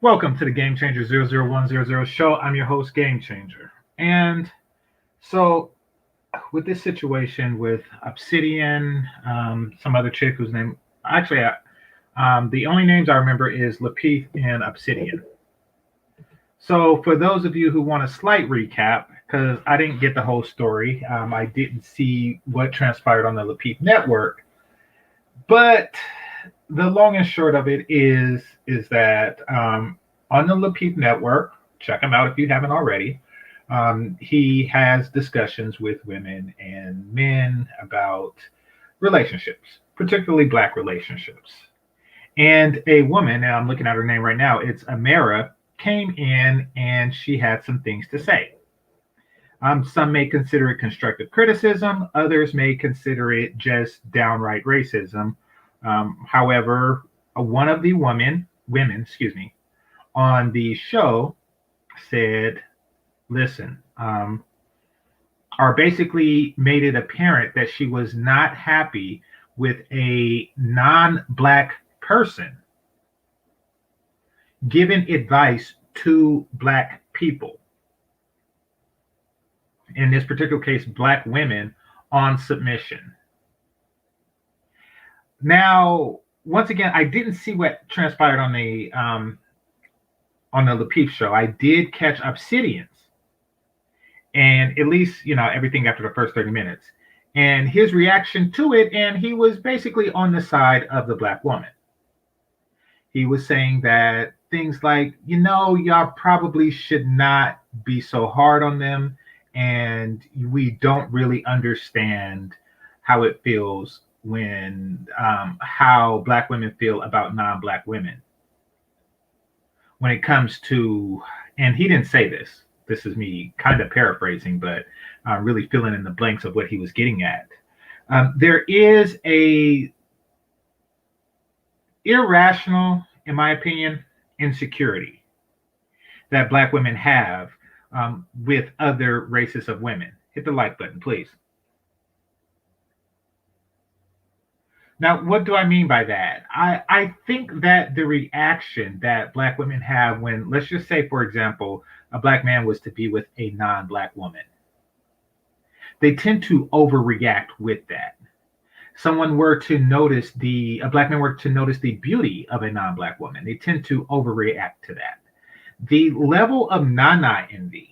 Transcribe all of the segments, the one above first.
Welcome to the Game Changer 00100 show. I'm your host, Game Changer. And so, with this situation with Obsidian, some other chick whose name, actually, the only names I remember is Lapeef and Obsidian. So, for those of you who want a slight recap, because I didn't get the whole story, I didn't see what transpired on the Lapeef network, but the long and short of it is that on the Lapeef network, check him out if you haven't already. He has discussions with women and men about relationships, particularly Black relationships. And a woman, and I'm looking at her name right now, it's Amara, came in and she had some things to say. Some may consider it constructive criticism, others may consider it just downright racism. However, one of the women, on the show said, listen, or basically made it apparent that she was not happy with a non-Black person giving advice to Black people. In this particular case, Black women on submission. Now, once again, I didn't see what transpired on the Lapeef show. I did catch Obsidian's, and at least everything after the first 30 minutes, and his reaction to it, and he was basically on the side of the Black woman. He was saying that things like, y'all probably should not be so hard on them, and we don't really understand how it feels when how Black women feel about non-Black women. When it comes to, and he didn't say this, this is me kind of paraphrasing, but really filling in the blanks of what he was getting at. There is a irrational, in my opinion, insecurity that Black women have with other races of women. Hit the like button, please. Now, what do I mean by that? I think that the reaction that Black women have when, let's just say, for example, a Black man was to be with a non-Black woman, they tend to overreact with that. Someone were to notice a Black man were to notice the beauty of a non-Black woman, they tend to overreact to that. The level of nana envy,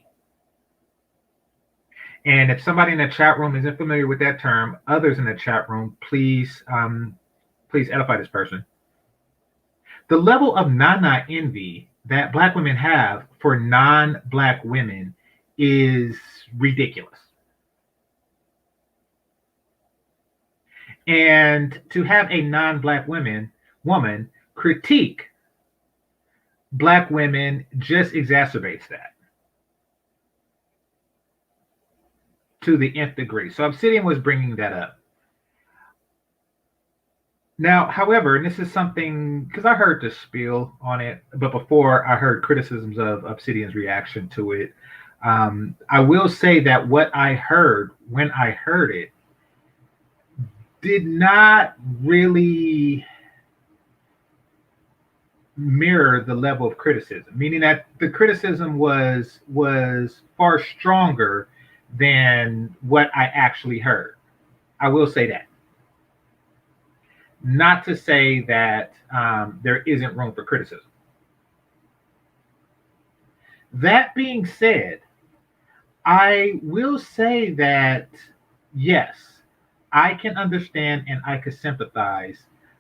and if somebody in the chat room isn't familiar with that term, others in the chat room, please edify this person. The level of nana envy that Black women have for non-Black women is ridiculous. And to have a non-Black woman critique Black women just exacerbates that to the nth degree. So Obsidian was bringing that up. Now, however, and this is something, because I heard the spiel on it, but before I heard criticisms of Obsidian's reaction to it, I will say that what I heard when I heard it did not really mirror the level of criticism, meaning that the criticism was far stronger than what I actually heard. I will say that. Not to say that there isn't room for criticism. That being said, I will say that, yes, I can understand and I can sympathize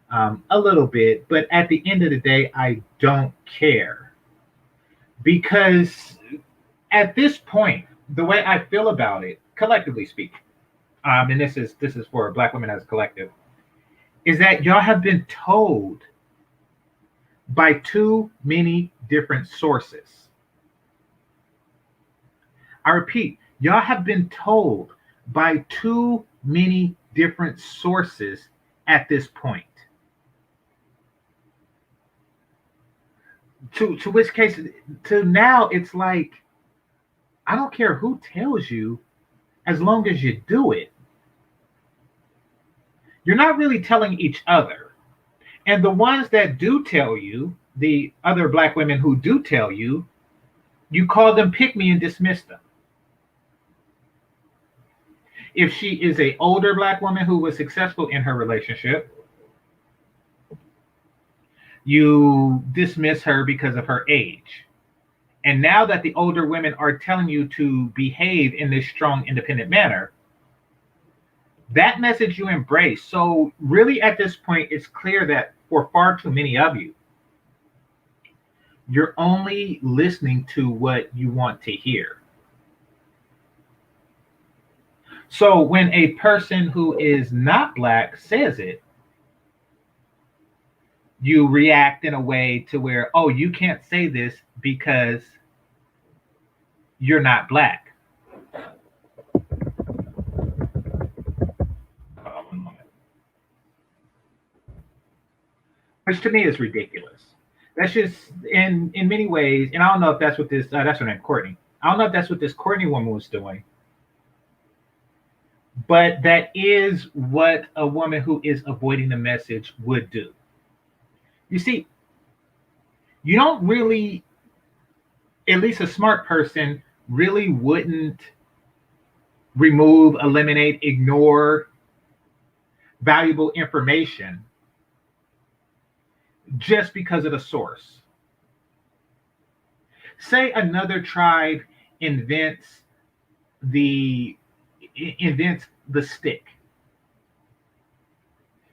a little bit, but at the end of the day, I don't care. Because at this point, the way I feel about it, collectively speaking, and this is for Black women as a collective, is that y'all have been told by too many different sources. I repeat, y'all have been told by too many different sources at this point. To which case, to now, it's like, I don't care who tells you, as long as you do it. You're not really telling each other. And the ones that do tell you, the other black women who do tell you, you call them pick me and dismiss them. If she is a older black woman who was successful in her relationship, you dismiss her because of her age. And now that the older women are telling you to behave in this strong, independent manner, that message you embrace. So really at this point, it's clear that for far too many of you, you're only listening to what you want to hear. So when a person who is not black says it, you react in a way to where, oh, you can't say this because you're not black. Which to me is ridiculous. That's just in many ways, and I don't know if that's what this that's her name, Courtney. I don't know if that's what this Courtney woman was doing, but that is what a woman who is avoiding the message would do. You see, you don't really, at least a smart person really wouldn't remove, eliminate, ignore valuable information just because of the source. Say another tribe invents the stick.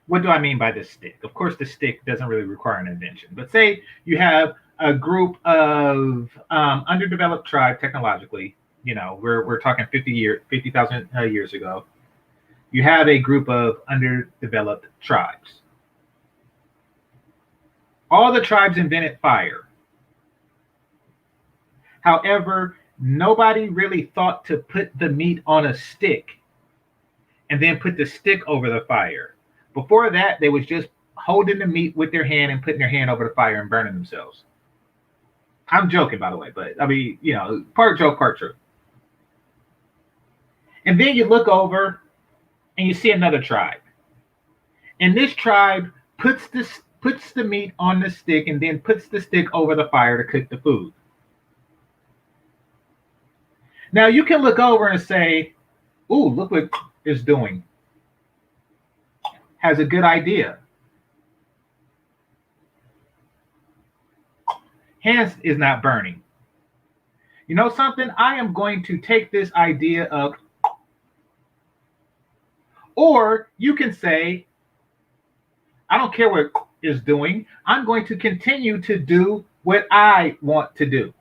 What do I mean by this stick? Of course, the stick doesn't really require an invention. But say you have a group of underdeveloped tribe technologically. You know, we're talking 50,000 years ago. You have a group of underdeveloped tribes. All the tribes invented fire. However, nobody really thought to put the meat on a stick and then put the stick over the fire. Before that, they was just holding the meat with their hand and putting their hand over the fire and burning themselves. I'm joking, by the way, but I mean, you know, part joke, part true. And then you look over and you see another tribe. And this tribe puts the meat on the stick and then puts the stick over the fire to cook the food. Now you can look over and say, ooh, look what it's doing. Has a good idea. Hands is not burning. You know something? I am going to take this idea of, or you can say, I don't care what is doing. I'm going to continue to do what I want to do.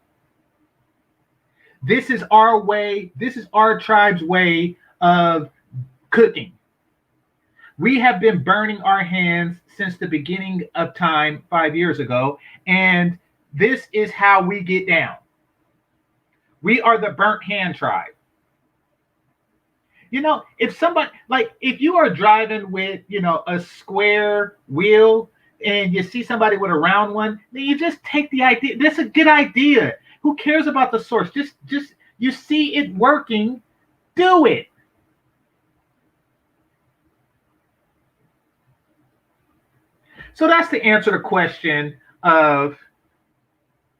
This is our way. This is our tribe's way of cooking. We have been burning our hands since the beginning of time 5 years ago, and this is how we get down. We are the burnt hand tribe. You know, if somebody, like, if you are driving with, you know, a square wheel and you see somebody with a round one, then you just take the idea. That's a good idea. Who cares about the source? Just you see it working, do it. So that's the answer to the question of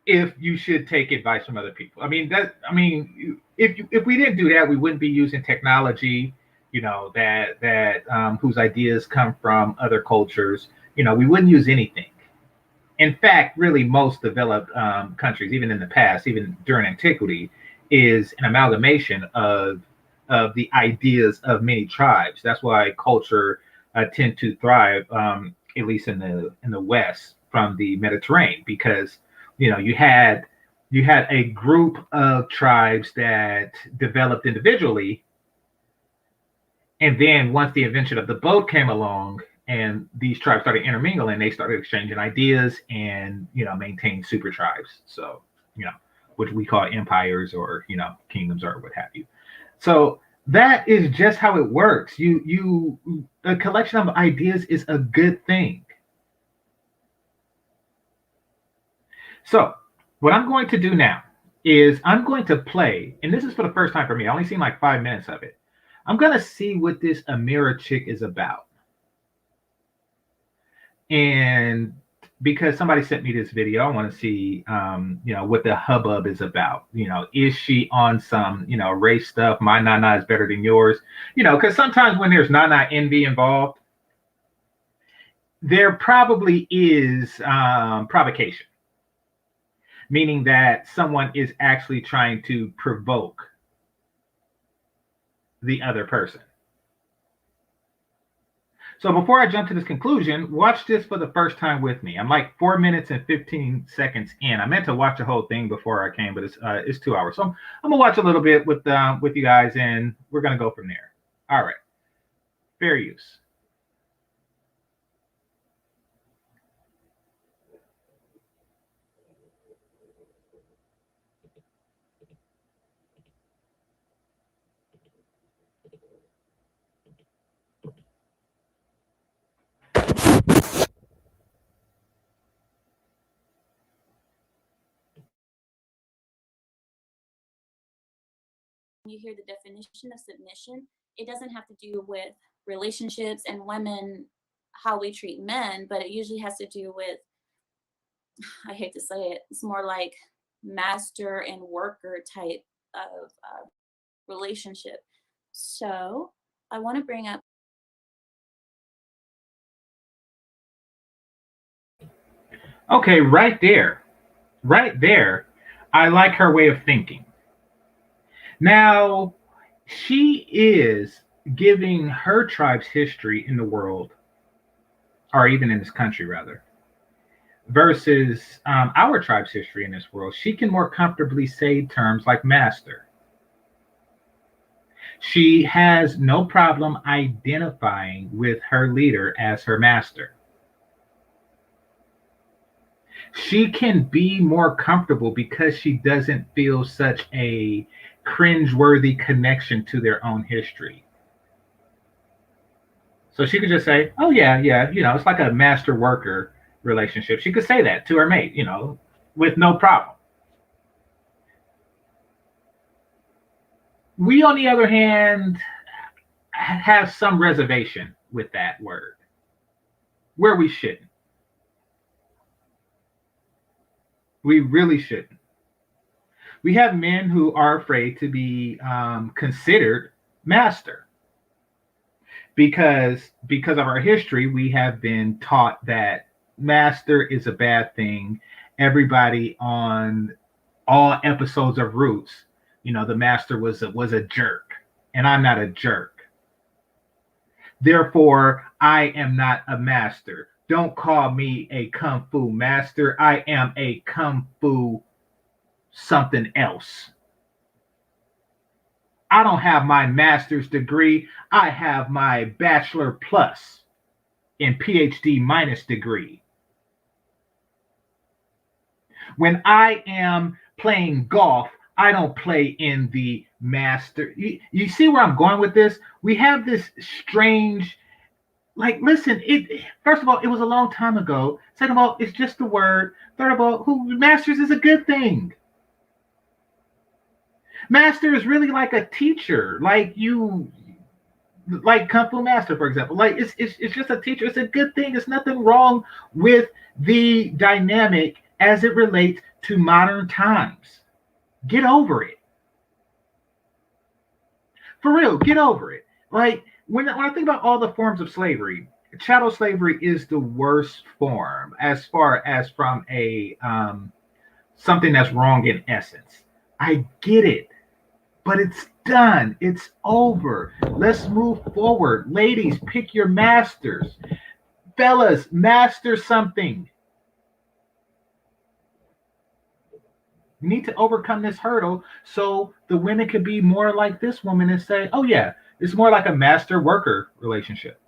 if you should take advice from other people. If we didn't do that, we wouldn't be using technology, you know, that whose ideas come from other cultures. You know, we wouldn't use anything. In fact, really, most developed countries, even in the past, even during antiquity, is an amalgamation of the ideas of many tribes. That's why culture tend to thrive, at least in the West, from the Mediterranean, because you know you had a group of tribes that developed individually, and then once the invention of the boat came along and these tribes started intermingling, they started exchanging ideas and, you know, maintained super tribes. So, you know, which we call empires or, you know, kingdoms or what have you. So that is just how it works. A collection of ideas is a good thing. So what I'm going to do now is I'm going to play, and this is for the first time for me. I only seen like 5 minutes of it. I'm going to see what this Amira chick is about. And because somebody sent me this video. I want to see, what the hubbub is about. Is she on some, race stuff? My nana is better than yours. Because sometimes when there's nana envy involved, there probably is provocation, meaning that someone is actually trying to provoke the other person. So before I jump to this conclusion, watch this for the first time with me. I'm like 4 minutes and 15 seconds in. I meant to watch the whole thing before I came, but it's 2 hours. So I'm gonna watch a little bit with you guys, and we're gonna go from there. All right, fair use. You hear the definition of submission, it doesn't have to do with relationships and women, how we treat men, but it usually has to do with, I hate to say it, it's more like master and worker type of relationship. So I want to bring up. Okay, right there, I like her way of thinking. Now, she is giving her tribe's history in the world, or even in this country, rather, versus our tribe's history in this world. She can more comfortably say terms like master. She has no problem identifying with her leader as her master. She can be more comfortable because she doesn't feel such a cringeworthy connection to their own history. So she could just say, oh, yeah, it's like a master worker relationship. She could say that to her mate, with no problem. We, on the other hand, have some reservation with that word, where we shouldn't. We really shouldn't. We have men who are afraid to be considered master because of our history. We have been taught that master is a bad thing. Everybody on all episodes of Roots, the master was a jerk, and I'm not a jerk. Therefore, I am not a master. Don't call me a kung fu master. I am a kung fu something else. I don't have my master's degree. I have my bachelor plus and PhD minus degree. When I am playing golf, I don't play in the master. You see where I'm going with this? We have this strange, like, listen, first of all, it was a long time ago. Second of all, it's just a word. Third of all, masters is a good thing. Master is really like a teacher, like Kung Fu Master, for example. Like it's just a teacher. It's a good thing. There's nothing wrong with the dynamic as it relates to modern times. Get over it. For real, get over it. Like when I think about all the forms of slavery, chattel slavery is the worst form as far as from a something that's wrong in essence. I get it, but it's done. It's over. Let's move forward. Ladies, pick your masters. Fellas, master something. You need to overcome this hurdle so the women could be more like this woman and say, oh, yeah, it's more like a master worker relationship.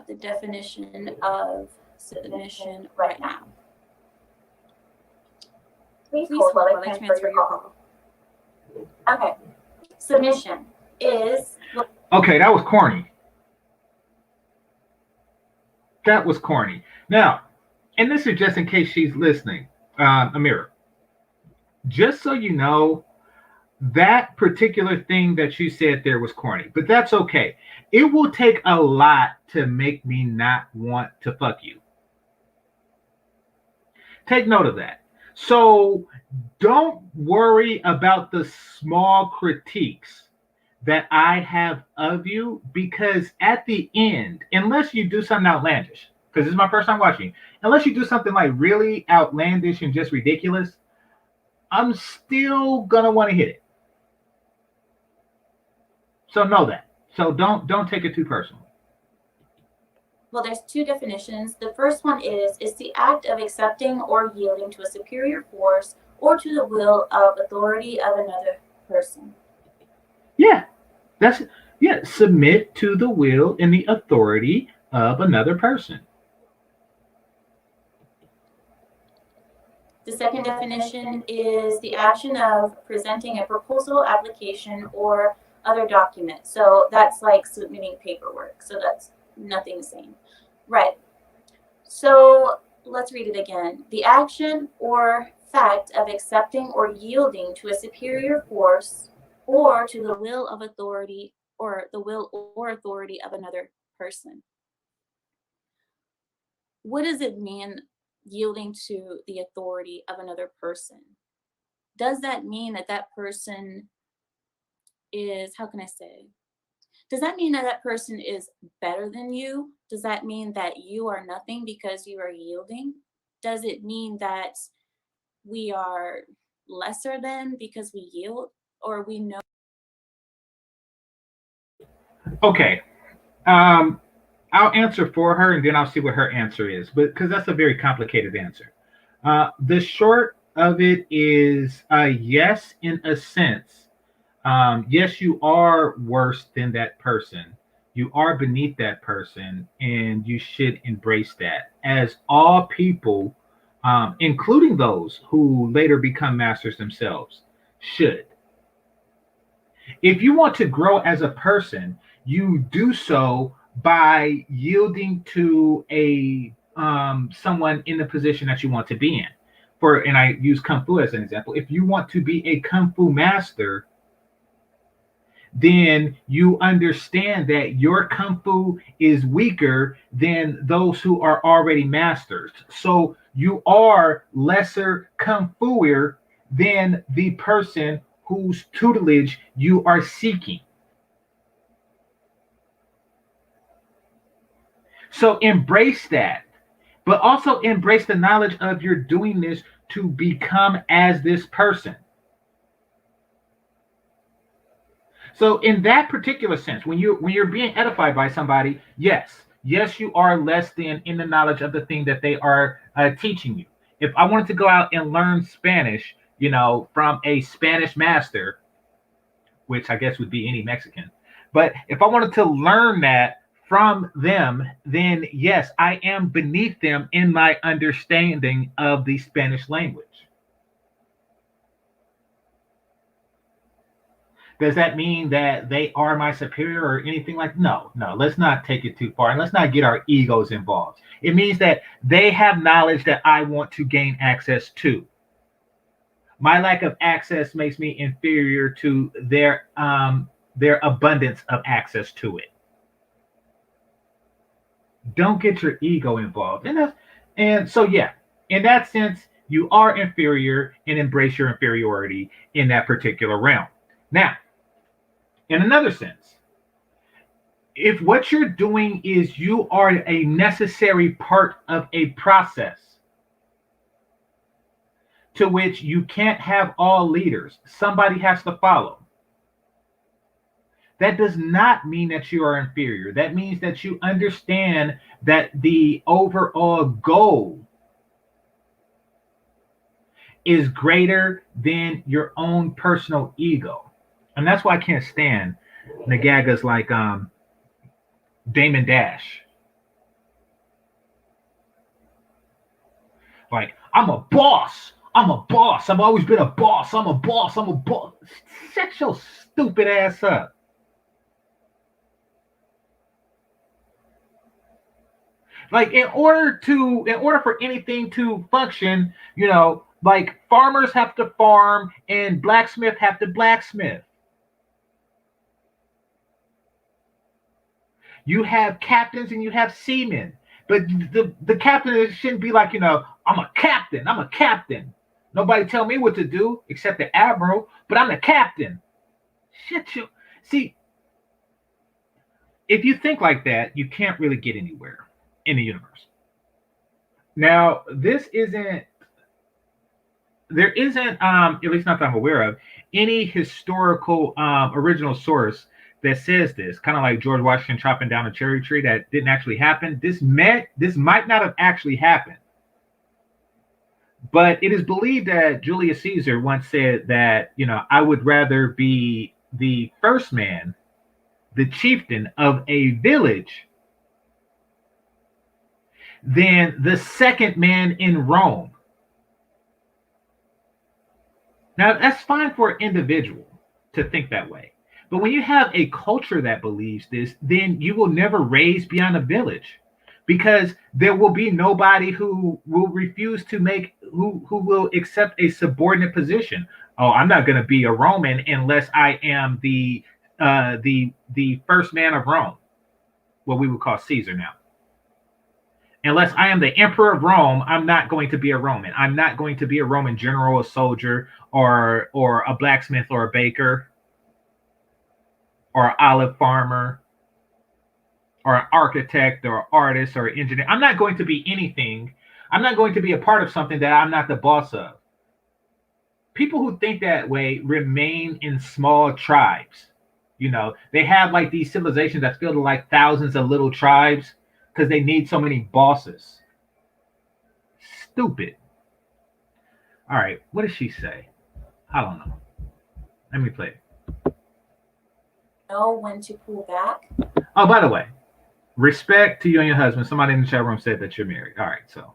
The definition of submission right now. Please hold while I transfer your call. Okay. Submission is. Okay, that was corny. That was corny. Now, and this is just in case she's listening, Amira. Just so you know, that particular thing that you said there was corny, but that's okay. It will take a lot to make me not want to fuck you. Take note of that. So don't worry about the small critiques that I have of you, because at the end, unless you do something outlandish, because this is my first time watching, unless you do something like really outlandish and just ridiculous, I'm still gonna want to hit it. So know that. So don't take it too personally. Well, there's two definitions. The first one is the act of accepting or yielding to a superior force or to the will of authority of another person. Yeah, that's yeah. Submit to the will and the authority of another person. The second definition is the action of presenting a proposal, application, or other document. So that's like submitting paperwork. So that's nothing the same. Right. So let's read it again. The action or fact of accepting or yielding to a superior force or to the will of authority or the will or authority of another person. What does it mean, yielding to the authority of another person? Does that mean that that person is, how can I say? Does that mean that that person is better than you? Does that mean that you are nothing because you are yielding? Does it mean that we are lesser than because we yield, or we know? Okay. Um, I'll answer for her and then I'll see what her answer is, but because that's a very complicated answer. The short of it is yes, in a sense. Yes, you are worse than that person. You are beneath that person, and you should embrace that. As all people, including those who later become masters themselves, should. If you want to grow as a person, you do so by yielding to a someone in the position that you want to be in. For and I use kung fu as an example. If you want to be a kung fu master, then you understand that your kung fu is weaker than those who are already masters. So you are lesser kung fuer than the person whose tutelage you are seeking. So embrace that, but also embrace the knowledge of you're doing this to become as this person. So in that particular sense, when you're being edified by somebody, yes, you are less than in the knowledge of the thing that they are teaching you. If I wanted to go out and learn Spanish, from a Spanish master, which I guess would be any Mexican, but if I wanted to learn that from them, then yes, I am beneath them in my understanding of the Spanish language. Does that mean that they are my superior or anything like? No, no, let's not take it too far and let's not get our egos involved. It means that they have knowledge that I want to gain access to. My lack of access makes me inferior to their abundance of access to it. Don't get your ego involved. And so yeah, in that sense, you are inferior and embrace your inferiority in that particular realm. Now, in another sense, if what you're doing is you are a necessary part of a process to which you can't have all leaders, somebody has to follow. That does not mean that you are inferior. That means that you understand that the overall goal is greater than your own personal ego. And that's why I can't stand Nagagas like Damon Dash. Like, I'm a boss. I'm a boss. I've always been a boss. I'm a boss. I'm a boss. Shut your stupid ass up. Like, in order for anything to function, Like farmers have to farm and blacksmith have to blacksmith. You have captains and you have seamen. But the captain shouldn't be like, I'm a captain. I'm a captain. Nobody tell me what to do except the admiral, but I'm the captain. Shit, you. See, if you think like that, you can't really get anywhere in the universe. Now, there isn't, at least not that I'm aware of, any historical original source that says this, kind of like George Washington chopping down a cherry tree that didn't actually happen. This might not have actually happened. But it is believed that Julius Caesar once said that, I would rather be the first man, the chieftain of a village, than the second man in Rome. Now, that's fine for an individual to think that way. But when you have a culture that believes this, then you will never raise beyond a village, because there will be nobody who will refuse to who will accept a subordinate position. Oh, I'm not going to be a Roman unless I am the first man of Rome, what we would call Caesar now. Unless I am the emperor of Rome, I'm not going to be a Roman. I'm not going to be a Roman general, a soldier, or a blacksmith, or a baker, or an olive farmer, or an architect, or an artist, or an engineer. I'm not going to be anything. I'm not going to be a part of something that I'm not the boss of. People who think that way remain in small tribes. They have like these civilizations that's filled with like thousands of little tribes because they need so many bosses. Stupid. All right, what does she say? I don't know. Let me play it. Know when to pull back. Oh, by the way, respect to you and your husband. Somebody in the chat room said that you're married. All right, so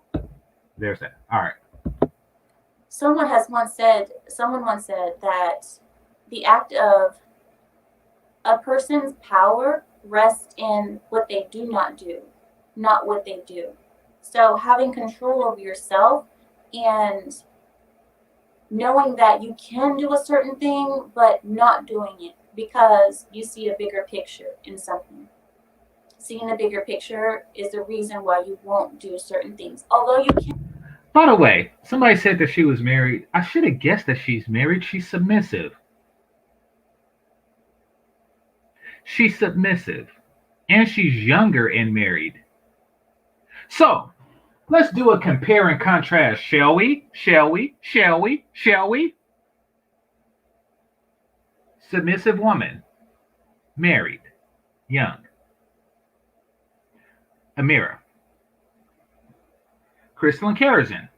there's that. All right. Someone once said that the act of a person's power rests in what they do not do, not what they do. So having control of yourself and knowing that you can do a certain thing, but not doing it because you see a bigger picture in something. Seeing a bigger picture is the reason why you won't do certain things. Although you can. By the way, somebody said that she was married. I should have guessed that she's married. She's submissive. She's submissive. And she's younger and married. So, let's do a compare and contrast, shall we? Shall we? Shall we? Shall we? Submissive woman, married, young. Amira. Crystalline Kerosene.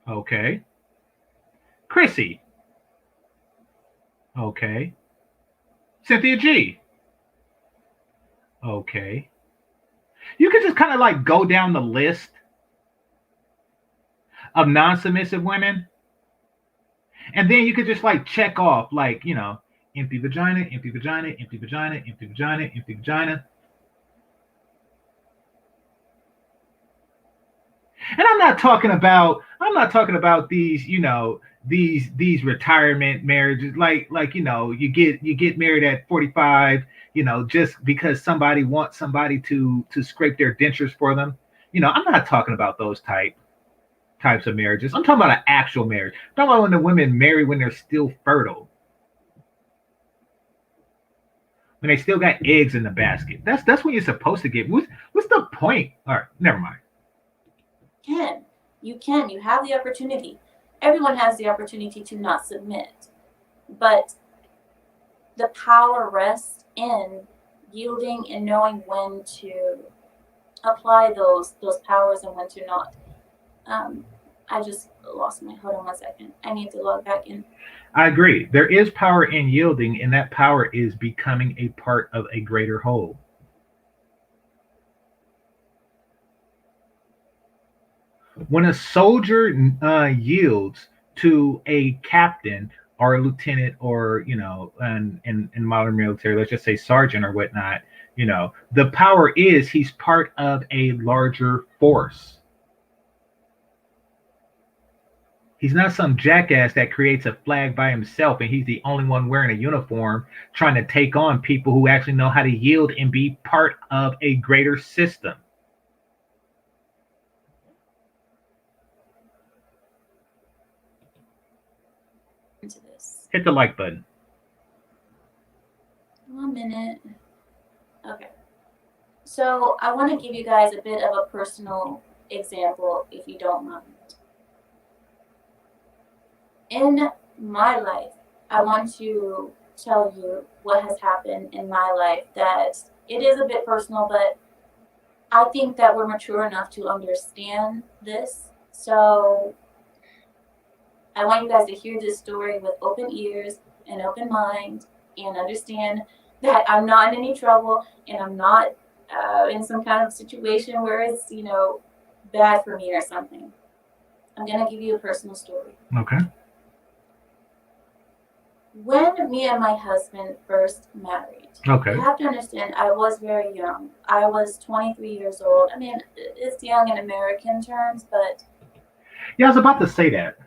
Okay. Chrissy. Okay. Cynthia G. Okay. You could just kind of like go down the list of non-submissive women, and then you could just like check off, like, empty vagina, empty vagina, empty vagina, empty vagina, empty vagina. And I'm not talking about these, these retirement marriages, like you get married at 45, just because somebody wants somebody to scrape their dentures for them. I'm not talking about those types of marriages. I'm talking about an actual marriage. I'm talking about when the women marry when they're still fertile, when they still got eggs in the basket. That's when you're supposed to get. What's the point? All right, never mind. You have the opportunity. Everyone has the opportunity to not submit, but the power rests in yielding and knowing when to apply those powers and when to not. I just lost my. Hold on 1 second. I need to log back in. I agree. There is power in yielding, and that power is becoming a part of a greater whole. When a soldier yields to a captain or a lieutenant, or in modern military, let's just say sergeant or whatnot, the power is he's part of a larger force. He's not some jackass that creates a flag by himself and he's the only one wearing a uniform trying to take on people who actually know how to yield and be part of a greater system. Into this. Hit the like button. 1 minute. Okay. So I want to give you guys a bit of a personal example, if you don't mind. In my life, I want to tell you what has happened in my life that it is a bit personal, but I think that we're mature enough to understand this. So I want you guys to hear this story with open ears and open mind and understand that I'm not in any trouble and I'm not in some kind of situation where it's, you know, bad for me or something. I'm going to give you a personal story. Okay. When me and my husband first married, Okay. you have to understand I was very young. I was 23 years old. I mean, it's young in American terms, but... Yeah, I was about to say that.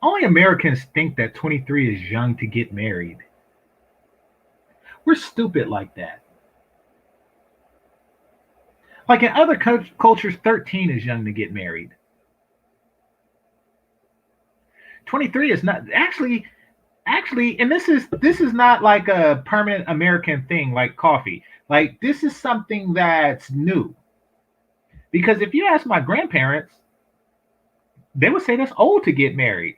Only Americans think that 23 is young to get married. We're stupid like that. Like in other cultures, 13 is young to get married. 23 is not actually, and this is not like a permanent American thing like coffee. Like this is something that's new. Because if you ask my grandparents, they would say that's old to get married.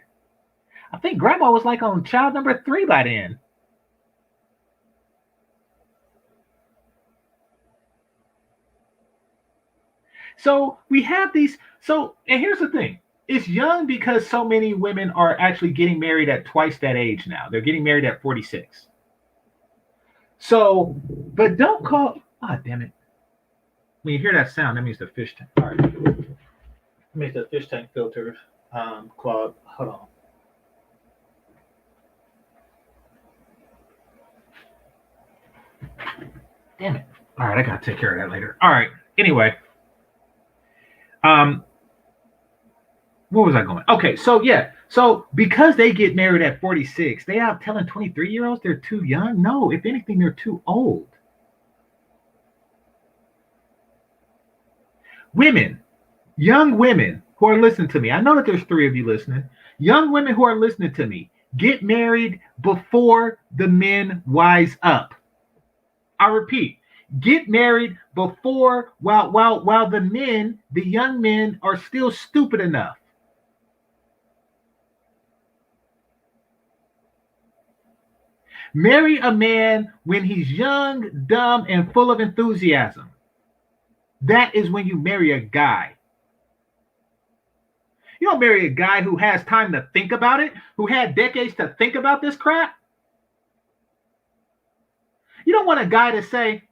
I think grandma was like on child number 3 by then. So we have these. So, and here's the thing. It's young because so many women are actually getting married at twice that age now. They're getting married at 46. So, but don't call. Oh, damn it. When you hear that sound, that means the fish tank. All right. That means the fish tank filter clogged. Hold on. Damn it. All right, I gotta take care of that later. All right. Anyway. Where was I going? Okay, so yeah. So because they get married at 46, they are telling 23-year-olds they're too young? No, if anything, they're too old. Women, young women who are listening to me, I know that there's 3 of you listening. Young women who are listening to me, get married before the men wise up. I repeat, get married before while the young men are still stupid enough. Marry a man when he's young, dumb, and full of enthusiasm. That is when you marry a guy. You don't marry a guy who has time to think about it, who had decades to think about this crap. You don't want a guy to say,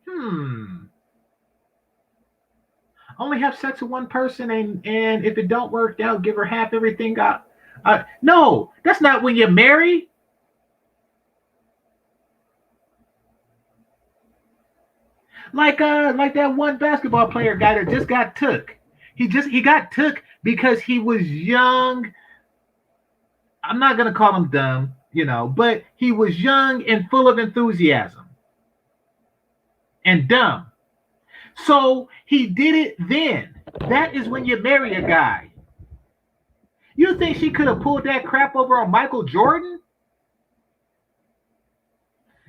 only have sex with one person, and if it don't work out, give her half everything. No, that's not when you marry. Like that one basketball player guy that just got took. He got took because he was young. I'm not gonna call him dumb, but he was young and full of enthusiasm. And dumb. So he did it then. That is when you marry a guy. You think she could have pulled that crap over on Michael Jordan?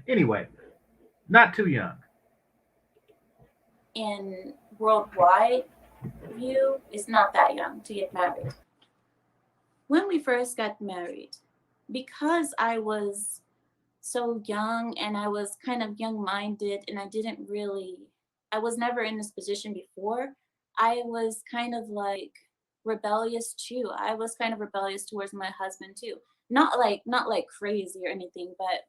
Anyway, not too young. In worldwide view, it's not that young to get married. When we first got married, because I was so young and I was kind of young-minded and I was never in this position before, I was kind of like rebellious too. I was kind of rebellious towards my husband too. Not like crazy or anything, but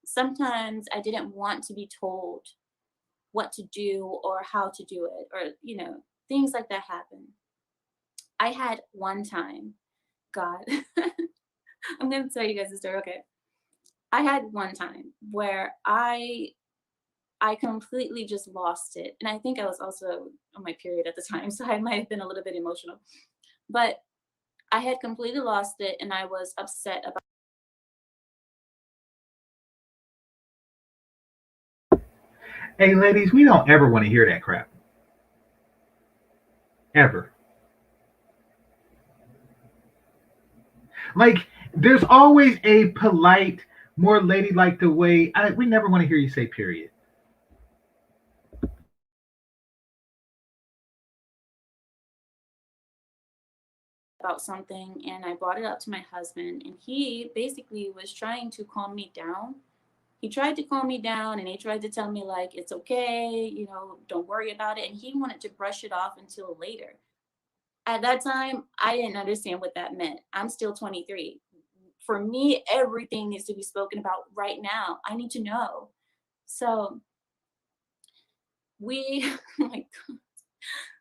sometimes I didn't want to be told what to do or how to do it, or things like that happen. I had one time, God, I'm gonna tell you guys a story. Okay, I had one time where I completely just lost it, and I think I was also on my period at the time, so I might have been a little bit emotional. But I had completely lost it, and I was upset about. Hey, ladies, we don't ever want to hear that crap. Ever. Like, there's always a polite, more ladylike the way. We never want to hear you say period. About something, and I brought it up to my husband, and he basically was trying to calm me down. He tried to calm me down, and he tried to tell me like it's okay, you know, don't worry about it, and he wanted to brush it off until later. At that time, I didn't understand what that meant. I'm still 23. For me, everything needs to be spoken about right now. I need to know. So we oh my God.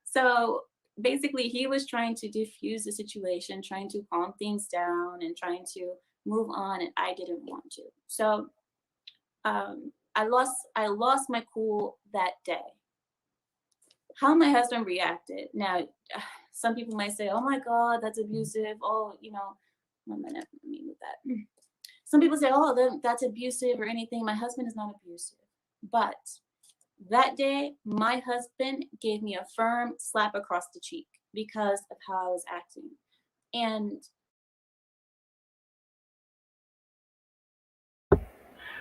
So basically, he was trying to diffuse the situation, trying to calm things down and trying to move on, and I didn't want to. So I lost my cool that day. How my husband reacted. Now, some people might say, "Oh my God, that's abusive." Oh, you know, 1 minute, let me move that. Some people say, "Oh, that's abusive" or anything. My husband is not abusive, but that day, my husband gave me a firm slap across the cheek because of how I was acting. And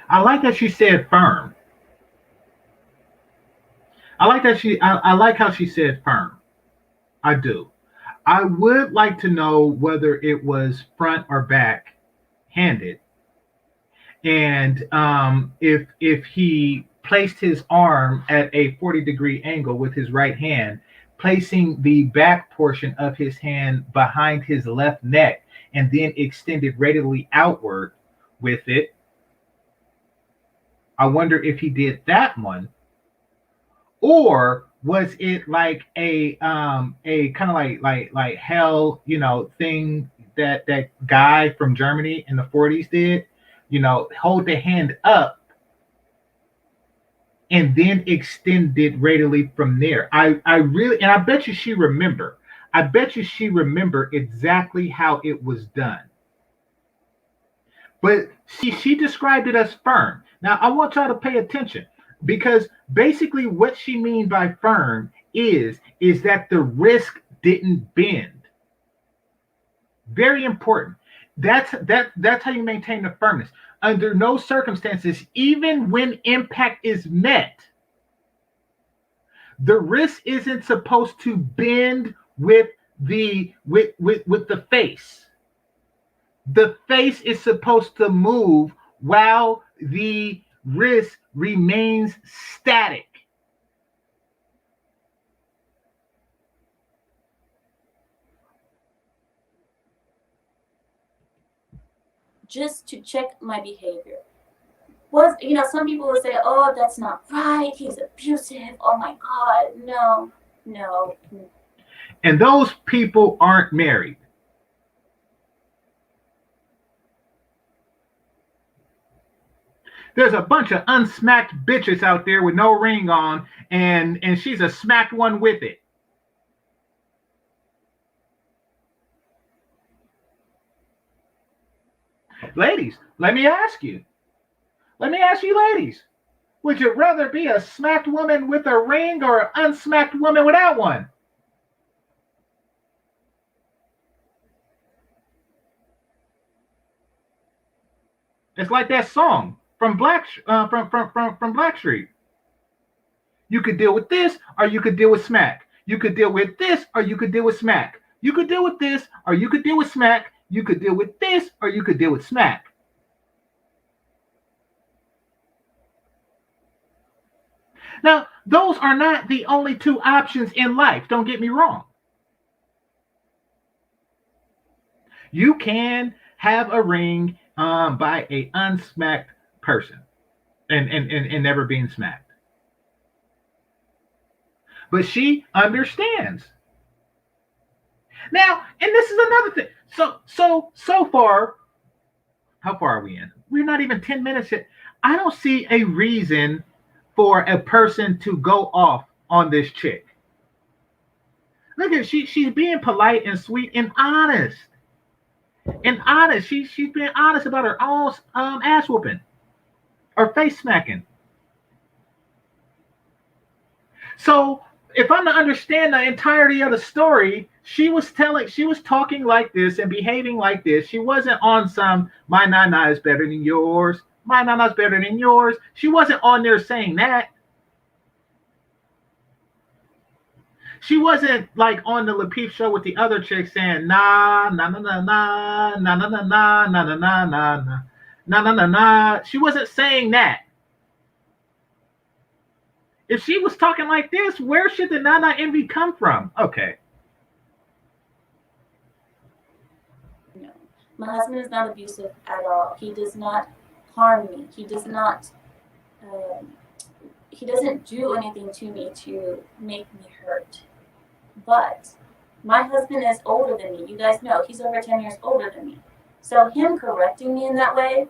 I like that she said firm. I like how she said firm. I do. I would like to know whether it was front or back handed, and if he placed his arm at a 40-degree angle with his right hand, placing the back portion of his hand behind his left neck, and then extended radially outward with it. I wonder if he did that one, or was it like a kind of like hell, thing that guy from Germany in the 40s did, hold the hand up and then extend it radially from there. I really, and I bet you she remember. I bet you she remember exactly how it was done. But she described it as firm. Now I want y'all to pay attention, because basically what she means by firm is that the wrist didn't bend. Very important. That's how you maintain the firmness. Under no circumstances, even when impact is met, the wrist isn't supposed to bend with the face. The face is supposed to move while the wrist remains static. just to check my behavior. Was, you know, some people will say, "Oh, that's not right. He's abusive. Oh my God, no, no." And those people aren't married. There's a bunch of unsmacked bitches out there with no ring on, and she's a smacked one with it. Ladies, let me ask you. Let me ask you, ladies. Would you rather be a smacked woman with a ring or an unsmacked woman without one? It's like that song from Blackstreet. You could deal with this, or you could deal with smack. You could deal with this, or you could deal with smack. You could deal with this, or you could deal with smack. You could deal with this, or you could deal with smack. Now, those are not the only two options in life. Don't get me wrong. You can have a ring by a unsmacked person and never being smacked. But she understands. Now, and this is another thing. So far, how far are we in? We're not even 10 minutes yet. I don't see a reason for a person to go off on this chick. Look at she's being polite and sweet and honest. And honest, she's being honest about her own ass whooping or face smacking. So if I'm to understand the entirety of the story, she was talking like this and behaving like this. She wasn't on some my nana is better than yours, my nana's better than yours. She wasn't on there saying that. She wasn't like on the Lapeef show with the other chick saying nah nah nah nah nah nah nah nah nah nah nah nah nah nah nah nah nah. She wasn't saying that. If she was talking like this, where should the Nana envy come from? Okay. No, my husband is not abusive at all. He does not harm me. He does not. He doesn't do anything to me to make me hurt. But my husband is older than me. You guys know he's over 10 years older than me. So him correcting me in that way,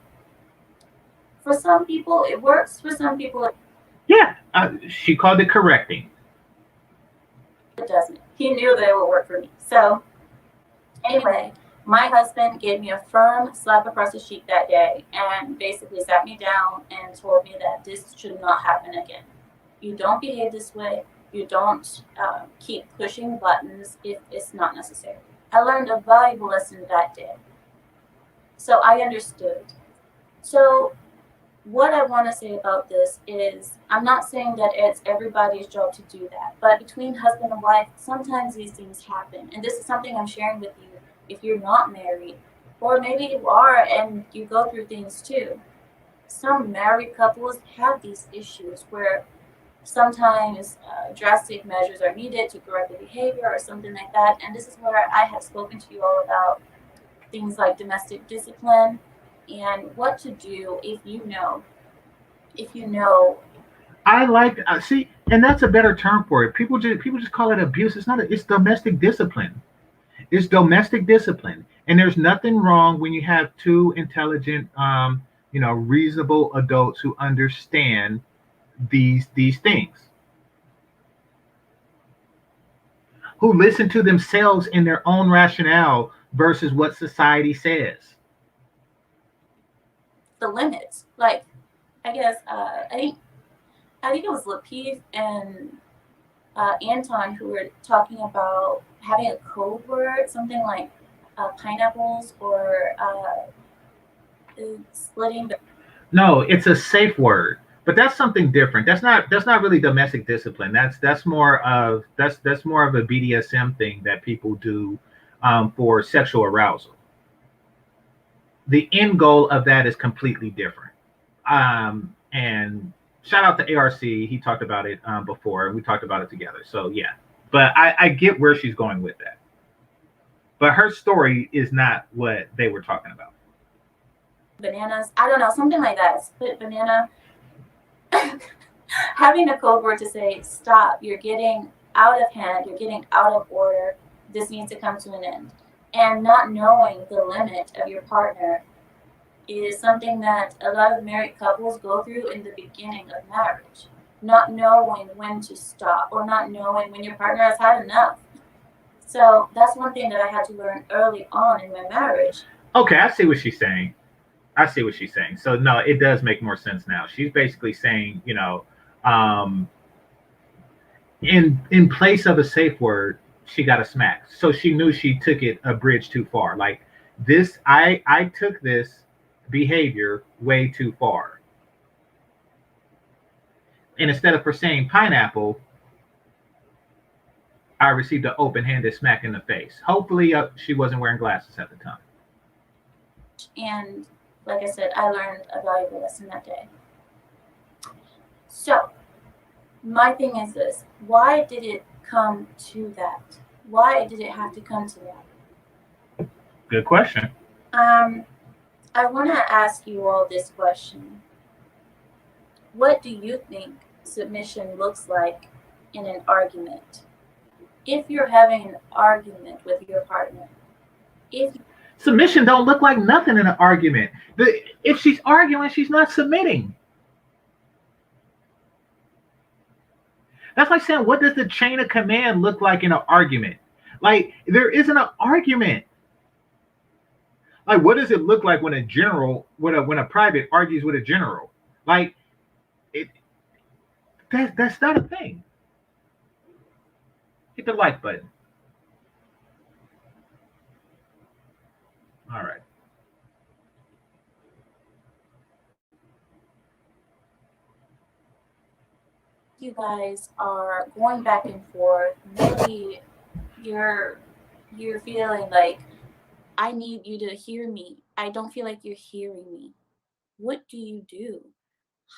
for some people it works. For some people, yeah, she called it correcting. It doesn't. He knew that it would work for me. So anyway, my husband gave me a firm slap across the cheek that day and basically sat me down and told me that this should not happen again. You don't behave this way. You don't keep pushing buttons if it's not necessary. I learned a valuable lesson that day. So I understood. So what I want to say about this is I'm not saying that it's everybody's job to do that, but between husband and wife, sometimes these things happen. And this is something I'm sharing with you if you're not married, or maybe you are and you go through things too. Some married couples have these issues where sometimes drastic measures are needed to correct the behavior or something like that. And this is where I have spoken to you all about things like domestic discipline and what to do if you know. I like see, and that's a better term for it. People just call it abuse. It's not. It's domestic discipline. It's domestic discipline, and there's nothing wrong when you have two intelligent, reasonable adults who understand these things, who listen to themselves in their own rationale versus what society says. The limits, like I guess I think it was Lapeef and Anton who were talking about having a code word, something like pineapples or splitting. No, it's a safe word, but that's something different. That's not really domestic discipline. That's more of a BDSM thing that people do for sexual arousal. The end goal of that is completely different. And shout out to ARC. He talked about it before, and we talked about it together. So yeah, but I get where she's going with that. But her story is not what they were talking about. Bananas, I don't know, something like that. Split banana. Having a code word to say, stop, you're getting out of hand, you're getting out of order, this needs to come to an end. And not knowing the limit of your partner is something that a lot of married couples go through in the beginning of marriage. Not knowing when to stop or not knowing when your partner has had enough. So that's one thing that I had to learn early on in my marriage. Okay, I see what she's saying. So no, it does make more sense now. She's basically saying, in place of a safe word, she got a smack. So she knew she took it a bridge too far. Like this, I took this behavior way too far. And instead of her saying pineapple, I received an open-handed smack in the face. Hopefully, she wasn't wearing glasses at the time. And like I said, I learned a valuable lesson that day. So my thing is this: why did it come to that? Why did it have to come to that? Good question. I want to ask you all this question. What do you think submission looks like in an argument? If you're having an argument with your partner, submission don't look like nothing in an argument. If she's arguing, she's not submitting. That's like saying, what does the chain of command look like in an argument? Like, there isn't an argument. Like, what does it look like when a general, when a private argues with a general? Like, it that's not a thing. Hit the like button. All right. You guys are going back and forth. Maybe you're feeling like, I need you to hear me. I don't feel like you're hearing me. What do you do?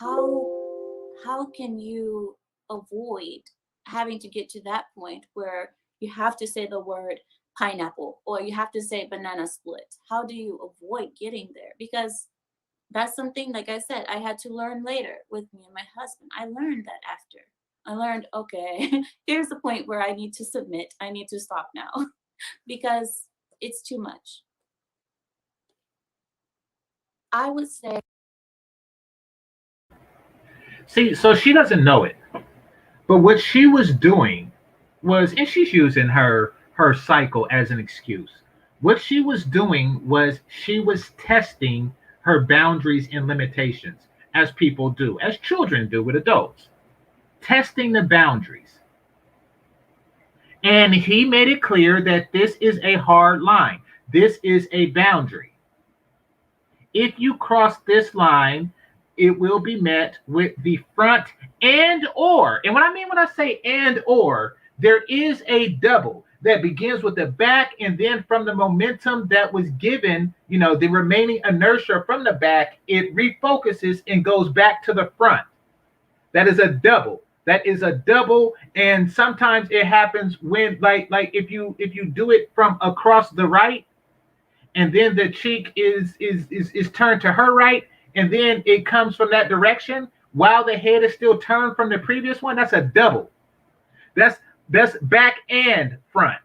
How can you avoid having to get to that point where you have to say the word pineapple or you have to say banana split? How do you avoid getting there? Because that's something, like I said, I had to learn later with me and my husband. I learned that after. I learned, okay, here's the point where I need to submit. I need to stop now because it's too much. I would say. See, so she doesn't know it, but what she was doing was, and she's using her cycle as an excuse. What she was doing was she was testing her boundaries and limitations, as people do, as children do with adults, testing the boundaries. And he made it clear that this is a hard line. This is a boundary. If you cross this line, it will be met with the front and or. And what I mean when I say and or, there is a double that begins with the back, and then from the momentum that was given, the remaining inertia from the back, it refocuses and goes back to the front. That is a double. That is a double, and sometimes it happens when, like if you do it from across the right, and then the cheek is turned to her right, and then it comes from that direction while the head is still turned from the previous one. That's a double. That's back and front.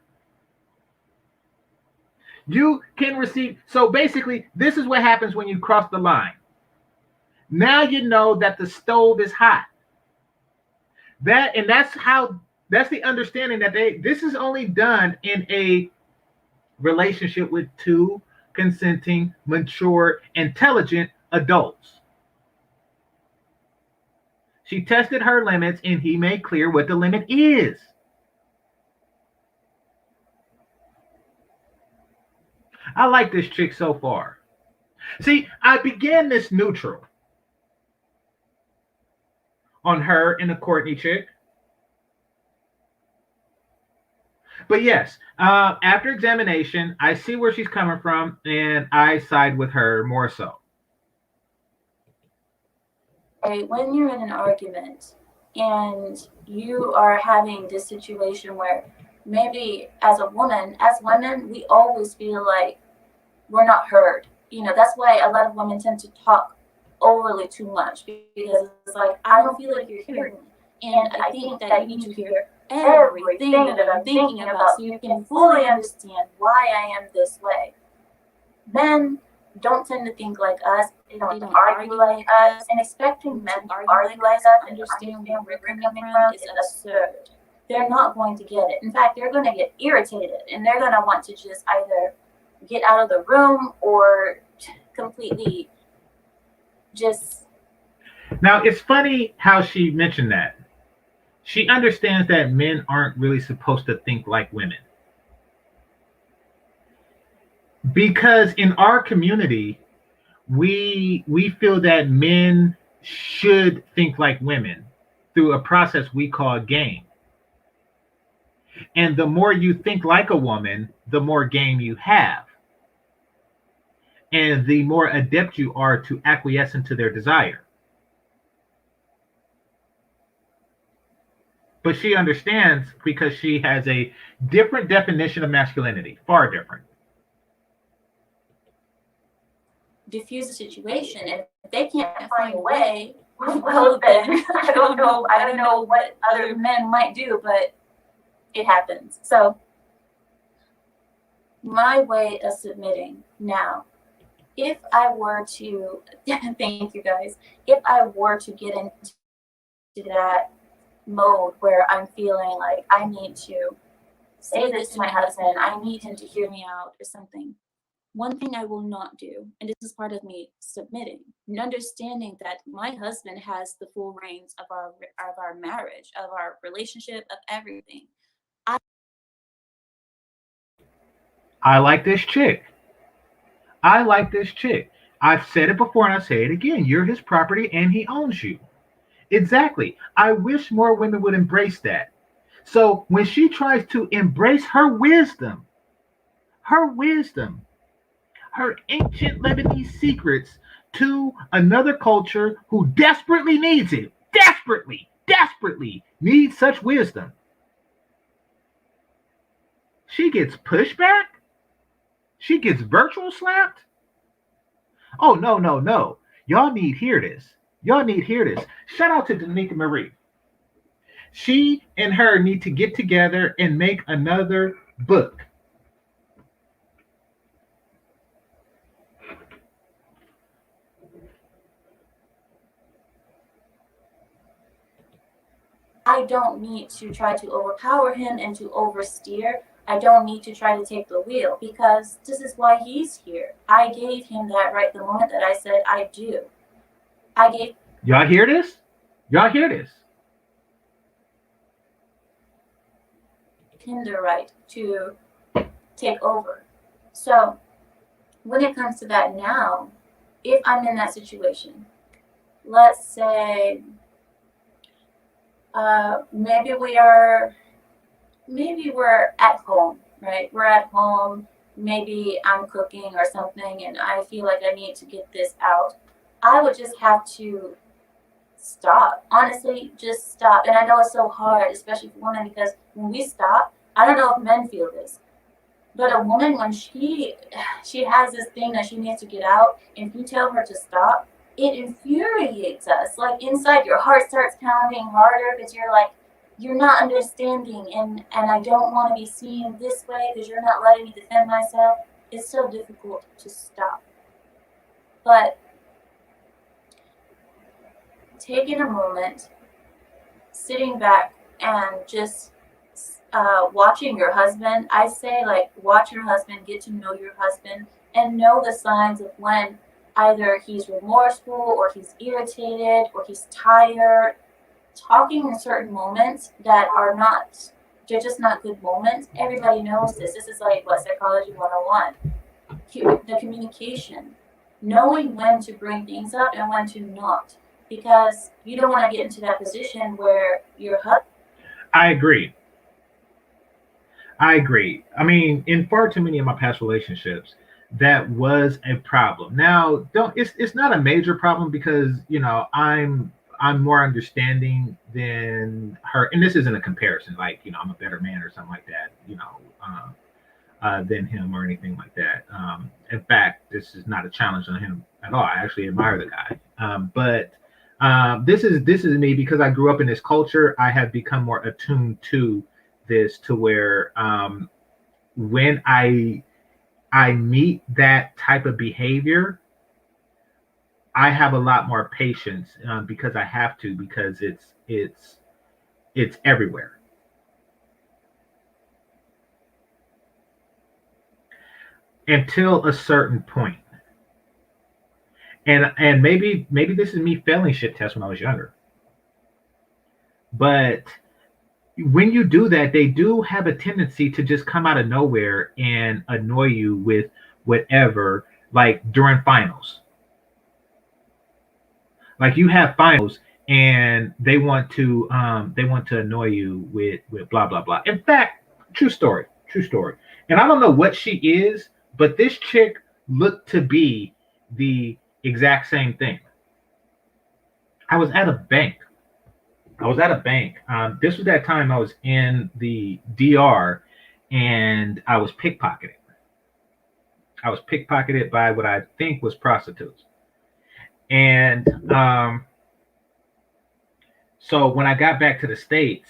You can receive. So basically, this is what happens when you cross the line. Now you know that the stove is hot. That's the understanding that this is only done in a relationship with two consenting, mature, intelligent adults. She tested her limits, and he made clear what the limit is. I like this chick so far. See, I began this neutral on her and the Courtney chick. But yes, after examination, I see where she's coming from, and I side with her more so. When you're in an argument and you are having this situation where maybe as women, we always feel like we're not heard. That's why a lot of women tend to talk overly too much, because it's like, I don't feel like you're hearing me. And I think that you need to hear everything that I'm thinking about so you can fully understand why I am this way. Men don't tend to think like us. They don't argue like us. And expecting men to argue like us and understand where we're coming from is absurd. They're not going to get it. In fact, they're going to get irritated, and they're going to want to just either get out of the room or completely just. Now, it's funny how she mentioned that. She understands that men aren't really supposed to think like women. Because in our community, we feel that men should think like women through a process we call game. And the more you think like a woman, the more game you have. And the more adept you are to acquiesce into their desire. But she understands because she has a different definition of masculinity, far different. Diffuse the situation, and if they can't find a way, well then I don't know what other men might do, but it happens. So my way of submitting now, if I were to thank you guys, if I were to get into that mode where I'm feeling like I need to say this to my husband, I need him to hear me out or something, One thing I will not do, and this is part of me submitting, and understanding that my husband has the full reins of our marriage, of our relationship, of everything. I like this chick. I like this chick. I've said it before and I say it again. You're his property and he owns you. Exactly. I wish more women would embrace that. So when she tries to embrace her wisdom, her ancient Lebanese secrets to another culture who desperately needs it, desperately needs such wisdom, she gets pushed back. She gets virtual slapped. Oh, no, no, no. Y'all need hear this. Y'all need hear this. Shout out to Danica Marie. She and her need to get together and make another book. I don't need to try to overpower him and to oversteer. I don't need to try to take the wheel, because this is why he's here. I gave him that right the moment that I said I do. I gave. Y'all hear this? Y'all hear this? Him the right to take over. So when it comes to that now, if I'm in that situation, let's say maybe we're at home, right? We're at home, maybe I'm cooking or something, and I feel like I need to get this out. I would just have to stop. Honestly, just stop. And I know it's so hard, especially for women, because when we stop, I don't know if men feel this, but a woman, when she has this thing that she needs to get out, and if you tell her to stop, it infuriates us. Like, inside your heart starts pounding harder, because you're like, you're not understanding, and I don't want to be seen this way because you're not letting me defend myself. It's so difficult to stop. But taking a moment, sitting back, and just watching your husband. I say, like, watch your husband, get to know your husband, and know the signs of when either he's remorseful or he's irritated or he's tired. Talking in certain moments that are not, they're just not good moments. Everybody knows this. This is like what Psychology 101. The communication. Knowing when to bring things up and when to not. Because you don't want to get into that position where you're I agree. I mean, in far too many of my past relationships, that was a problem. Now, don't it's not a major problem because I'm more understanding than her, and this isn't a comparison. Like I'm a better man or something like that. Than him or anything like that. In fact, this is not a challenge on him at all. I actually admire the guy. But this is me because I grew up in this culture. I have become more attuned to this to where when I meet that type of behavior, I have a lot more patience because I have to because it's everywhere. Until a certain point. And maybe this is me failing shit tests when I was younger. But when you do that, they do have a tendency to just come out of nowhere and annoy you with whatever, like during finals. Like you have finals and they want to annoy you with blah blah blah. In fact, true story. And I don't know what she is, but this chick looked to be the exact same thing. I was at a bank. This was that time I was in the DR and I was pickpocketed. I was pickpocketed by what I think was prostitutes. And so when I got back to the States,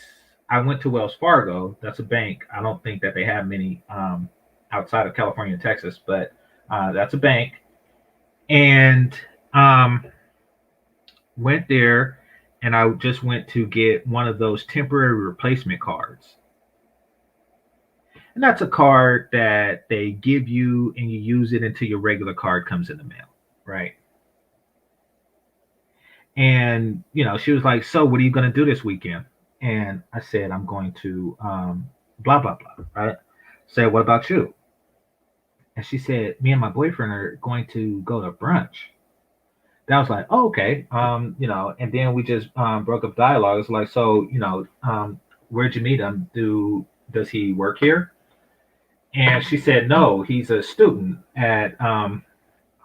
I went to Wells Fargo. That's a bank. I don't think that they have many outside of California and Texas, but that's a bank. And went there, and I just went to get one of those temporary replacement cards. And that's a card that they give you and you use it until your regular card comes in the mail, right? And, she was like, so what are you going to do this weekend? And I said, I'm going to blah, blah, blah, right? Said, what about you? And she said, me and my boyfriend are going to go to brunch. Then I was like, oh, okay. And then we just broke up dialogue. It's like, so, where'd you meet him? Does he work here? And she said, no, he's a student at, I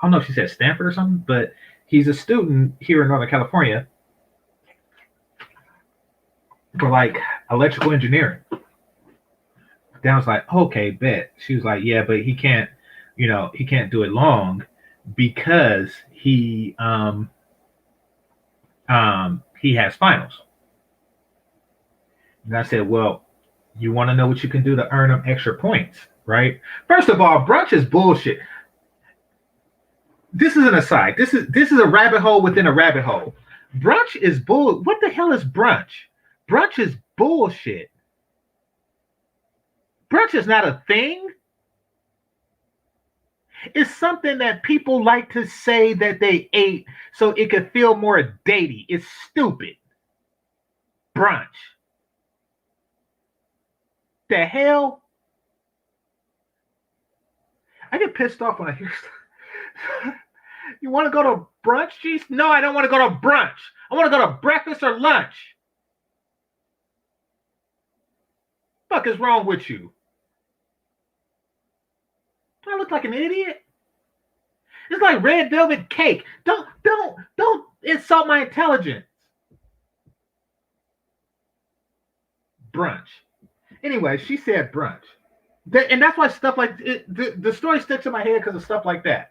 don't know if she said Stanford or something, but he's a student here in Northern California for like electrical engineering. Then I was like, okay, bet. She was like, yeah, but he can't do it long because he has finals. And I said, well, you want to know what you can do to earn them extra points, right? First of all, brunch is bullshit. This is an aside. This is a rabbit hole within a rabbit hole. Brunch is bull. What the hell is brunch? Brunch is bullshit. Brunch is not a thing. It's something that people like to say that they ate so it could feel more datey. It's stupid. Brunch. The hell? I get pissed off when I hear stuff. You want to go to brunch, Jeez? No, I don't want to go to brunch. I want to go to breakfast or lunch. Fuck is wrong with you? Do I look like an idiot? It's like red velvet cake. Don't insult my intelligence. Brunch. Anyway, she said brunch. And that's why stuff like the story sticks in my head because of stuff like that.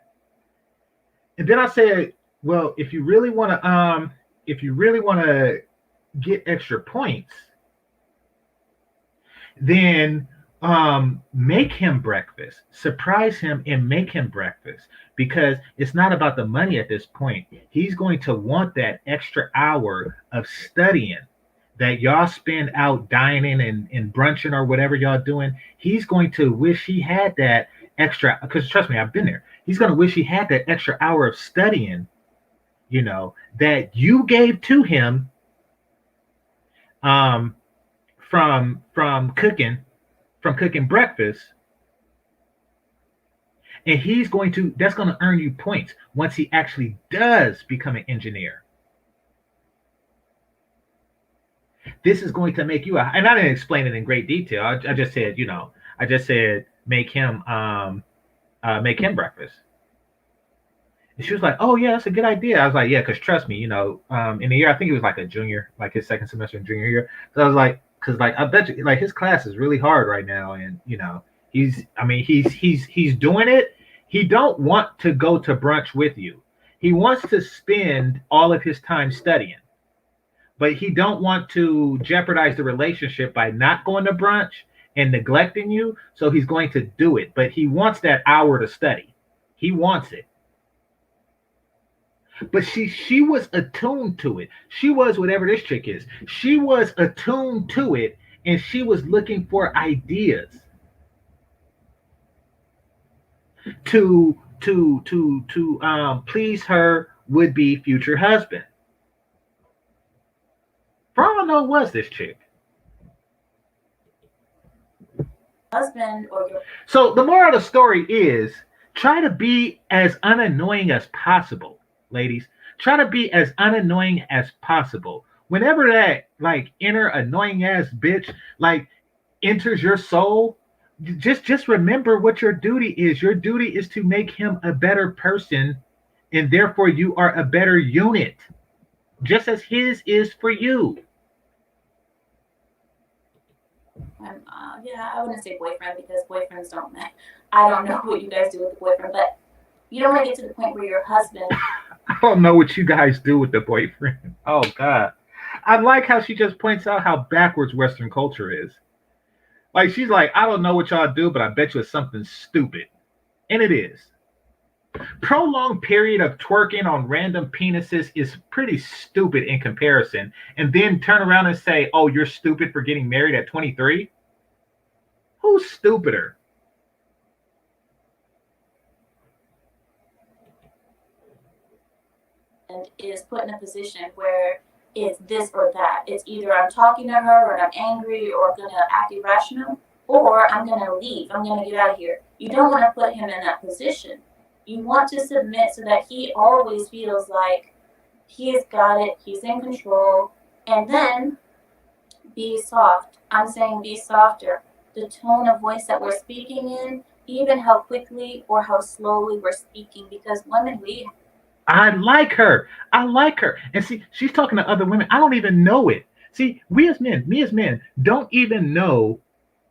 And then I said, well, if you really want to get extra points, then make him breakfast, surprise him and make him breakfast, because it's not about the money at this point. He's going to want that extra hour of studying that y'all spend out dining and brunching or whatever y'all doing. He's going to wish he had that extra, because trust me, I've been there. He's going to wish he had that extra hour of studying, that you gave to him from cooking breakfast. And that's going to earn you points once he actually does become an engineer. This is going to make you and I didn't explain it in great detail. I just said, make him breakfast. And she was like, oh yeah, that's a good idea. I was like, yeah, because trust me, in the year, I think it was like a junior, like his second semester in junior year. So I was like, because like I bet you, like his class is really hard right now, and he's doing it. He don't want to go to brunch with you. He wants to spend all of his time studying, but he don't want to jeopardize the relationship by not going to brunch and neglecting you. So he's going to do it, but he wants that hour to study. He wants it. But she was attuned to it. She was whatever this chick is. She was attuned to it, and she was looking for ideas to please her would-be future husband. For all I know, was this chick. Husband or your... So the moral of the story is, try to be as unannoying as possible. Ladies, try to be as unannoying as possible. Whenever that like inner annoying ass bitch like enters your soul, just remember what your duty is. Your duty is to make him a better person, and therefore you are a better unit, just as his is for you. Yeah, I wouldn't say boyfriend, because boyfriends don't matter. I don't know what you guys do with the boyfriend, but you don't want to get to the point where your husband... I don't know what you guys do with the boyfriend. Oh, God. I like how she just points out how backwards Western culture is. Like, she's like, I don't know what y'all do, but I bet you it's something stupid. And it is. Prolonged period of twerking on random penises is pretty stupid in comparison. And then turn around and say, oh, you're stupid for getting married at 23? Who's stupider? And is put in a position where it's this or that. It's either I'm talking to her or I'm angry or gonna act irrational, or I'm gonna leave. I'm gonna get out of here. You don't want to put him in that position. You want to submit so that he always feels like he's got it, he's in control, and then be soft. I'm saying be softer. The tone of voice that we're speaking in, even how quickly or how slowly we're speaking, because women, I like her. I like her. And see, she's talking to other women. I don't even know it. See, we as men, me as men, don't even know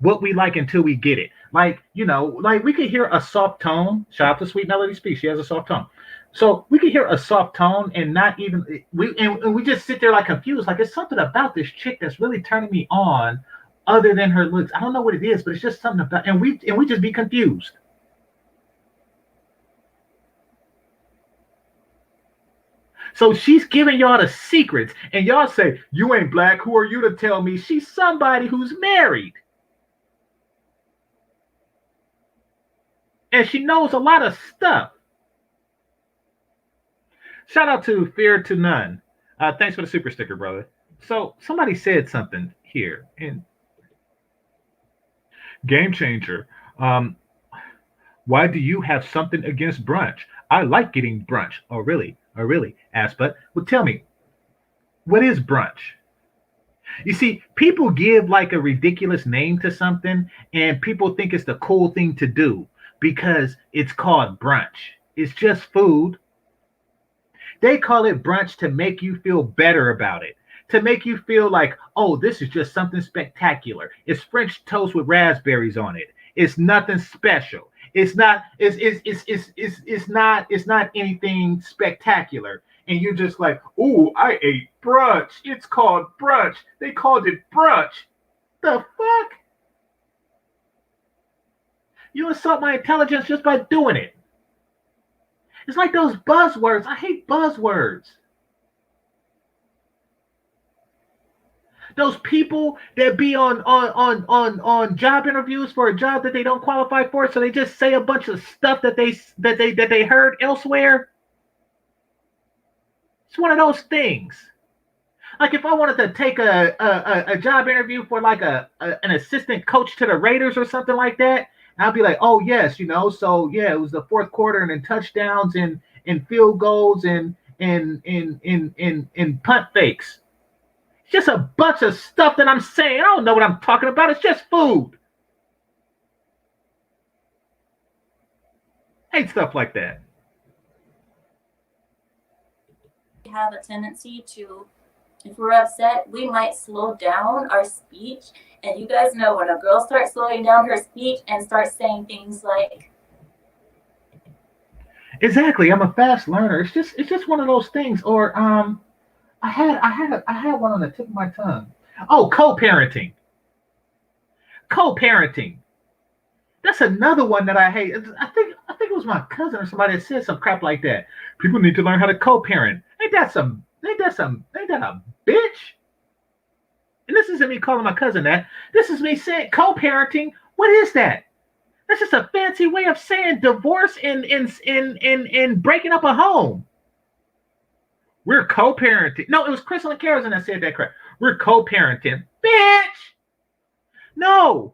what we like until we get it. Like, like we could hear a soft tone. Shout out to Sweet Melody Speaks. She has a soft tone. So we could hear a soft tone and not even and we just sit there like confused. Like it's something about this chick that's really turning me on other than her looks. I don't know what it is, but it's just something about and we just be confused. So she's giving y'all the secrets, and y'all say, you ain't black. Who are you to tell me? She's somebody who's married. And she knows a lot of stuff. Shout out to Fear to None. Thanks for the super sticker, brother. So somebody said something here. And Game Changer. Why do you have something against brunch? I like getting brunch. Oh, really? Oh, really? But well, tell me, what is brunch? You see, people give like a ridiculous name to something, and people think it's the cool thing to do because it's called brunch. It's just food. They call it brunch to make you feel better about it, to make you feel like, oh, this is just something spectacular. It's French toast with raspberries on it. It's nothing special. It's not. It's not anything spectacular. And you're just like, ooh, I ate brunch. It's called brunch. They called it brunch. The fuck? You insult my intelligence just by doing it. It's like those buzzwords. I hate buzzwords. Those people that be on job interviews for a job that they don't qualify for, so they just say a bunch of stuff that they heard elsewhere. It's one of those things. Like if I wanted to take a job interview for like an assistant coach to the Raiders or something like that, I'll be like, oh yes, so yeah, it was the fourth quarter and then touchdowns and field goals and punt fakes. It's just a bunch of stuff that I'm saying. I don't know what I'm talking about. It's just food. I hate stuff like that. We have a tendency to, if we're upset, we might slow down our speech. And you guys know when a girl starts slowing down her speech and starts saying things like, exactly, I'm a fast learner. It's just one of those things. Or I had one on the tip of my tongue. Oh, co-parenting. Co-parenting. That's another one that I hate. I think it was my cousin or somebody that said some crap like that. People need to learn how to co-parent. Ain't that a bitch? And this isn't me calling my cousin that. This is me saying co-parenting. What is that? That's just a fancy way of saying divorce and breaking up a home. We're co-parenting. No, it was Crystal and Carolyn that said that crap. We're co-parenting. Bitch! No.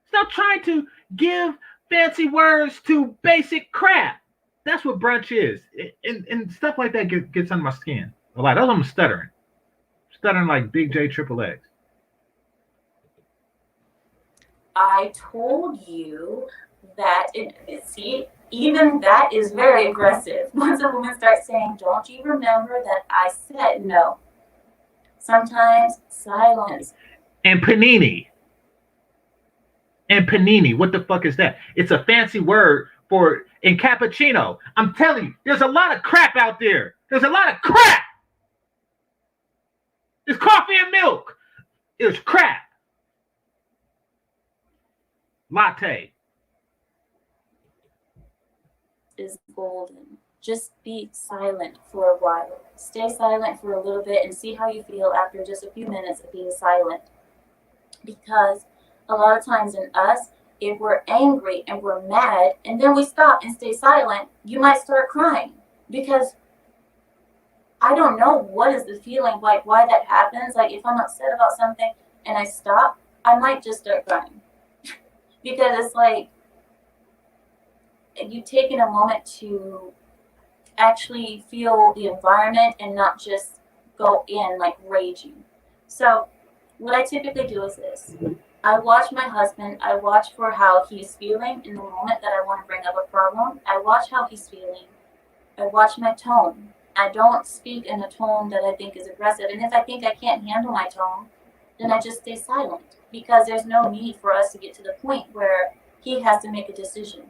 Stop trying to give fancy words to basic crap. That's what brunch is. And stuff like that gets under my skin. A lot. That's why I'm stuttering. Stuttering like Big J Triple X. I told you that even that is very aggressive. Once a woman starts saying, don't you remember that I said no? Sometimes silence. And panini. And panini, what the fuck is that? It's a fancy word for in cappuccino. I'm telling you, there's a lot of crap out there. There's a lot of crap. There's coffee and milk. There's crap. Latte. Is golden. Just be silent for a while. Stay silent for a little bit and see how you feel after just a few minutes of being silent. Because a lot of times in us, if we're angry and we're mad and then we stop and stay silent, you might start crying, because I don't know what is the feeling, like why that happens. Like if I'm upset about something and I stop, I might just start crying because it's like you've taken a moment to actually feel the environment and not just go in like raging. So what I typically do is this. I watch my husband. I watch for how he's feeling in the moment that I want to bring up a problem. I watch how he's feeling. I watch my tone. I don't speak in a tone that I think is aggressive. And if I think I can't handle my tone, then I just stay silent, because there's no need for us to get to the point where he has to make a decision.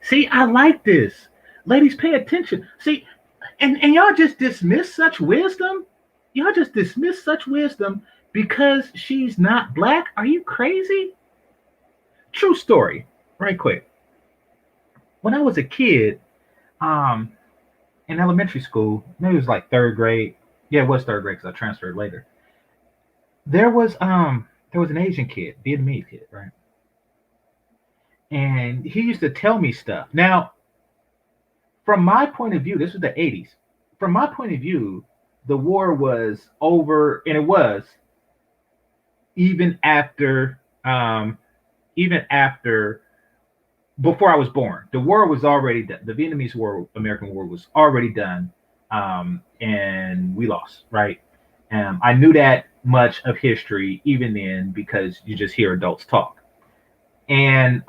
See, I like this. Ladies, pay attention. See, and y'all just dismiss such wisdom. Y'all just dismiss such wisdom because she's not black. Are you crazy? True story, right quick. When I was a kid, in elementary school, maybe it was like third grade. Yeah, it was third grade because I transferred later. There was an Asian kid, Vietnamese kid, right? And he used to tell me stuff. Now, from my point of view, this was the 80s. From my point of view, the war was over, and it was even after, even after, before I was born. The war was already done. The Vietnamese War, American War, was already done, and we lost, right? I knew that much of history even then because you just hear adults talk. And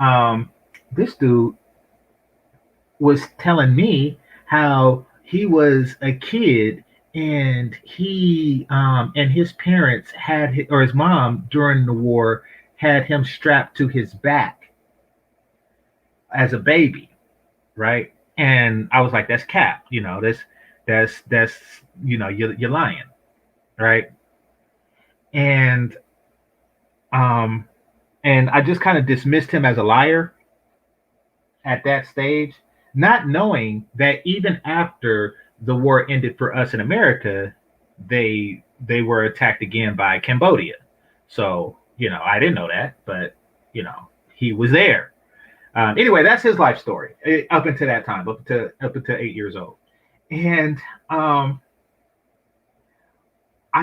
this dude was telling me how he was a kid and he and his parents or his mom during the war had him strapped to his back as a baby, right? And I was like, that's cap, that's you're lying, right? And um and I just kind of dismissed him as a liar at that stage, not knowing that even after the war ended for us in America, they were attacked again by Cambodia. So I didn't know that, but he was there. Anyway, that's his life story up until that time, up until 8 years old, and I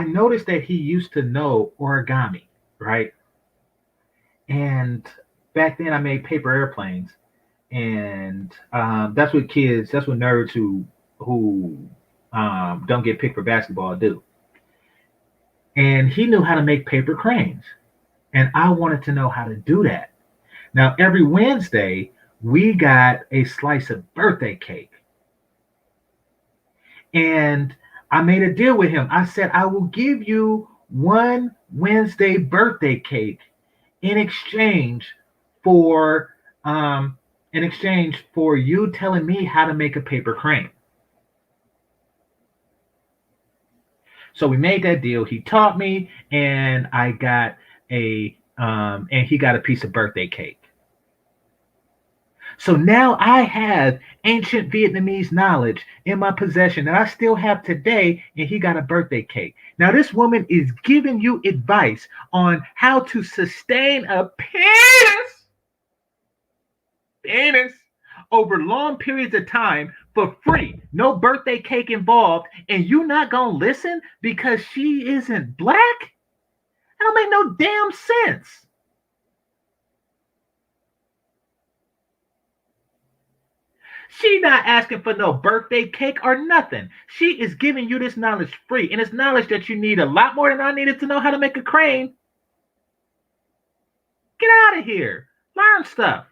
noticed that he used to know origami, right? And back then, I made paper airplanes, and that's what nerds who don't get picked for basketball do. And he knew how to make paper cranes, and I wanted to know how to do that. Now, every Wednesday, we got a slice of birthday cake, and I made a deal with him. I said, I will give you one Wednesday birthday cake in exchange for you telling me how to make a paper crane. So we made that deal. He taught me, and I got and he got a piece of birthday cake. So now I have ancient Vietnamese knowledge in my possession that I still have today, and he got a birthday cake. Now this woman is giving you advice on how to sustain a penis over long periods of time for free, no birthday cake involved, and you not gonna listen because she isn't black? That don't make no damn sense. She not asking for no birthday cake or nothing. She is giving you this knowledge free, and it's knowledge that you need a lot more than I needed to know how to make a crane. Get out of here. Learn stuff.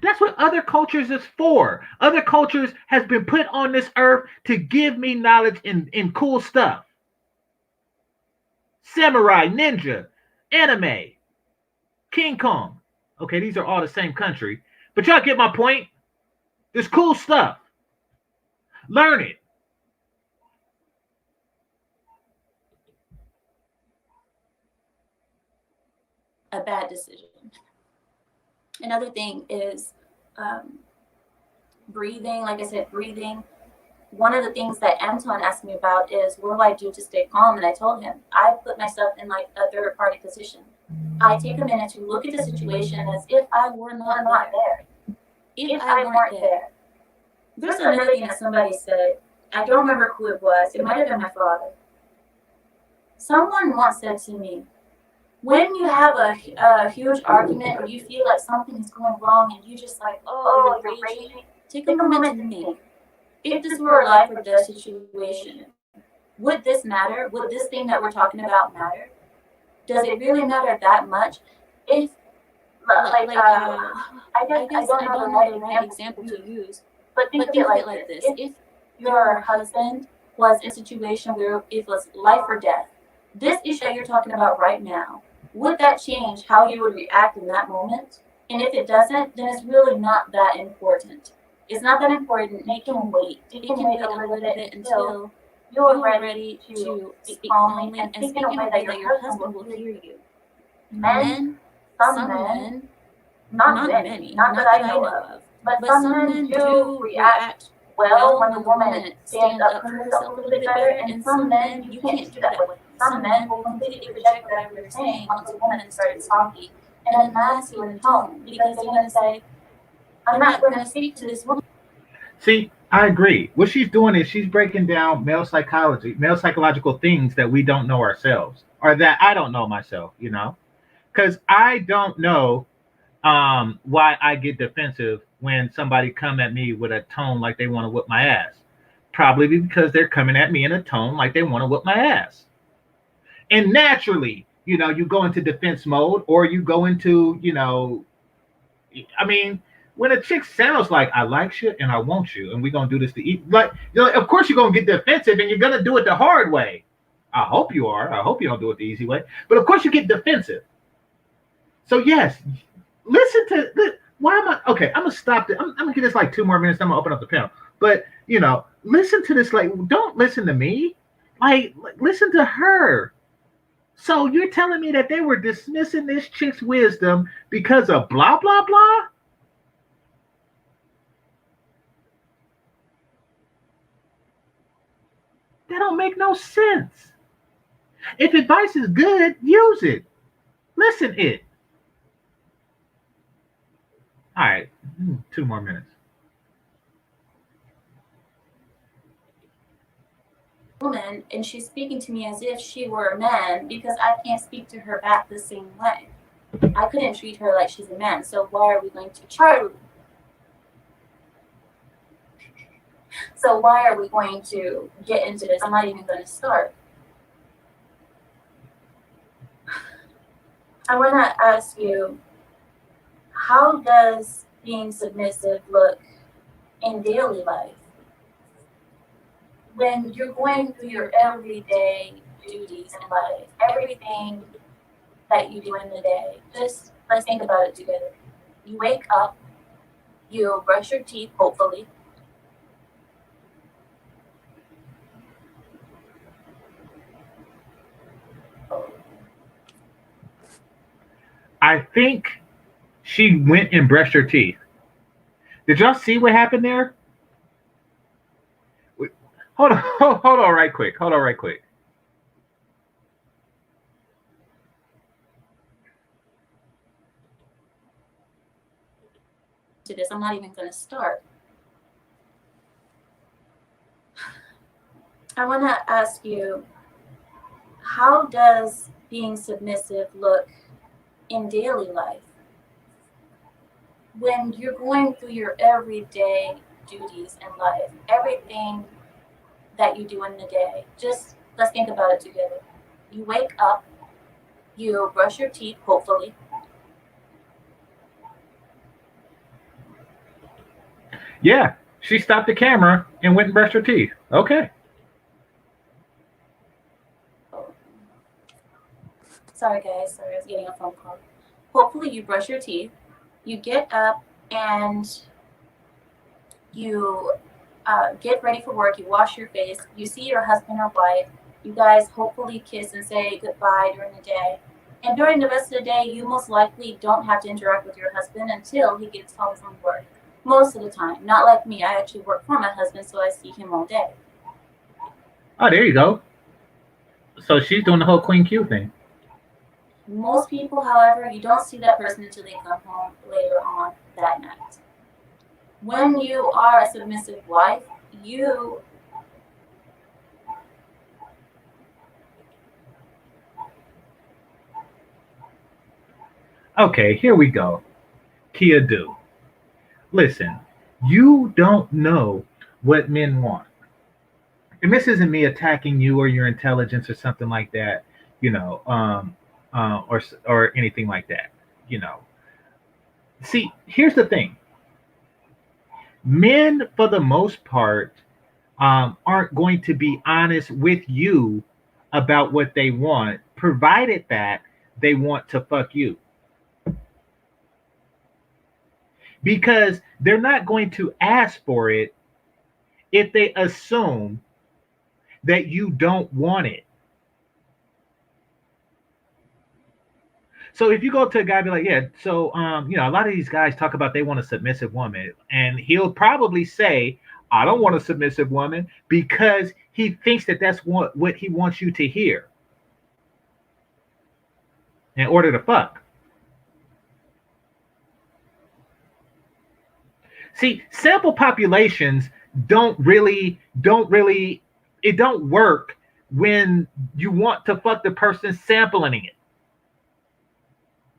That's what other cultures is for. Other cultures has been put on this earth to give me knowledge in cool stuff. Samurai, ninja, anime, King Kong. Okay, these are all the same country. But y'all get my point. There's cool stuff. Learn it. A bad decision. Another thing is breathing. Like I said, breathing. one of the things that Anton asked me about is what do I do to stay calm? And I told him, I put myself in like a third party position. I take a minute to look at the situation as if I were not there. If I weren't there. There's another thing that somebody said. I don't remember who it was. It might have been my father. Someone once said to me, when you have a huge argument or you feel like something is going wrong and you just like, oh, you're raging, take a moment to think. If this were a life or death situation, would this matter? Would this thing that we're talking about matter? Does it really matter that much? If, I guess I don't know the right example to use, but think of it like this. If your husband was in a situation where it was life or death, this issue that you're talking about right now, would that change how you would react in that moment? And if it doesn't, then it's really not that important. It's not that important. Make him wait. He can wait a little bit until you're ready to speak calmly and speak in a way that your husband will hear you. Men, some men, not many, not that I know of, but some men do react well when the woman stands up for herself a little bit better, and some men, you can't do that with. Some men will completely reject whatever you're saying once a woman starts talking in a masculine tone, because they're going to say, I'm not going to speak to this woman. See, I agree. What she's doing is she's breaking down male psychology, male psychological things that we don't know ourselves, or that I don't know myself, you know? Because I don't know why I get defensive when somebody come at me with a tone like they want to whip my ass. Probably because they're coming at me in a tone like they want to whip my ass. And naturally, you know, you go into defense mode, or you go into, you know, I mean, when a chick sounds like I like you and I want you and we're gonna do this to eat, like, you know, of course you're gonna get defensive and you're gonna do it the hard way. I hope you are. I hope you don't do it the easy way. But of course you get defensive. So yes, listen to why am I okay? I'm gonna stop it. I'm gonna give this like 2 more minutes. I'm gonna open up the panel. But you know, listen to this. Like, don't listen to me. Like listen to her. So you're telling me that they were dismissing this chick's wisdom because of blah blah blah? That don't make no sense. If advice is good, use it. Listen it. All right, 2 more minutes. Woman, and she's speaking to me as if she were a man because I can't speak to her back the same way. I couldn't treat her like she's a man, so why are we going to Charlie? So why are we going to get into this? I'm not even going to start. I want to ask you, how does being submissive look in daily life? When you're going through your everyday duties in life, everything that you do in the day, just let's think about it together. You wake up, you brush your teeth, hopefully. I think she went and brushed her teeth. Did y'all see what happened there? Hold on right quick. Hold on right quick. To this, I'm not even going to start. I want to ask you, how does being submissive look in daily life? When you're going through your everyday duties in life, everything that you do in the day, just let's think about it together. You wake up, you brush your teeth, hopefully. Yeah, she stopped the camera and went and brushed her teeth. Okay. Sorry guys, sorry, I was getting a phone call. Hopefully you brush your teeth, you get up and you get ready for work, you wash your face, you see your husband or wife, you guys hopefully kiss and say goodbye during the day. And during the rest of the day, you most likely don't have to interact with your husband until he gets home from work. Most of the time. Not like me. I actually work for my husband, so I see him all day. Oh, there you go. So she's doing the whole Queen Q thing. Most people, however, you don't see that person until they come home later on that night. When you are a submissive wife, you Okay, here we go. Kia do. Listen, you don't know what men want. And this isn't me attacking you or your intelligence or something like that, you know, or anything like that, you know. See, here's the thing. Men, for the most part, aren't going to be honest with you about what they want, provided that they want to fuck you. Because they're not going to ask for it if they assume that you don't want it. So if you go to a guy, be like, yeah, so a lot of these guys talk about they want a submissive woman, and he'll probably say, I don't want a submissive woman because he thinks that that's what he wants you to hear in order to fuck. See, sample populations it don't work when you want to fuck the person sampling it.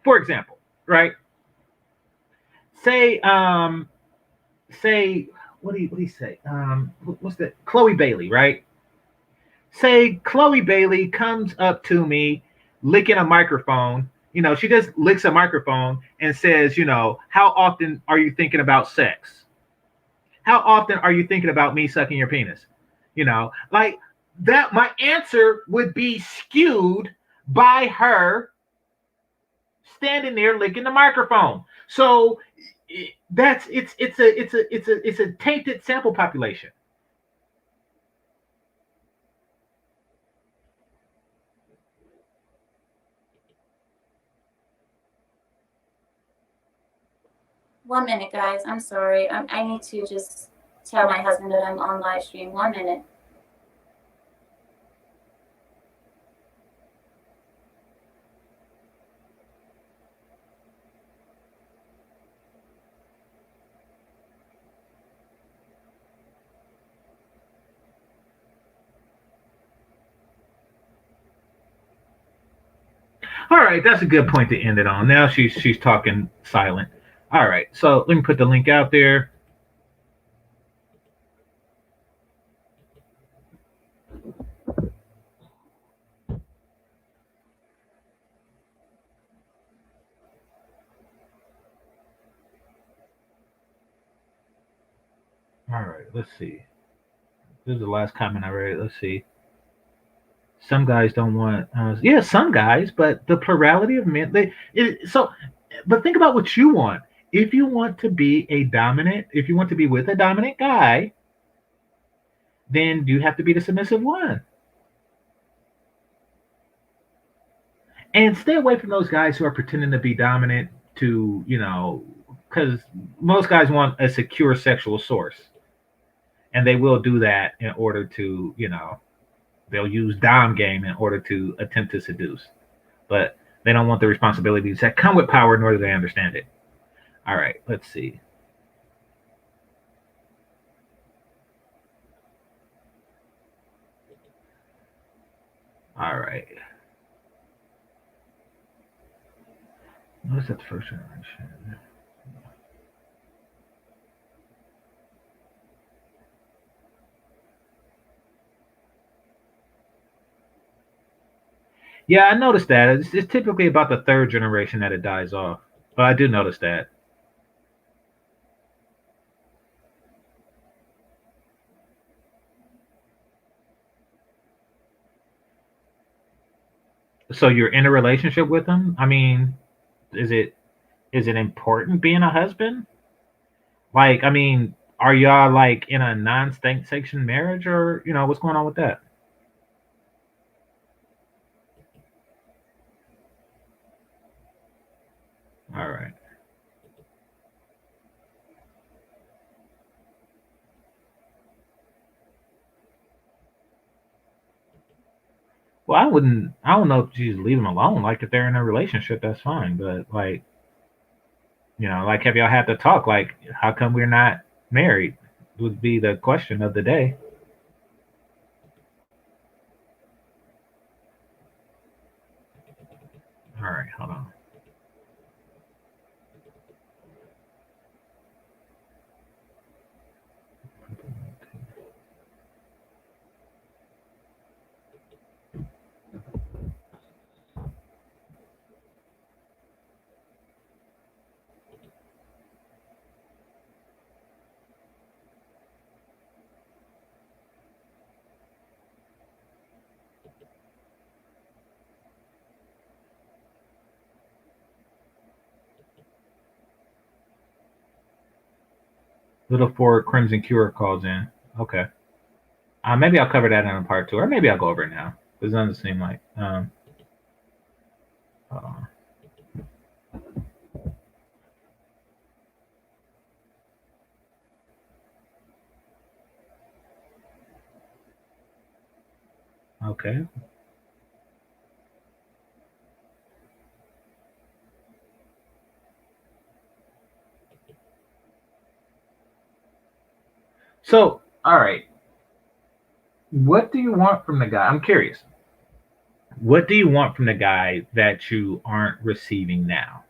For example, right? Say, what do you say? What's that? Chloe Bailey, right? Say Chloe Bailey comes up to me licking a microphone. She just licks a microphone and says, how often are you thinking about sex? How often are you thinking about me sucking your penis? Like that, my answer would be skewed by her standing there licking the microphone. So it's a tainted sample population. One minute, guys. I'm sorry. I need to just tell my husband that I'm on live stream. 1 minute. All right, that's a good point to end it on. Now she's talking silent. All right, so let me put the link out there. All right, let's see. This is the last comment I read. Let's see. Some guys don't want, yeah, some guys, but the plurality of men. But think about what you want. If you want to be if you want to be with a dominant guy, then you have to be the submissive one. And stay away from those guys who are pretending to be dominant because most guys want a secure sexual source. And they will do that in order to, they'll use dom game in order to attempt to seduce. But they don't want the responsibilities that come with power, nor do they understand it. All right, let's see. All right. Notice that the first generation. Yeah, I noticed that. It's typically about the third generation that it dies off. But I do notice that. So you're in a relationship with them? I mean, is it important being a husband? Like, I mean, are y'all like in a non-sanctioned marriage, or what's going on with that? All right. Well, I don't know if you just leave them alone. Like, if they're in a relationship, that's fine. But, like, like, have y'all had to talk? Like, how come we're not married? Would be the question of the day. All right, hold on. Little Ford Crimson Cure calls in. Okay. Maybe I'll cover that in a part 2, or maybe I'll go over it now. It doesn't seem like. Okay. So, all right. What do you want from the guy? I'm curious. What do you want from the guy that you aren't receiving now?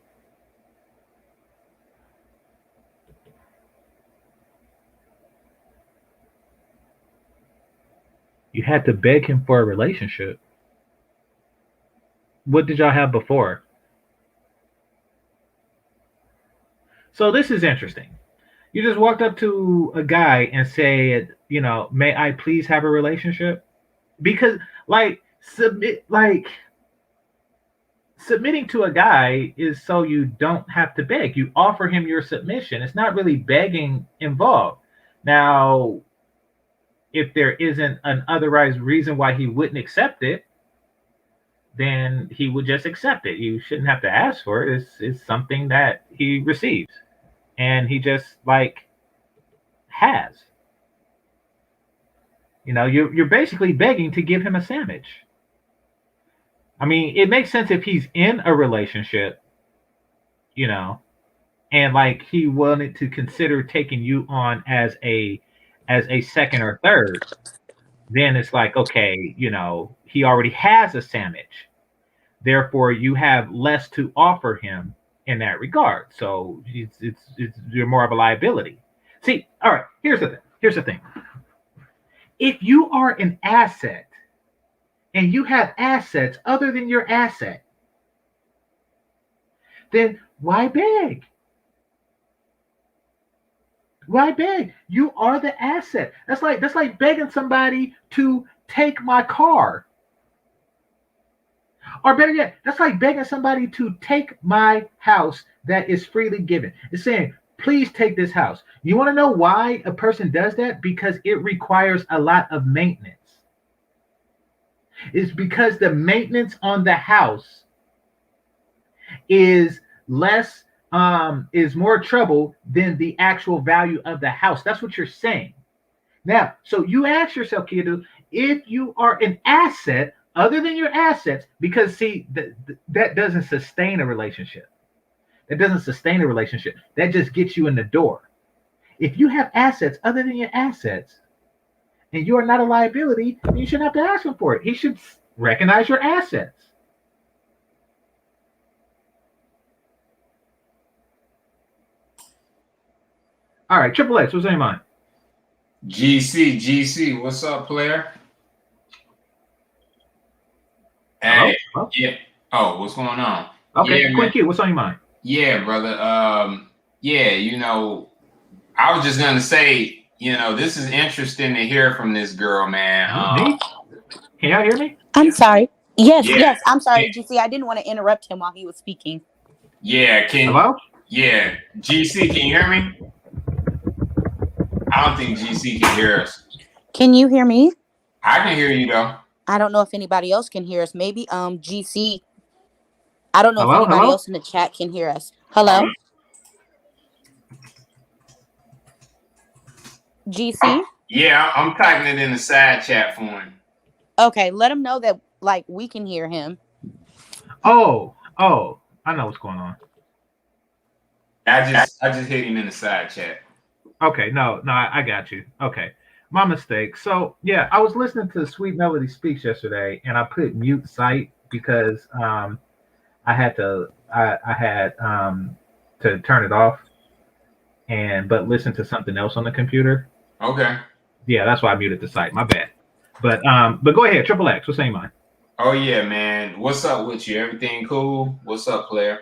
You had to beg him for a relationship. What did y'all have before? So this is interesting. You just walked up to a guy and said, may I please have a relationship? Because submitting to a guy is so you don't have to beg. You offer him your submission. It's not really begging involved. Now, if there isn't an otherwise reason why he wouldn't accept it, then he would just accept it. You shouldn't have to ask for it. It's something that he receives, and he just has. You're basically begging to give him a sandwich. I mean, it makes sense if he's in a relationship, and he wanted to consider taking you on as a second or third. Then it's like, okay, he already has a sandwich. Therefore, you have less to offer him in that regard. So you're more of a liability. See, all right, here's the thing. If you are an asset and you have assets other than your asset, then why beg? Why beg? You are the asset. That's like begging somebody to take my car. Or better yet, that's like begging somebody to take my house that is freely given. It's saying, please take this house. You want to know why a person does that? Because it requires a lot of maintenance. It's because the maintenance on the house is less, is more trouble than the actual value of the house. That's what you're saying. Now, so you ask yourself, kiddo, if you are an asset other than your assets, because see, that doesn't sustain a relationship. That doesn't sustain a relationship. That just gets you in the door. If you have assets other than your assets, and you are not a liability, then you shouldn't have to ask him for it. He should recognize your assets. All right, Triple X, what's on your mind? GC, what's up, player? Hey, hello? Yeah. Oh, what's going on? Okay, yeah, Quick Q, what's on your mind? Yeah, brother. I was just gonna say, this is interesting to hear from this girl, man. Me? Can y'all hear me? I'm sorry. Yes, Yeah. yes. I'm sorry, GC. I didn't want to interrupt him while he was speaking. Yeah, Hello? Yeah, GC, can you hear me? I don't think GC can hear us. Can you hear me? I can hear you though. I don't know if anybody else can hear us. Maybe GC. I don't know Hello? if anybody Hello? else in the chat can hear us. Hello? GC? Yeah, I'm typing it in the side chat for him. Okay, let him know that like we can hear him. Oh, I know what's going on. I just hit him in the side chat. Okay, no, I got you. Okay, my mistake. So yeah, I was listening to Sweet Melody Speaks yesterday, and I put mute site because I had to to turn it off, but listen to something else on the computer. Okay. Yeah, that's why I muted the site. My bad. But go ahead, Triple X. What's on your mind? Oh yeah, man. What's up with you? Everything cool? What's up, player?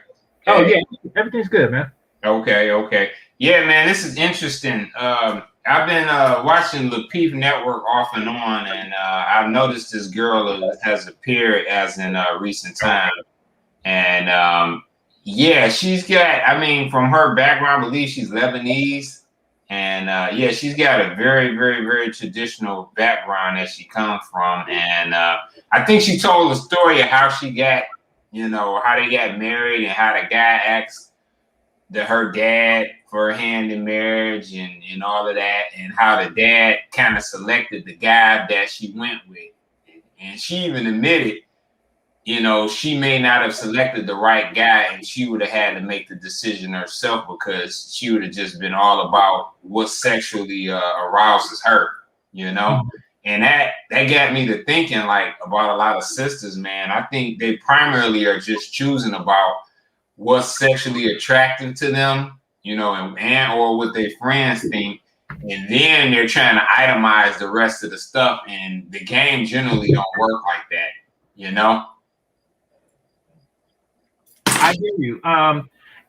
Oh yeah, everything's good, man. Okay. Yeah, man, this is interesting. I've been watching the Peep Network off and on, and I've noticed this girl has appeared as in recent time. And yeah, she's got, I mean, from her background, I believe she's Lebanese. And yeah, she's got a very, very, very traditional background that she comes from. And I think she told the story of how she got, how they got married and how the guy asked her dad for a hand in marriage and all of that, and how the dad kind of selected the guy that she went with. And she even admitted, she may not have selected the right guy, and she would have had to make the decision herself because she would have just been all about what sexually arouses her, And that got me to thinking like about a lot of sisters, man. I think they primarily are just choosing about what's sexually attractive to them, and or what their friends think, and then they're trying to itemize the rest of the stuff, and the game generally don't work like that, I hear you.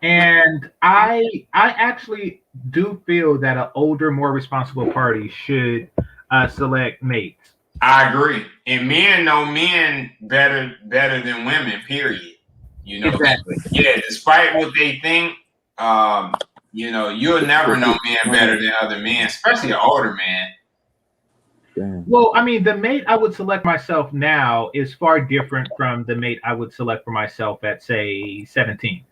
And I actually do feel that an older, more responsible party should select mates. I agree. And men know men better than women, period. Exactly. Yeah, despite what they think, you'll never know men better than other men, especially an older man. Well, I mean, the mate I would select myself now is far different from the mate I would select for myself at, say, 17.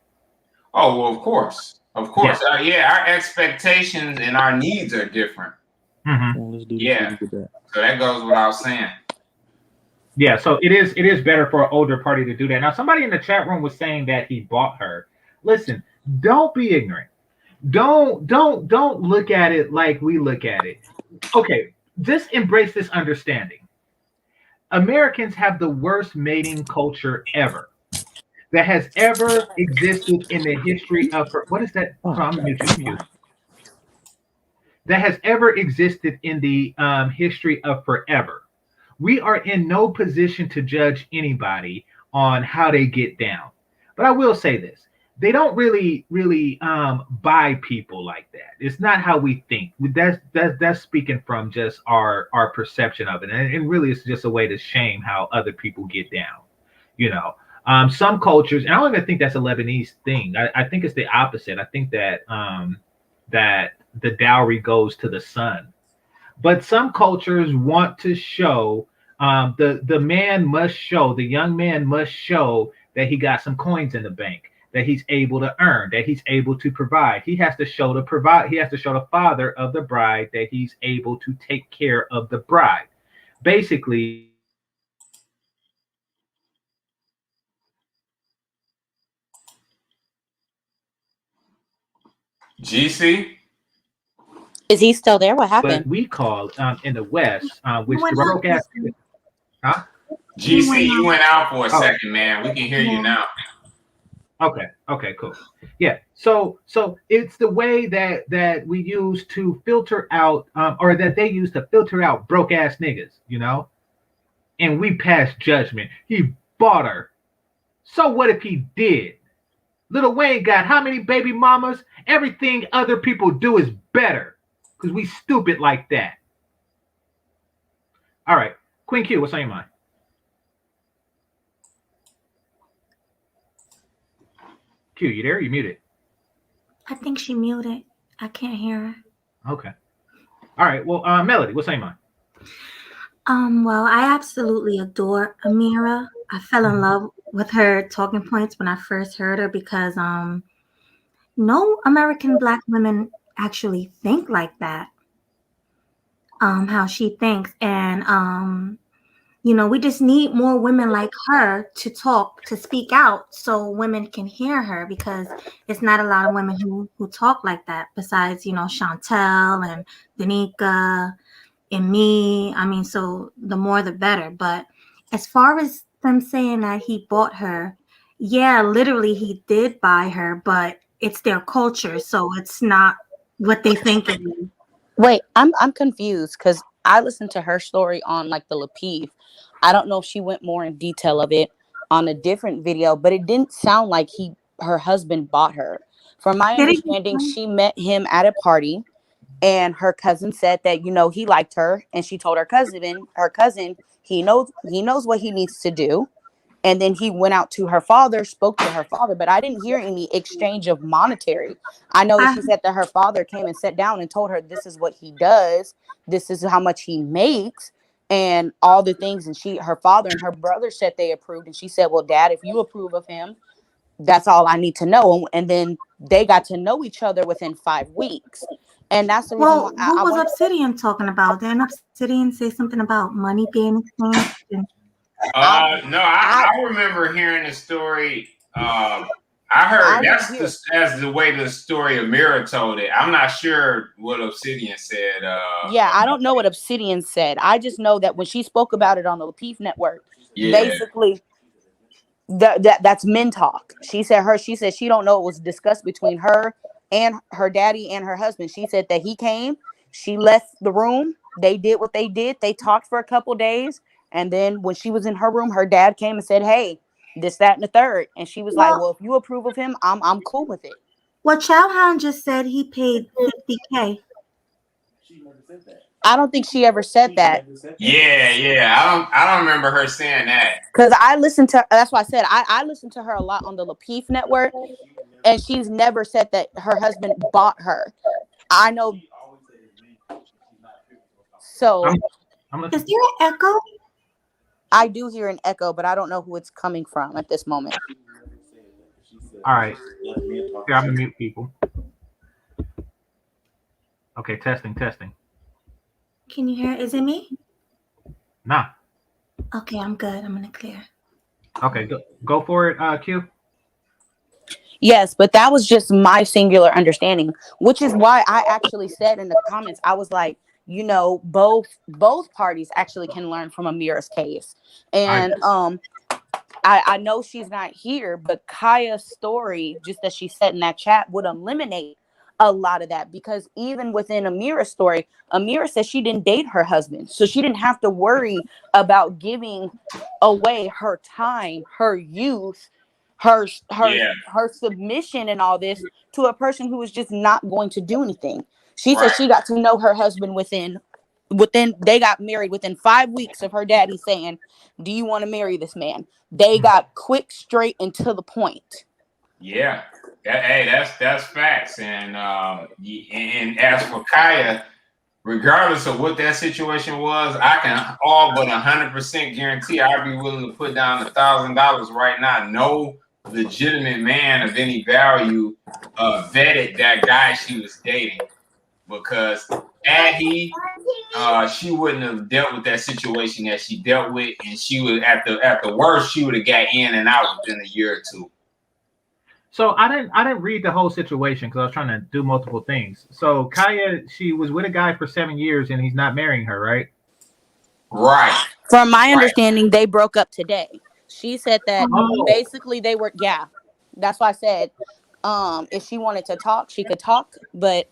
Oh, well, of course. Yeah, our expectations and our needs are different. Mm-hmm. Yeah, so that goes without saying. Yeah, so it is better for an older party to do that. Now, somebody in the chat room was saying that he bought her. Listen, don't be ignorant. Don't look at it like we look at it. Okay, just embrace this understanding. Americans have the worst mating culture ever that has ever existed in the history of what is that? That has ever existed in the history of forever. We are in no position to judge anybody on how they get down. But I will say this. They don't really buy people like that. It's not how we think. That's speaking from just our perception of it. And really it's just a way to shame how other people get down. Some cultures, and I don't even think that's a Lebanese thing. I think it's the opposite. I think that that the dowry goes to the son. But some cultures want to show the young man must show that he got some coins in the bank, that he's able to earn, that he's able to provide. He has to show the father of the bride that he's able to take care of the bride. Basically, GC? Is he still there? What happened? what we call in the West, which the broke ass. Huh? GC, you went out for a second, man. We can hear you now. Okay, cool. Yeah. So it's the way that we use to filter out, or that they use to filter out broke ass niggas, and we pass judgment. He bought her. So what if he did? Lil Wayne got how many baby mamas? Everything other people do is better because we stupid like that. All right, Queen Q, what's on your mind? Q, you there? You muted. I think she muted. I can't hear her. Okay. All right. Well, Melody, what's on your mind? Well, I absolutely adore Amira. I fell in love with her talking points when I first heard her because no American Black women actually think like that. How she thinks. And we just need more women like her to talk, to speak out, so women can hear her, because it's not a lot of women who talk like that. Besides, Chantel and Danica and me. I mean, so the more the better. But as far as them saying that he bought her, yeah, literally he did buy her, but it's their culture, so it's not what they think it is. Wait, I'm confused because I listened to her story on like the Lapeef. I don't know if she went more in detail of it on a different video, but it didn't sound like her husband bought her. From my understanding, she met him at a party, and her cousin said that he liked her, and she told her cousin he knows what he needs to do. And then he went out to her father, spoke to her father, but I didn't hear any exchange of monetary. I know that she said that her father came and sat down and told her this is what he does, this is how much he makes, and all the things. And her father and her brother said they approved. And she said, well, Dad, if you approve of him, that's all I need to know. And then they got to know each other within 5 weeks. And that's the reason why what was Obsidian talking about? Didn't Obsidian say something about money being exchanged? No, I remember hearing the story. I heard that's the way the story Amira told it. I'm not sure what Obsidian said. Yeah, I don't know what Obsidian said. I just know that when she spoke about it on the Lapeef Network, basically that's men talk. She said she don't know it was discussed between her and her daddy and her husband. She said that he came, she left the room, they did what they did, they talked for a couple days. And then when she was in her room, her dad came and said, hey, this, that, and the third. And she was like, well, if you approve of him, I'm cool with it. Well, Childhound just said he paid $50K. I don't think she ever said that. Yeah. I don't remember her saying that. Because I listened to, that's why I said, I listened to her a lot on the Lapeef Network. And she's never said that her husband bought her. I know. So. Is there an echo? I do hear an echo, but I don't know who it's coming from at this moment. All right. Here, I'm gonna mute people. Okay, testing. Can you hear? Is it me? Nah. Okay, I'm good. I'm gonna clear. Okay, go for it, Q. Yes, but that was just my singular understanding, which is why I actually said in the comments, I was like, both parties actually can learn from Amira's case. And I know she's not here, but Kaya's story, just as she said in that chat, would eliminate a lot of that. Because even within Amira's story, Amira said she didn't date her husband. So she didn't have to worry about giving away her time, her youth, her submission and all this to a person who was just not going to do anything. She said she got to know her husband within they got married within 5 weeks of her daddy saying, do you want to marry this man? They got quick, straight, and to the point. Yeah. That's facts. And as for Kaya, regardless of what that situation was, I can all but 100% guarantee I'd be willing to put down $1,000 right now. No legitimate man of any value vetted that guy she was dating. Because had she wouldn't have dealt with that situation that she dealt with, and she would at the worst she would have got in and out within a year or two. So I didn't read the whole situation because I was trying to do multiple things. So Kaya, she was with a guy for 7 years and he's not marrying her, right? Right. From my understanding, they broke up today. She said that basically they were, that's why I said if she wanted to talk, she could talk, but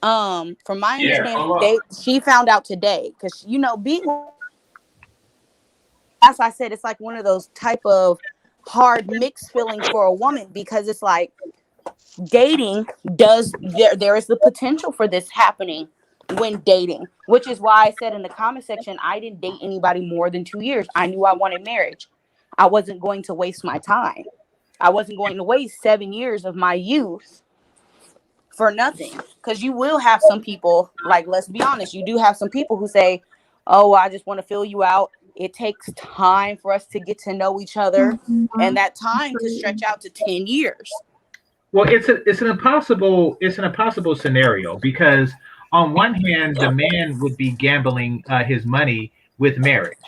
from my understanding, she found out today because being, as I said, it's like one of those type of hard mixed feelings for a woman, because it's like dating there is the potential for this happening when dating, which is why I said in the comment section, I didn't date anybody more than 2 years. I knew I wanted marriage. I wasn't going to waste my time. I wasn't going to waste 7 years of my youth for nothing. Because you will have some people, like, let's be honest, you do have some people who say, oh, I just want to fill you out. It takes time for us to get to know each other, and that time could stretch out to 10 years. Well, it's an impossible scenario, because on one hand, the man would be gambling his money with marriage.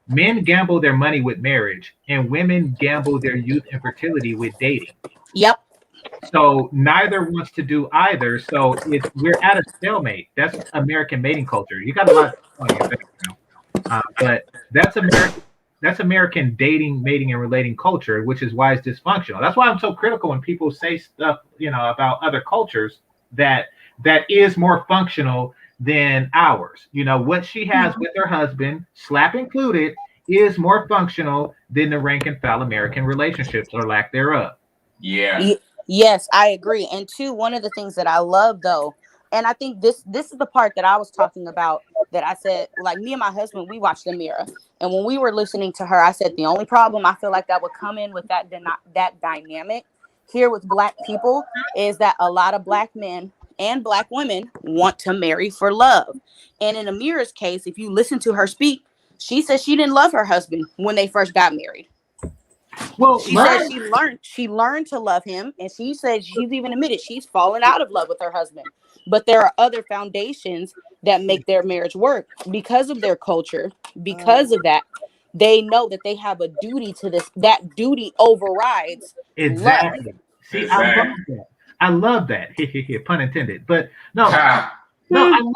Men gamble their money with marriage, and women gamble their youth and fertility with dating. Yep. So neither wants to do either. So we're at a stalemate. That's American mating culture. You got a lot on your background, but that's American. That's American dating, mating, and relating culture, which is why it's dysfunctional. That's why I'm so critical when people say stuff, about other cultures that is more functional than ours. What she has with her husband, slap included, is more functional than the rank and file American relationships or lack thereof. Yeah. Yes, I agree. And two, one of the things that I love though, and I think this is the part that I was talking about, that I said, like, me and my husband, we watched the Mirror, and when we were listening to her, I said the only problem I feel like that would come in with that dynamic here with Black people is that a lot of Black men and Black women want to marry for love. And in Amira's case, if you listen to her speak, she said she didn't love her husband when they first got married. Well, she said she learned to love him, and she said she's even admitted she's fallen out of love with her husband. But there are other foundations that make their marriage work because of their culture. Because of that, they know that they have a duty to this. That duty overrides exactly. love. See, exactly. I love that. Pun intended. But no, I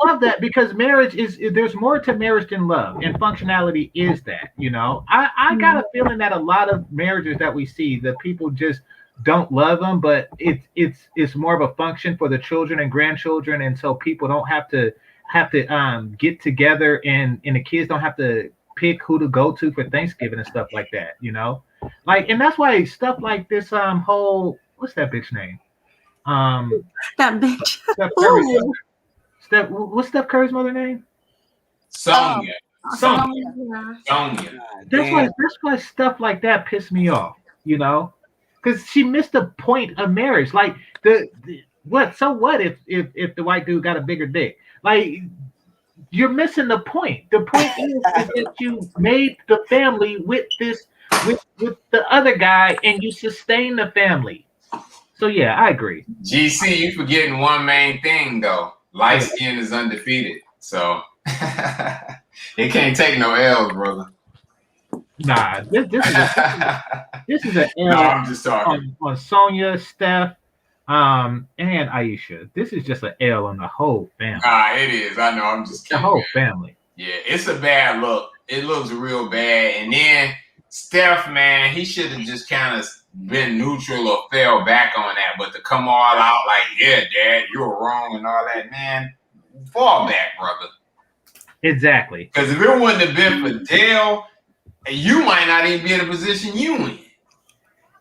love that because marriage there's more to marriage than love, and functionality is that. I got a feeling that a lot of marriages that we see, the people just don't love them, but it's more of a function for the children and grandchildren, and so people don't have to get together, and the kids don't have to pick who to go to for Thanksgiving and stuff like that. And that's why stuff like this whole, what's that bitch name? That bitch. Steph Curry. What's Steph Curry's mother name? Sonya. That's why stuff like that pissed me off, because she missed the point of marriage. Like what? So what if the white dude got a bigger dick? Like, you're missing the point. The point is that you made the family with the other guy, and you sustain the family. So yeah, I agree. GC, you forgetting one main thing though. Light skin is undefeated, so it can't take no L's, brother. Nah, this is an L. No, I'm just talking on Sonya, Steph, and Aisha. This is just an L on the whole family. It is. I know. I'm just kidding. The whole family. Yeah, it's a bad look. It looks real bad. And then Steph, man, he should have just kind of been neutral or fell back on that. But to come all out like, yeah, Dad, you were wrong and all that, man, fall back, brother. Exactly. Because if it wouldn't have been for Dale, you might not even be in a position you in.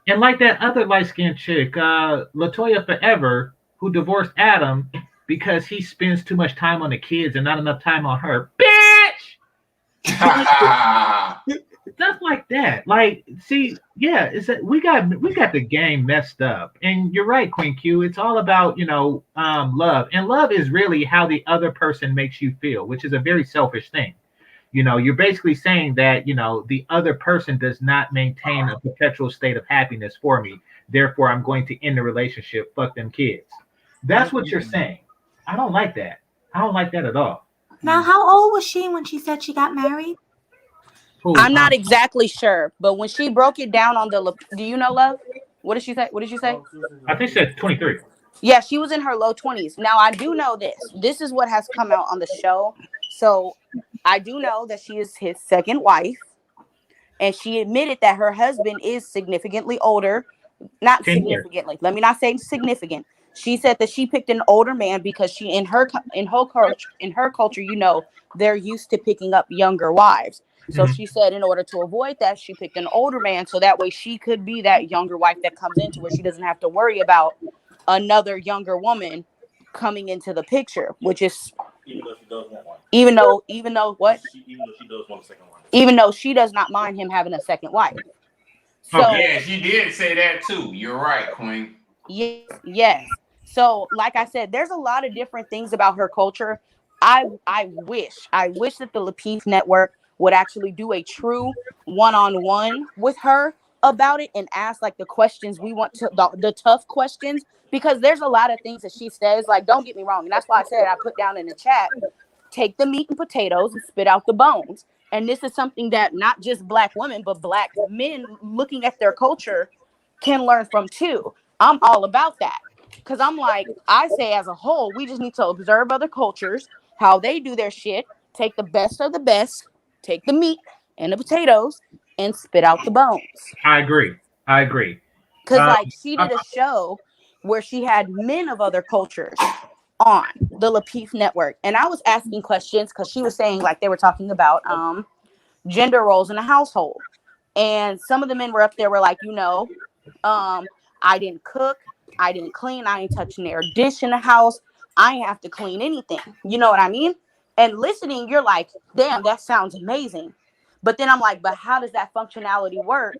And like that other light-skinned chick, LaToya Forever, who divorced Adam because he spends too much time on the kids and not enough time on her. Bitch! Stuff like that. Like, see, yeah, it's that we got the game messed up. And you're right, Queen Q. It's all about, love. And love is really how the other person makes you feel, which is a very selfish thing. You're basically saying that, the other person does not maintain a perpetual state of happiness for me. Therefore, I'm going to end the relationship. Fuck them kids. That's what you're saying. I don't like that. I don't like that at all. Now, how old was she when she said she got married? I'm not exactly sure, but when she broke it down on the, do you know, Love? What did she say? What did you say? I think she said 23. Yeah, she was in her low 20s. Now, I do know this. This is what has come out on the show. So I do know that she is his second wife, and she admitted that her husband is significantly older. Not significantly. Let me not say significant. She said that she picked an older man because she, in her culture, they're used to picking up younger wives. So she said in order to avoid that, she picked an older man so that way she could be that younger wife that comes into where she doesn't have to worry about another younger woman coming into the picture, which is even though she does want a second wife. Even though she does not mind him having a second wife. So yeah, she did say that too. You're right, Queen. Yes. So, like I said, there's a lot of different things about her culture. I wish that the Lapeef Network would actually do a true one-on-one with her about it and ask like the questions we want to, the tough questions, because there's a lot of things that she says, like, don't get me wrong. And that's why I said, I put down in the chat, take the meat and potatoes and spit out the bones. And this is something that not just Black women, but Black men looking at their culture can learn from too. I'm all about that. Because I'm like, I say as a whole, we just need to observe other cultures, how they do their shit, take the best of the best, take the meat and the potatoes, and spit out the bones. I agree. Because like she did a show where she had men of other cultures on the Lapeef network. And I was asking questions because she was saying like they were talking about gender roles in the household. And some of the men were up there were like, I didn't cook, I didn't clean, I ain't touching their dish in the house, I ain't have to clean anything. You know what I mean? And listening, you're like, damn, that sounds amazing. But then I'm like, but how does that functionality work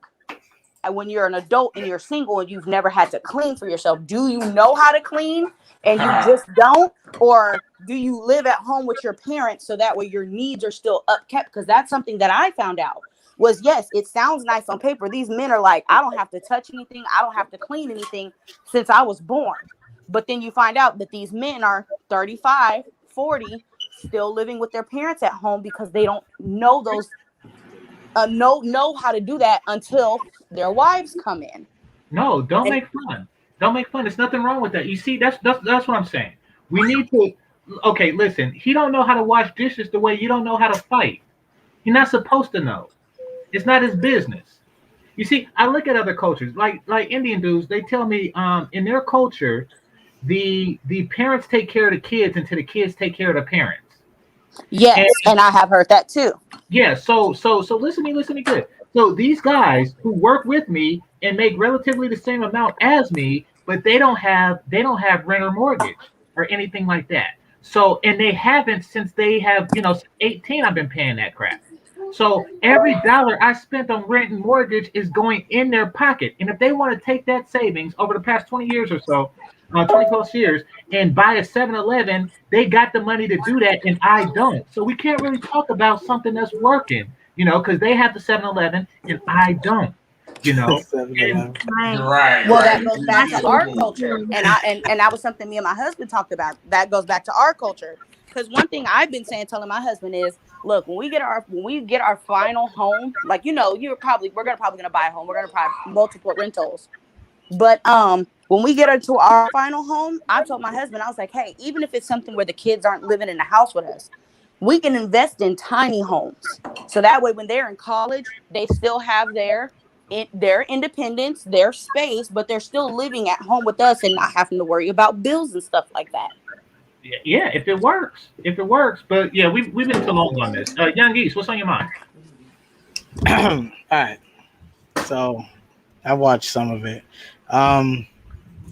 when you're an adult and you're single and you've never had to clean for yourself? Do you know how to clean and you just don't? Or do you live at home with your parents so that way your needs are still upkept? Because that's something that I found out was, yes, it sounds nice on paper. These men are like, I don't have to touch anything, I don't have to clean anything since I was born. But then you find out that these men are 35, 40, still living with their parents at home because they don't know those know how to do that until their wives come in. No, don't make fun. Don't make fun. There's nothing wrong with that. You see, that's what I'm saying. We need to. Okay, listen. He don't know how to wash dishes the way you don't know how to fight. You're not supposed to know. It's not his business. You see, I look at other cultures, like Indian dudes. They tell me, in their culture, the parents take care of the kids until the kids take care of the parents. Yes, and I have heard that too. Yeah. So listen to me good. So these guys who work with me and make relatively the same amount as me, but they don't have rent or mortgage or anything like that. So, and they haven't since they have, since 18, I've been paying that crap. So every dollar I spent on rent and mortgage is going in their pocket. And if they want to take that savings over the past 20 years or so, 20 plus years, and buy a 7-Eleven, they got the money to do that, and I don't. So we can't really talk about something that's working, because they have the 7-Eleven and I don't. Right. Well, that goes back to our culture, and that was something me and my husband talked about. That goes back to our culture, because one thing I've been telling my husband is, look, when we get our final home, like we're probably gonna buy a home. We're gonna buy multiple rentals, but when we get into our final home, I told my husband, I was like, hey, even if it's something where the kids aren't living in the house with us, we can invest in tiny homes, so that way when they're in college, they still have their independence, their space, but they're still living at home with us and not having to worry about bills and stuff like that. Yeah, if it works. But yeah, we've been too long on this. Young Geese, what's on your mind? All right. So I watched some of it. I'm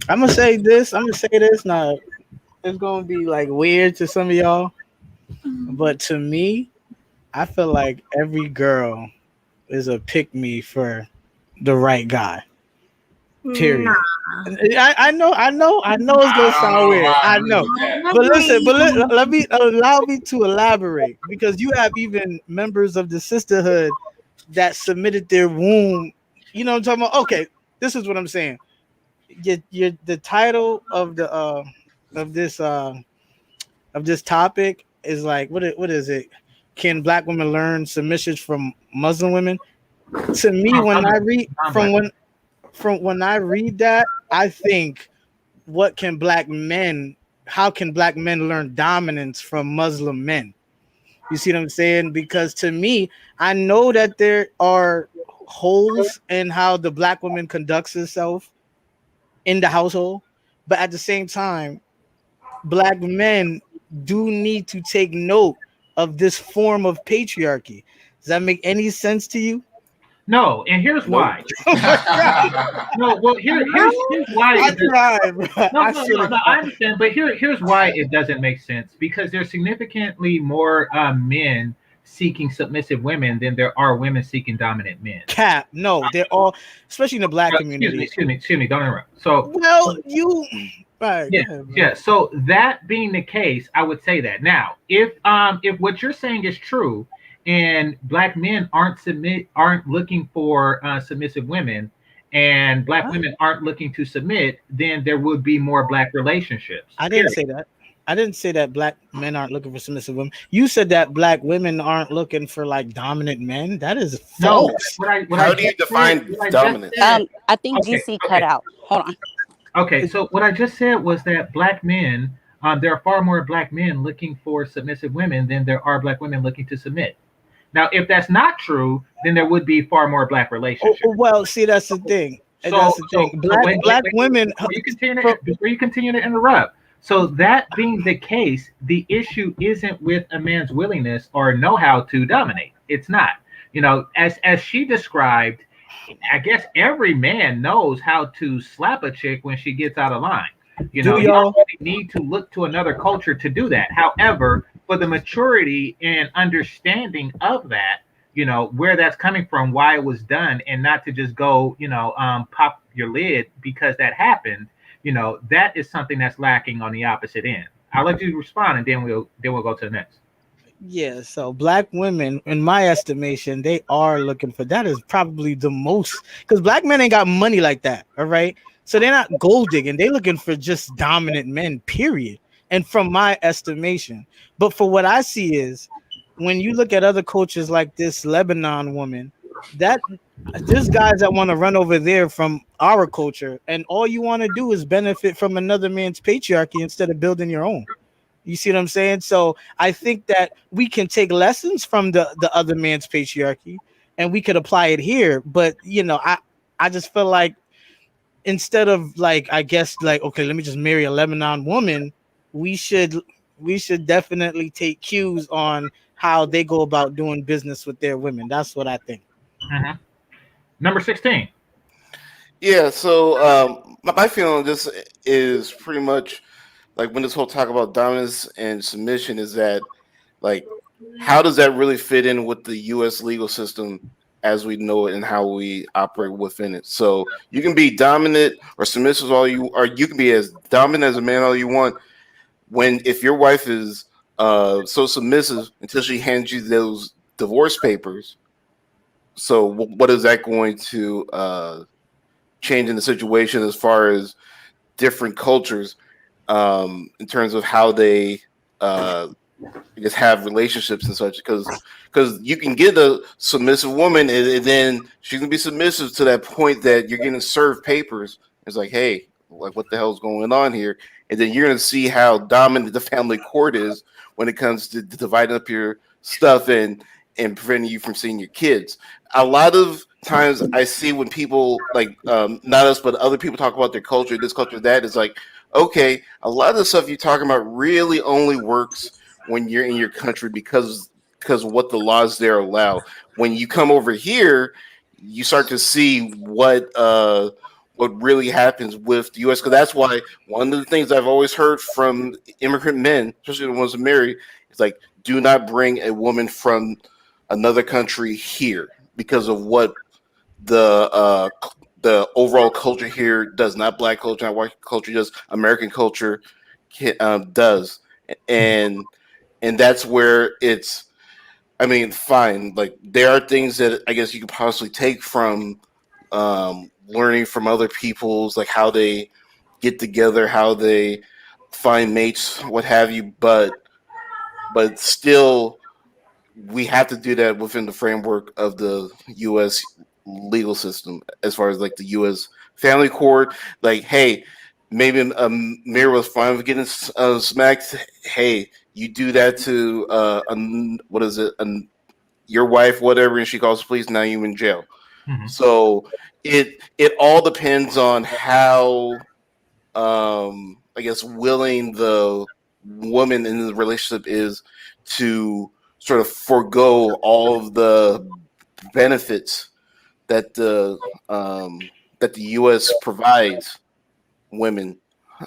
gonna say this. Now it's gonna be like weird to some of y'all, but to me, I feel like every girl is a pick me for the right guy. Period. Nah. I know it's gonna sound weird. I know, but allow me to elaborate, because you have even members of the sisterhood that submitted their womb. You know what I'm talking about? Okay, this is what I'm saying. The title of the of this topic is like, what is it? Can Black women learn submission from Muslim women? To me, when I read that, I think, how can Black men learn dominance from Muslim men? You see what I'm saying? Because to me, I know that there are holes in how the Black woman conducts herself in the household, but at the same time, Black men do need to take note of this form of patriarchy. Does that make any sense to you? No, and here's why. No, well, here's why. I understand, but here's why it doesn't make sense. Because there's significantly more men seeking submissive women than there are women seeking dominant men. Cap, no, they're all, especially in the Black community. Excuse me, don't interrupt. So, well, you. Right, yeah. So that being the case, I would say that. Now, if what you're saying is true, and Black men aren't looking for submissive women, and Black women aren't looking to submit, then there would be more Black relationships. I didn't say that. I didn't say that black men aren't looking for submissive women. You said that black women aren't looking for like dominant men. That is No, false. How do you define dominance? I think Okay, GC cut out. Hold on. Okay, so what I just said was that black men, there are far more black men looking for submissive women than there are black women looking to submit. Now, if that's not true, then there would be far more black relationships. Well, see, that's the thing. And So, that's the thing. Black women. Before you continue to interrupt. So that being the case, the issue isn't with a man's willingness or know-how to dominate. It's not. You know, as she described, I guess every man knows how to slap a chick when she gets out of line. You know, you don't really need to look to another culture to do that. However, for the maturity and understanding of that, you know, where that's coming from, why it was done, and not to just go, you know, pop your lid because that happened, you know, that is something that's lacking on the opposite end. I'll let you respond, and then we'll go to the next. Yeah, so black women, in my estimation, they are looking for that is probably the most, because black men ain't got money like that, all right? So they're not gold digging, they're looking for just dominant men, period. And from my estimation, but for what I see is when you look at other cultures like this Lebanon woman, that there's guys that want to run over there from our culture, and all you want to do is benefit from another man's patriarchy instead of building your own. You see what I'm saying? So I think that we can take lessons from the other man's patriarchy and we could apply it here. But, you know, I just feel like instead of like, I guess like, okay, let me just marry a Lebanon woman, we should definitely take cues on how they go about doing business with their women. That's what I think. Mm-hmm. Number 16. Yeah, so my feeling on this is pretty much like when this whole talk about dominance and submission is that, like, how does that really fit in with the U.S. legal system as we know it and how we operate within it? So you can be dominant or submissive all you, or you can be as dominant as a man all you want. If your wife is so submissive until she hands you those divorce papers, so what is that going to change in the situation as far as different cultures? In terms of how they I guess have relationships and such, because you can get a submissive woman and then she's gonna be submissive to that point that you're getting served papers. It's like, hey, like what the hell's going on here? And then you're gonna see how dominant the family court is when it comes to dividing up your stuff and preventing you from seeing your kids. A lot of times I see when people like not us but other people talk about their culture, this culture, that is like, okay, a lot of the stuff you're talking about really only works when you're in your country because of what the laws there allow. When you come over here, you start to see what really happens with the U.S. Because that's why one of the things I've always heard from immigrant men, especially the ones that marry, is like, do not bring a woman from another country here because of what the overall culture here does, not black culture, not white culture, just American culture does, and that's where it's. I mean, fine. Like there are things that I guess you could possibly take from learning from other people's, like how they get together, how they find mates, what have you. But still, we have to do that within the framework of the U.S. legal system, as far as like the U.S. family court. Like, hey, maybe Mary was fine with getting smacked. Hey, you do that to your wife, whatever, and she calls the police. Now you're in jail. Mm-hmm. So it all depends on how I guess willing the woman in the relationship is to sort of forego all of the benefits that the U.S. provides women.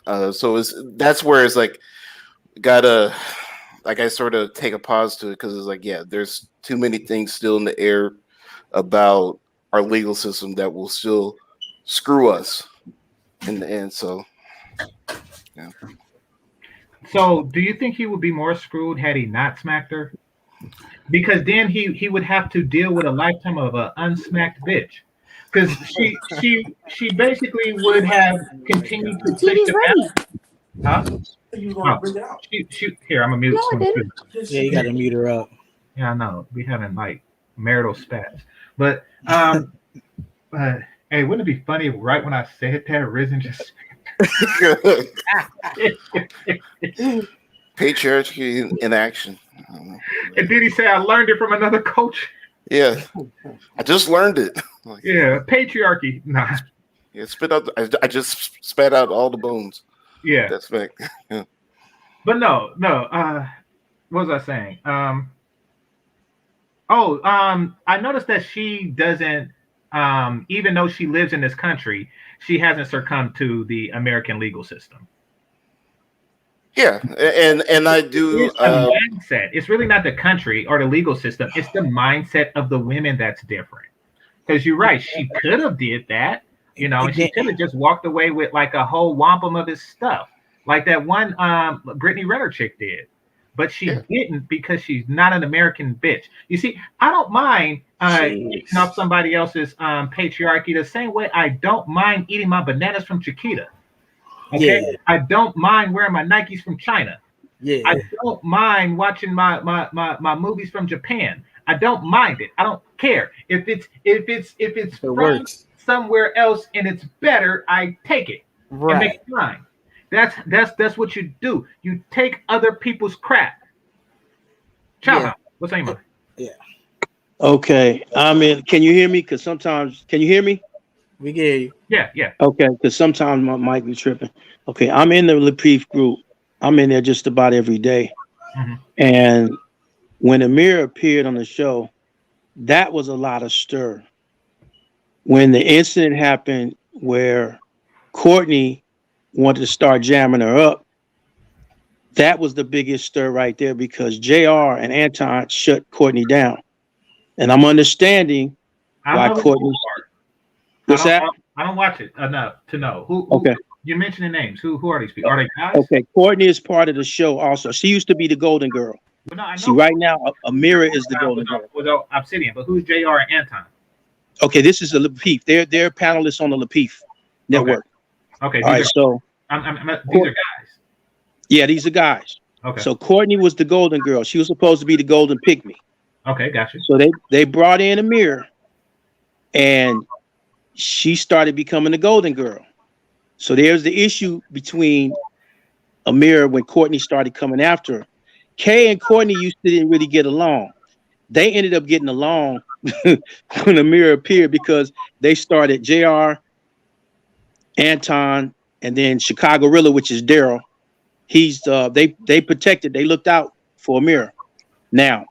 So that's where it's like gotta, like, I sort of take a pause to it because it's like, yeah, there's too many things still in the air about our legal system that will still screw us in the end. So, yeah. So, do you think he would be more screwed had he not smacked her? Because then he would have to deal with a lifetime of an unsmacked bitch. Because she basically would have continued to push the Huh? You gonna Oh, bring it out? shoot. Here, I'm gonna mute. No, I didn't. Yeah, you gotta mute her up. Yeah, I know. We having like marital spats, but hey, wouldn't it be funny right when I said that, Risen just Patriarchy in action. and did he say I learned it from another coach? Yeah, I just learned it. Like, Yeah, patriarchy. Nah. yeah, spit out. I just spat out all the bones. Yeah, That's right. but no. What was I saying? I noticed that she doesn't. Even though she lives in this country, she hasn't succumbed to the American legal system. Yeah, and I do. It's a mindset. It's really not the country or the legal system. It's the mindset of the women that's different. Because you're right, she could have did that, and she could have just walked away with like a whole wampum of his stuff, like that one Brittany Renner chick did. But she didn't because she's not an American bitch. You see, I don't mind eating off somebody else's patriarchy the same way I don't mind eating my bananas from Chiquita. Okay, yeah. I don't mind wearing my Nikes from China. Yeah, I don't mind watching my movies from Japan. I don't mind it. I don't care if it's from somewhere else and it's better. I take it and make it mine. That's what you do. You take other people's crap. Ciao. What's that? Yeah. Okay. I mean, can you hear me? Because sometimes, can you hear me? We can hear you. Yeah. Okay, because sometimes my mic be tripping. Okay, I'm in the Lapeef group. I'm in there just about every day. Mm-hmm. And when Amir appeared on the show, that was a lot of stir. When the incident happened where Courtney wanted to start jamming her up, that was the biggest stir right there because JR and Anton shut Courtney down. And I'm understanding why Courtney... What's that? I don't watch it enough to know. Who okay. You're mentioning names. Who are these people? Are they guys? Okay, Courtney is part of the show also. She used to be the Golden Girl. Well, no, I know. See, right now, Amira is the Golden Girl. With Obsidian, but who's JR and Anton? Okay, this is the Lapeef. They're panelists on the Lapeef network. Okay. All right, so these are guys. Yeah, these are guys. Okay. So Courtney was the Golden Girl. She was supposed to be the Golden Pygmy. Okay, gotcha. So they brought in Amira, and she started becoming the Golden Girl. So there's the issue between Amira when Courtney started coming after her. Kay and Courtney didn't really get along. They ended up getting along when Amira appeared because they started JR, Anton, and then Chicago Rilla, which is Daryl. He's they protected, they looked out for Amira. Now,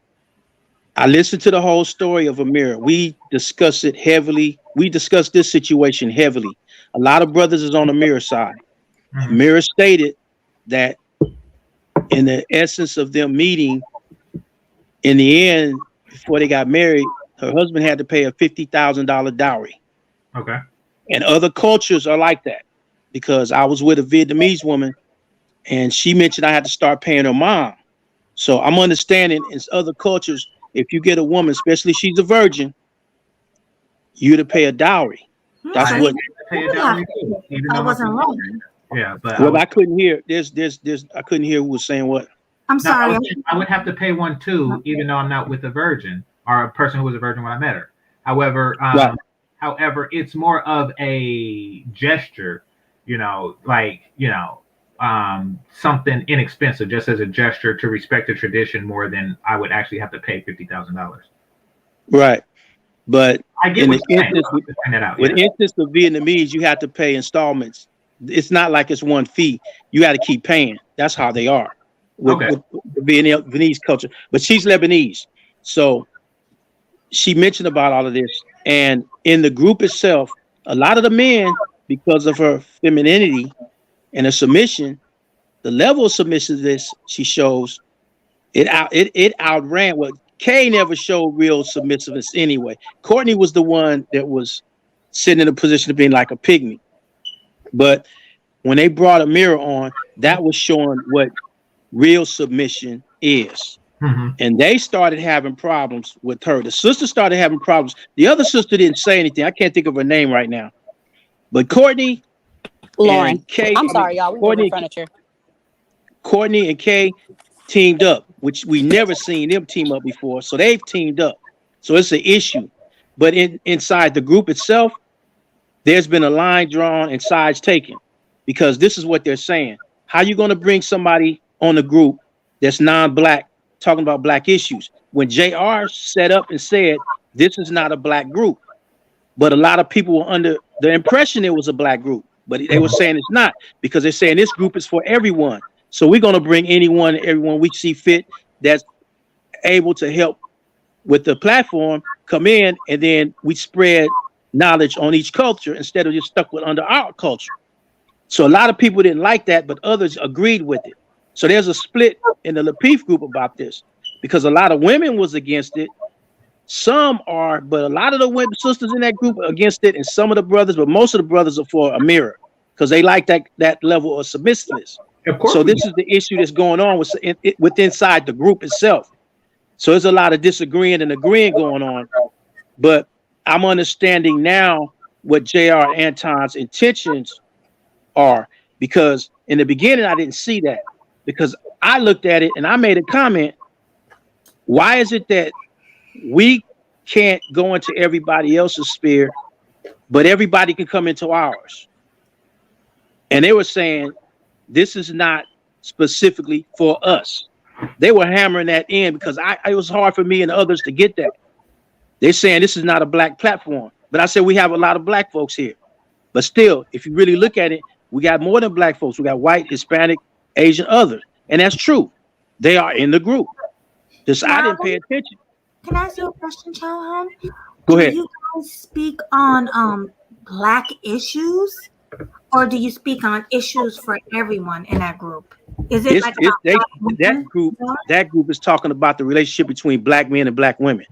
I listened to the whole story of Amira. We discussed it heavily. We discussed this situation heavily. A lot of brothers is on Amira's side. Mm-hmm. Amira stated that in the essence of them meeting, in the end, before they got married, her husband had to pay a $50,000 dowry. Okay. And other cultures are like that because I was with a Vietnamese woman and she mentioned I had to start paying her mom. So I'm understanding in other cultures, if you get a woman, especially she's a virgin, you to pay a dowry. That's what. I wasn't wrong. Yeah, but I couldn't hear. I couldn't hear who was saying what. I'm sorry. I would have to pay one too, even though I'm not with a virgin or a person who was a virgin when I met her. However, it's more of a gesture, something inexpensive, just as a gesture to respect the tradition more than I would actually have to pay $50,000. Right, but I get with instance of Vietnamese, you have to pay installments. It's not like it's one fee. You got to keep paying. That's how they are with the Vietnamese culture. But she's Lebanese, so she mentioned about all of this. And in the group itself, a lot of the men, because of her femininity and her submission, the level of submissiveness she shows, it outran what Kay never showed real submissiveness anyway. Courtney was the one that was sitting in a position of being like a pygmy. But when they brought Amira on, that was showing what real submission is. Mm-hmm. And they started having problems with her. The sister started having problems. The other sister didn't say anything. I can't think of her name right now. But Courtney, Lauren, Kay, I'm sorry, y'all. We moving furniture. Courtney and Kay teamed up, which we never seen them team up before. So they've teamed up. So it's an issue. But inside the group itself, there's been a line drawn and sides taken, because this is what they're saying. How you going to bring somebody on the group that's non-black talking about black issues when JR set up and said this is not a black group? But a lot of people were under the impression it was a black group, but they were saying it's not, because they're saying this group is for everyone. So we're going to bring everyone we see fit that's able to help with the platform come in, and then we spread knowledge on each culture instead of just stuck with under our culture. So a lot of people didn't like that, but others agreed with it. So there's a split in the Lapeef group about this, because a lot of women was against it. Some are, but a lot of the women sisters in that group are against it, and some of the brothers, but most of the brothers are for a mirror, because they like that level of submissiveness. Of course. So this is the issue that's going on with inside the group itself. So there's a lot of disagreeing and agreeing going on, but I'm understanding now what J.R. Anton's intentions are, because in the beginning I didn't see that, because I looked at it and I made a comment. Why is it that we can't go into everybody else's sphere, but everybody can come into ours? And they were saying this is not specifically for us. They were hammering that in, because it was hard for me and others to get that. They're saying this is not a black platform, but I said we have a lot of black folks here. But still, if you really look at it, we got more than black folks. We got white, Hispanic, Asian, others, and that's true. They are in the group. Just I didn't pay attention. Can I ask you a question, Chauhan? Go ahead. Do you guys speak on black issues, or do you speak on issues for everyone in that group? Is it that group is talking about the relationship between black men and black women?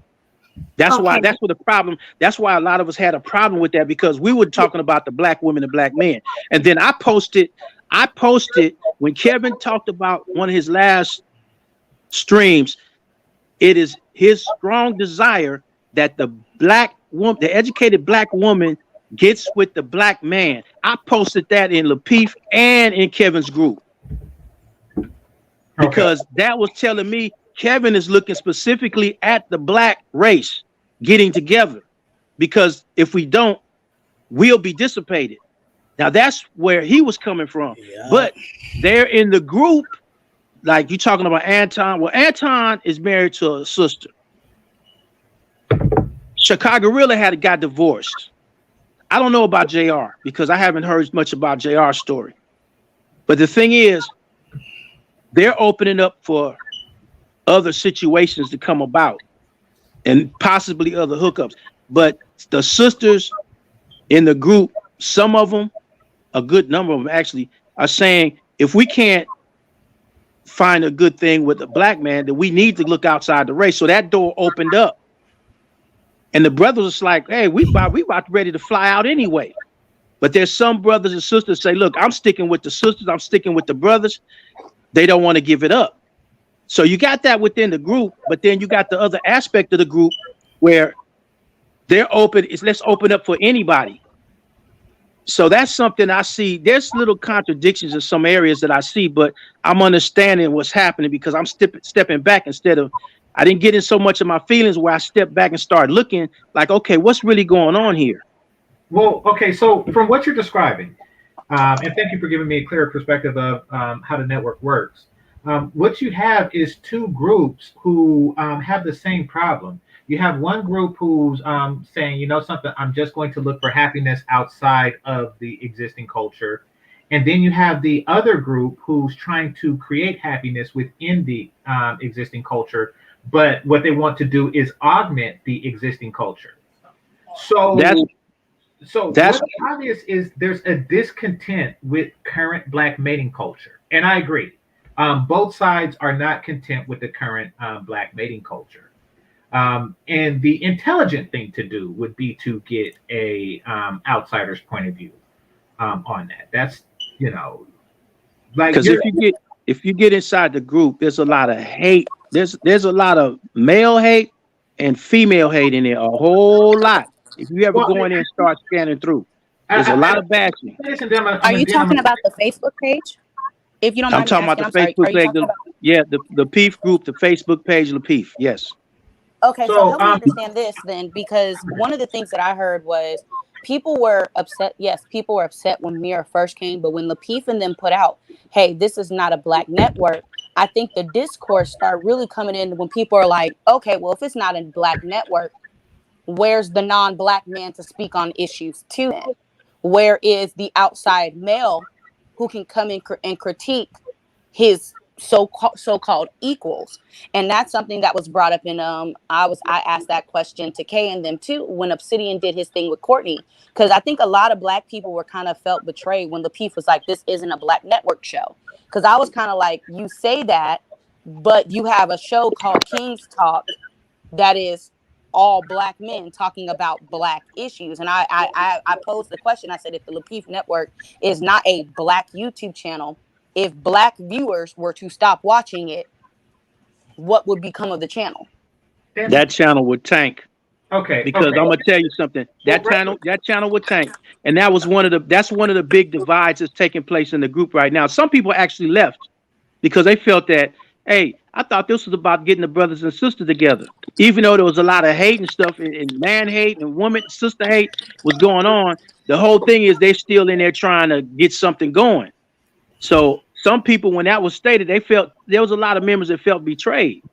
That's why the problem. That's why a lot of us had a problem with that, because we were talking about the black women and black men. And then I posted when Kevin talked about one of his last streams, it is his strong desire that the black woman, the educated black woman, gets with the black man. I posted that in Lapeef and in Kevin's group, because that was telling me Kevin is looking specifically at the black race getting together, because if we don't, we'll be dissipated. Now that's where he was coming from. Yeah. But they're in the group, like you talking about Anton. Well, Anton is married to a sister. Chicago really got divorced. I don't know about JR, because I haven't heard much about JR's story. But the thing is, they're opening up for other situations to come about and possibly other hookups. But the sisters in the group, some of them, a good number of them actually, are saying if we can't find a good thing with a black man, then we need to look outside the race. So that door opened up. And the brothers was like, hey, we about ready to fly out anyway. But there's some brothers and sisters say, look, I'm sticking with the sisters. I'm sticking with the brothers. They don't want to give it up. So you got that within the group, but then you got the other aspect of the group where they're open. Let's open up for anybody. So that's something I see. There's little contradictions in some areas that I see, but I'm understanding what's happening, because I'm stepping back instead of, I didn't get in so much of my feelings, where I stepped back and started looking like, okay, what's really going on here? Well, okay, so from what you're describing, and thank you for giving me a clearer perspective of how the network works. What you have is two groups who have the same problem. You have one group who's saying, you know something, I'm just going to look for happiness outside of the existing culture. And then you have the other group who's trying to create happiness within the existing culture. But what they want to do is augment the existing culture. So what's obvious is there's a discontent with current black mating culture. And I agree. Both sides are not content with the current black mating culture. And the intelligent thing to do would be to get a outsider's point of view on that. That's, you know, like, because if you get inside the group, there's a lot of hate. There's a lot of male hate and female hate in there, a whole lot. If you ever go in there and start scanning through, there's a lot of bashing. Are you talking about the Facebook page? If you don't I'm mind me talking asking, about I'm the sorry. Facebook Are you page. talking about? Yeah, the Peef group, the Facebook page, Lapeef. Yes. Okay, so So, help me understand this then, because one of the things that I heard was people were upset. Yes, people were upset when Mira first came, but when Lapeef and them put out, "Hey, this is not a black network," I think the discourse started really coming in when people are like, "Okay, well, if it's not a black network, where's the non-black man to speak on issues too? Then where is the outside male who can come in and critique his so-called equals?" And that's something that was brought up in I asked that question to Kay and them too when Obsidian did his thing with Courtney, because I think a lot of black people were kind of felt betrayed when Lapeef was like, this isn't a black network show, because I was kind of like, you say that, but you have a show called King's Talk that is all black men talking about black issues. And I posed the question. I said, if the Lapeef Network is not a black YouTube channel, if black viewers were to stop watching it, what would become of the channel? That channel would tank. Okay. Because I'm gonna tell you something. That channel would tank. And that's one of the big divides that's taking place in the group right now. Some people actually left because they felt that, hey, I thought this was about getting the brothers and sisters together. Even though there was a lot of hate and stuff, and man hate and woman sister hate was going on, the whole thing is they're still in there trying to get something going. So some people, when that was stated, they felt there was a lot of members that felt betrayed.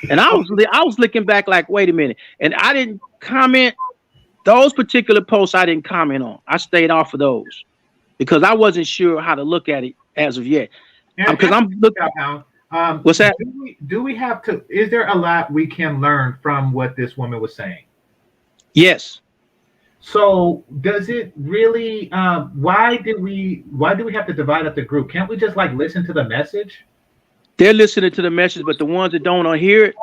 And I was looking back like, wait a minute. And I didn't comment. Those particular posts I didn't comment on. I stayed off of those because I wasn't sure how to look at it as of yet. Because I'm looking. What's that? Do we have to? Is there a lot we can learn from what this woman was saying? Yes. So does it really? Why do we have to divide up the group? Can't we just like listen to the message? They're listening to the message, but the ones that don't hear it,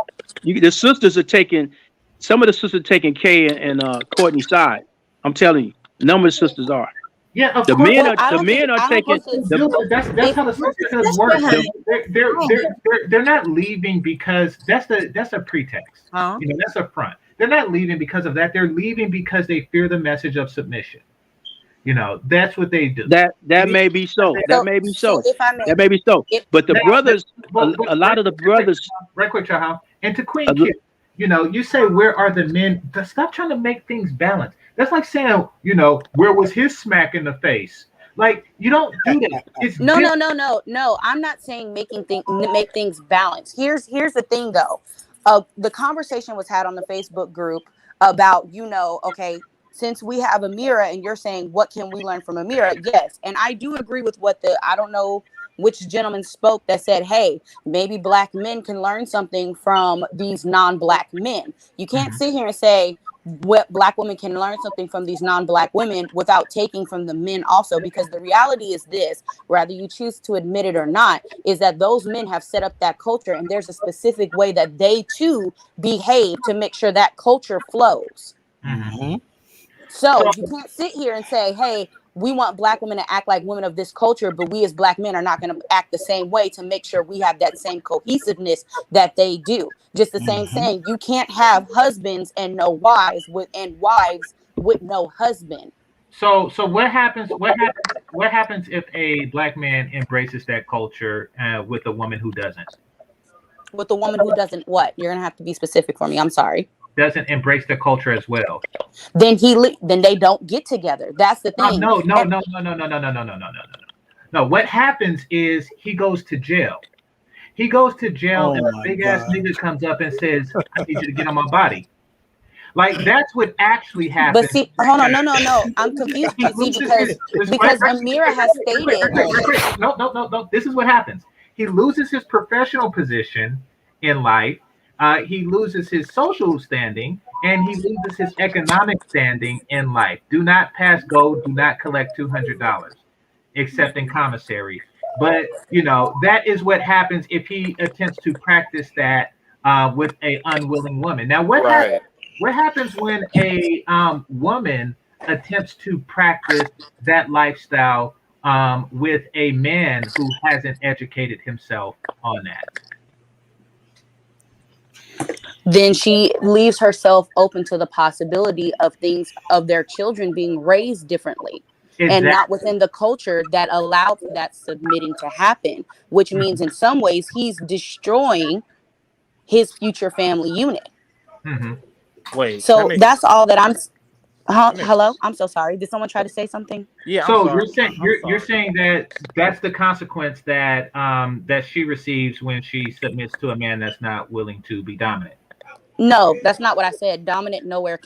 the sisters are taking. Some of the sisters are taking Kay and Courtney's side. I'm telling you, a number of sisters are. Yeah, of course. The men are taking. That's how the sisters work. They're not leaving because that's a pretext. You know, that's a front. They're not leaving because of that. They're leaving because they fear the message of submission. You know, that's what they do. That may be so. That may be so. That may be so. But the brothers, a lot of the brothers. Right quick, Chahal. And to Queen Q, you know, you say, where are the men? Stop trying to make things balanced. That's like saying, you know, where was his smack in the face? Like, you don't do that. It's No. I'm not saying make things balanced. Here's the thing though. The conversation was had on the Facebook group about, you know, okay, since we have Amira and you're saying, what can we learn from Amira? Yes. And I do agree with what I don't know which gentleman spoke that said, hey, maybe black men can learn something from these non-black men. You can't sit here and say what black women can learn something from these non-black women without taking from the men also, because the reality is this, whether you choose to admit it or not, is that those men have set up that culture and there's a specific way that they too behave to make sure that culture flows. So you can't sit here and say, hey, we want black women to act like women of this culture, but we as black men are not going to act the same way to make sure we have that same cohesiveness that they do. Just the same saying, you can't have husbands and no wives wives with no husband. So what happens? What happens if a black man embraces that culture with a woman who doesn't? With a woman who doesn't what? You're gonna have to be specific for me. I'm sorry. Doesn't embrace the culture as well. Then they don't get together. That's the thing. No. No, what happens is he goes to jail. He goes to jail and a big ass nigga comes up and says, I need you to get on my body. Like, that's what actually happens. But see, hold on, no. I'm confused. Because Amira has stated. No. This is what happens. He loses his professional position in life. He loses his social standing, and he loses his economic standing in life. Do not pass go. Do not collect $200, except in commissary. But, you know, that is what happens if he attempts to practice that with a unwilling woman. Now, what happens when a woman attempts to practice that lifestyle with a man who hasn't educated himself on that? Then she leaves herself open to the possibility of their children being raised differently. and not within the culture that allowed that submitting to happen, which means in some ways he's destroying his future family unit. Wait, so that's all that I'm hello, I'm so sorry, did someone try to say something? Yeah, so you're saying that that's the consequence that that she receives when she submits to a man that's not willing to be dominant. No, that's not what I said. Dominant nowhere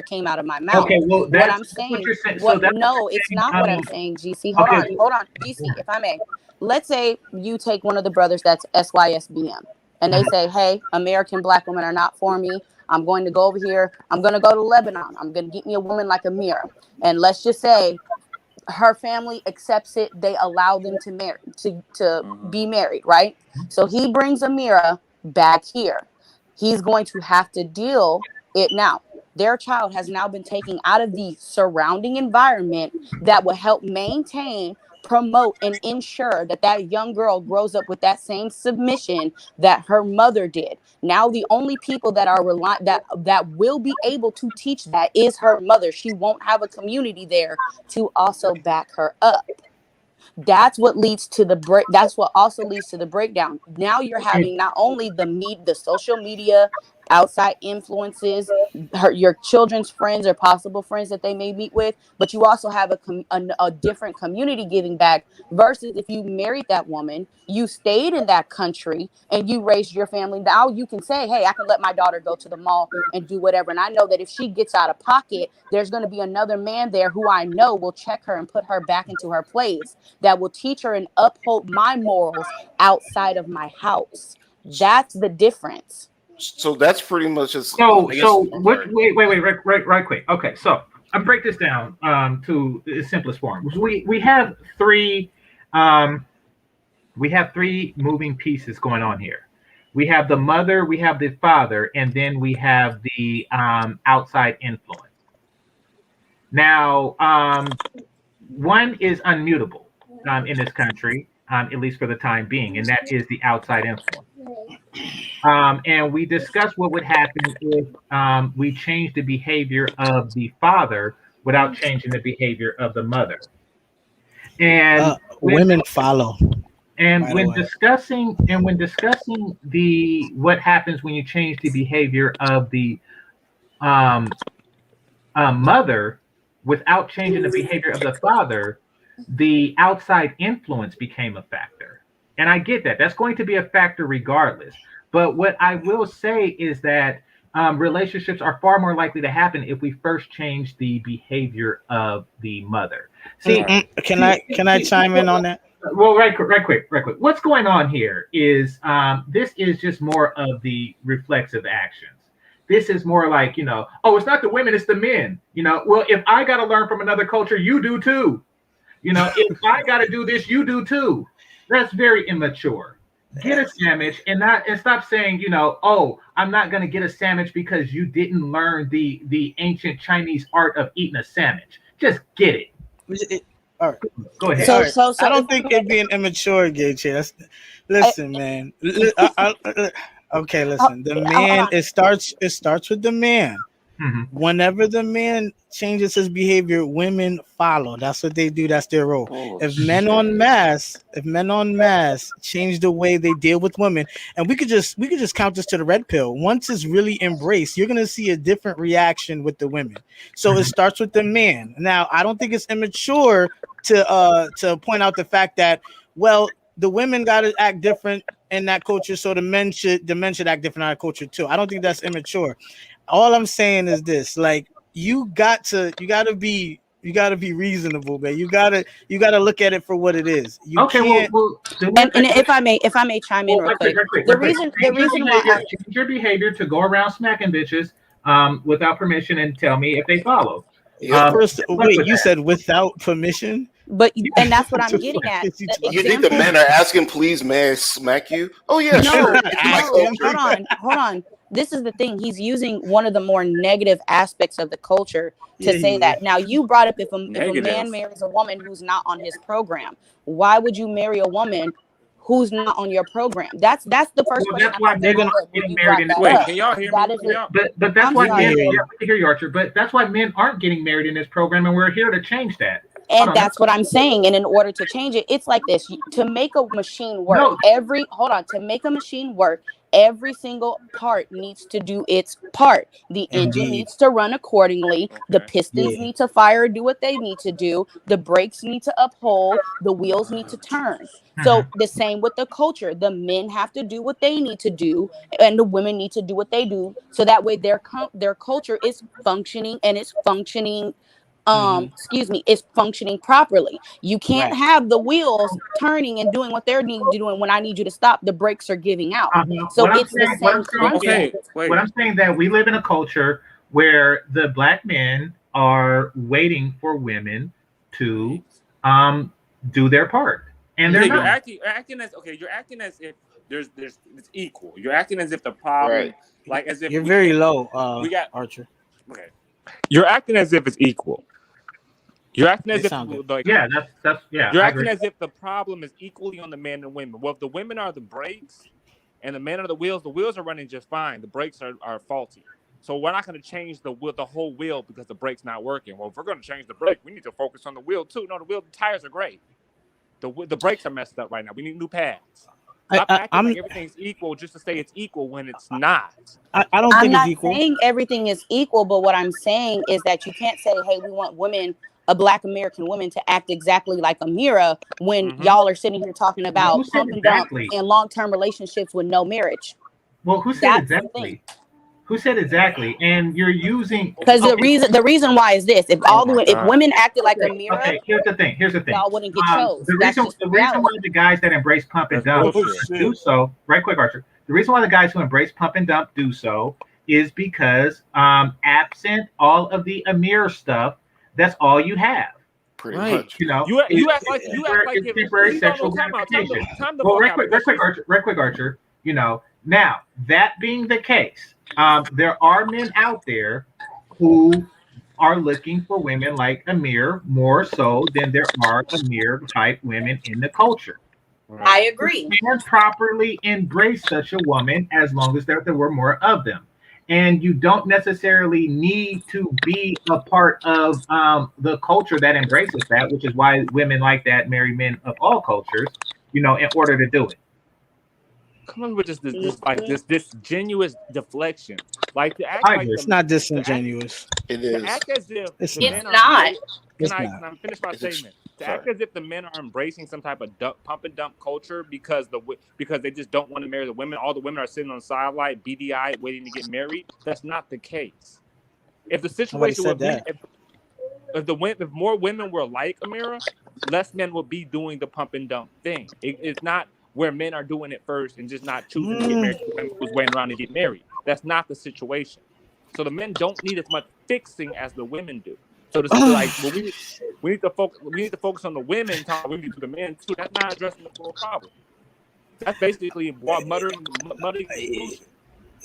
came out of my mouth. Okay, well, what I'm saying, what you're saying. No, it's not what I'm saying, GC. Hold on, GC, if I may. Let's say you take one of the brothers that's SYSBM, and they say, hey, American black women are not for me. I'm going to go over here. I'm going to go to Lebanon. I'm going to get me a woman like Amira. And let's just say her family accepts it. They allow them to marry, to be married, right? So he brings Amira back here. He's going to have to deal it now. Their child has now been taken out of the surrounding environment that will help maintain, promote, and ensure that that young girl grows up with that same submission that her mother did. Now, the only people that are that will be able to teach that is her mother. She won't have a community there to also back her up. That's what leads to the break. That's what also leads to the breakdown. Now you're having not only the social media, outside influences, your children's friends or possible friends that they may meet with, but you also have a different community giving back versus if you married that woman, you stayed in that country and you raised your family. Now you can say, hey, I can let my daughter go to the mall and do whatever. And I know that if she gets out of pocket, there's going to be another man there who I know will check her and put her back into her place, that will teach her and uphold my morals outside of my house. That's the difference. So that's pretty much just. Wait, right quick. Okay, so I'll break this down to its simplest form. We have three moving pieces going on here. We have the mother, we have the father, and then we have the outside influence. Now, one is unmutable in this country, at least for the time being, and that is the outside influence. And we discussed what would happen if we change the behavior of the father without changing the behavior of the mother. And women follow. And when discussing what happens when you change the behavior of the mother without changing the behavior of the father, the outside influence became a factor. And I get that. That's going to be a factor regardless. But what I will say is that relationships are far more likely to happen if we first change the behavior of the mother. See, can I chime in on that? Well, right quick. What's going on here is this is just more of the reflexive actions. This is more like, oh, it's not the women, it's the men. Well, if I got to learn from another culture, you do too. If I got to do this, you do too. That's very immature. Get a sandwich and stop saying, oh, I'm not going to get a sandwich because you didn't learn the ancient Chinese art of eating a sandwich. Just get it. All right. Go ahead. So I don't think it'd be an immature gay chair. Listen, man. Okay, listen. The man, it starts with the man. Mm-hmm. Whenever the man changes his behavior, women follow. That's what they do. That's their role. If men en masse change the way they deal with women, and we could just count this to the red pill. Once it's really embraced, you're gonna see a different reaction with the women. So it starts with the man. Now, I don't think it's immature to point out the fact that, well, the women got to act different in that culture, so the men should act different in our culture too. I don't think that's immature. All I'm saying is this: like, you got to be reasonable, man. You gotta look at it for what it is. And if I may chime in real quick, the reason why change your behavior to go around smacking bitches without permission and tell me if they follow. Wait, you said without permission? And that's what I'm getting at. You think the men are asking, please, may I smack you? Oh yeah, sure. Hold on. This is the thing. He's using one of the more negative aspects of the culture to say that. Now, you brought up if a man marries a woman who's not on his program, why would you marry a woman who's not on your program? That's the first question. That's why they're getting married. Can y'all hear me? But that's why men. I hear you, Archer. But that's why men aren't getting married in this program, and we're here to change that. And that's what I'm saying. And in order to change it, it's like this: to make a machine work, to make a machine work, every single part needs to do its part. The engine needs to run accordingly. The pistons need to fire, do what they need to do. The brakes need to uphold. The wheels need to turn. So the same with the culture. The men have to do what they need to do, and the women need to do what they do. So that way their culture is functioning, and it's functioning. Is functioning properly. You can't have the wheels turning and doing what they're needing to do, and when I need you to stop, the brakes are giving out. So it's the same concept. What I'm saying that we live in a culture where the black men are waiting for women to do their part, and they're not. You're acting as if it's equal. You're acting as if the problem, like as if you're very low. We got Archer. Okay. You're acting as if it's equal. You're acting as if You're acting as if the problem is equally on the men and women. Well, if the women are the brakes and the men are the wheels are running just fine. The brakes are faulty. So we're not going to change the whole wheel because the brake's not working. Well, if we're going to change the brake, we need to focus on the wheel too. No, the tires are great. The brakes are messed up right now. We need new pads. Stop acting like everything's equal just to say it's equal when it's not. I don't think it's equal. I'm not saying everything is equal, but what I'm saying is that you can't say, hey, we want a Black American woman to act exactly like Amira when y'all are sitting here talking about pump and dump and long-term relationships with no marriage. Well, who said exactly? Who said exactly? And you're using because the reason why is this: if women acted like Amira, here's the thing. Y'all wouldn't get chose. The reason why the guys that embrace pump and dump do so, right quick, Archer. The reason why the guys who embrace pump and dump do so is because absent all of the Amir stuff, that's all you have. Pretty much. You know, you act like it's temporary sexual gratification. Well, right quick, Archer. You know, now that being the case, there are men out there who are looking for women like Amir more so than there are Amir type women in the culture. I agree. You can properly embrace such a woman as long as there were more of them. And you don't necessarily need to be a part of the culture that embraces that, which is why women like that marry men of all cultures, you know, in order to do it. Come on with this disingenuous deflection. Like to act like it's not disingenuous. It is. To act as if it's not. Can I finish my statement? To act as if the men are embracing some type of pump and dump culture because they just don't want to marry the women. All the women are sitting on the sideline, beady-eyed, waiting to get married. That's not the case. If the situation would be, if more women were like Amira, less men would be doing the pump and dump thing. It's not where men are doing it first and just not choosing to get married to women who's waiting around to get married. That's not the situation. So the men don't need as much fixing as the women do. So to say, like, well, we need to focus on the women, we need to do the men too. That's not addressing the full problem. That's basically muddling the solution.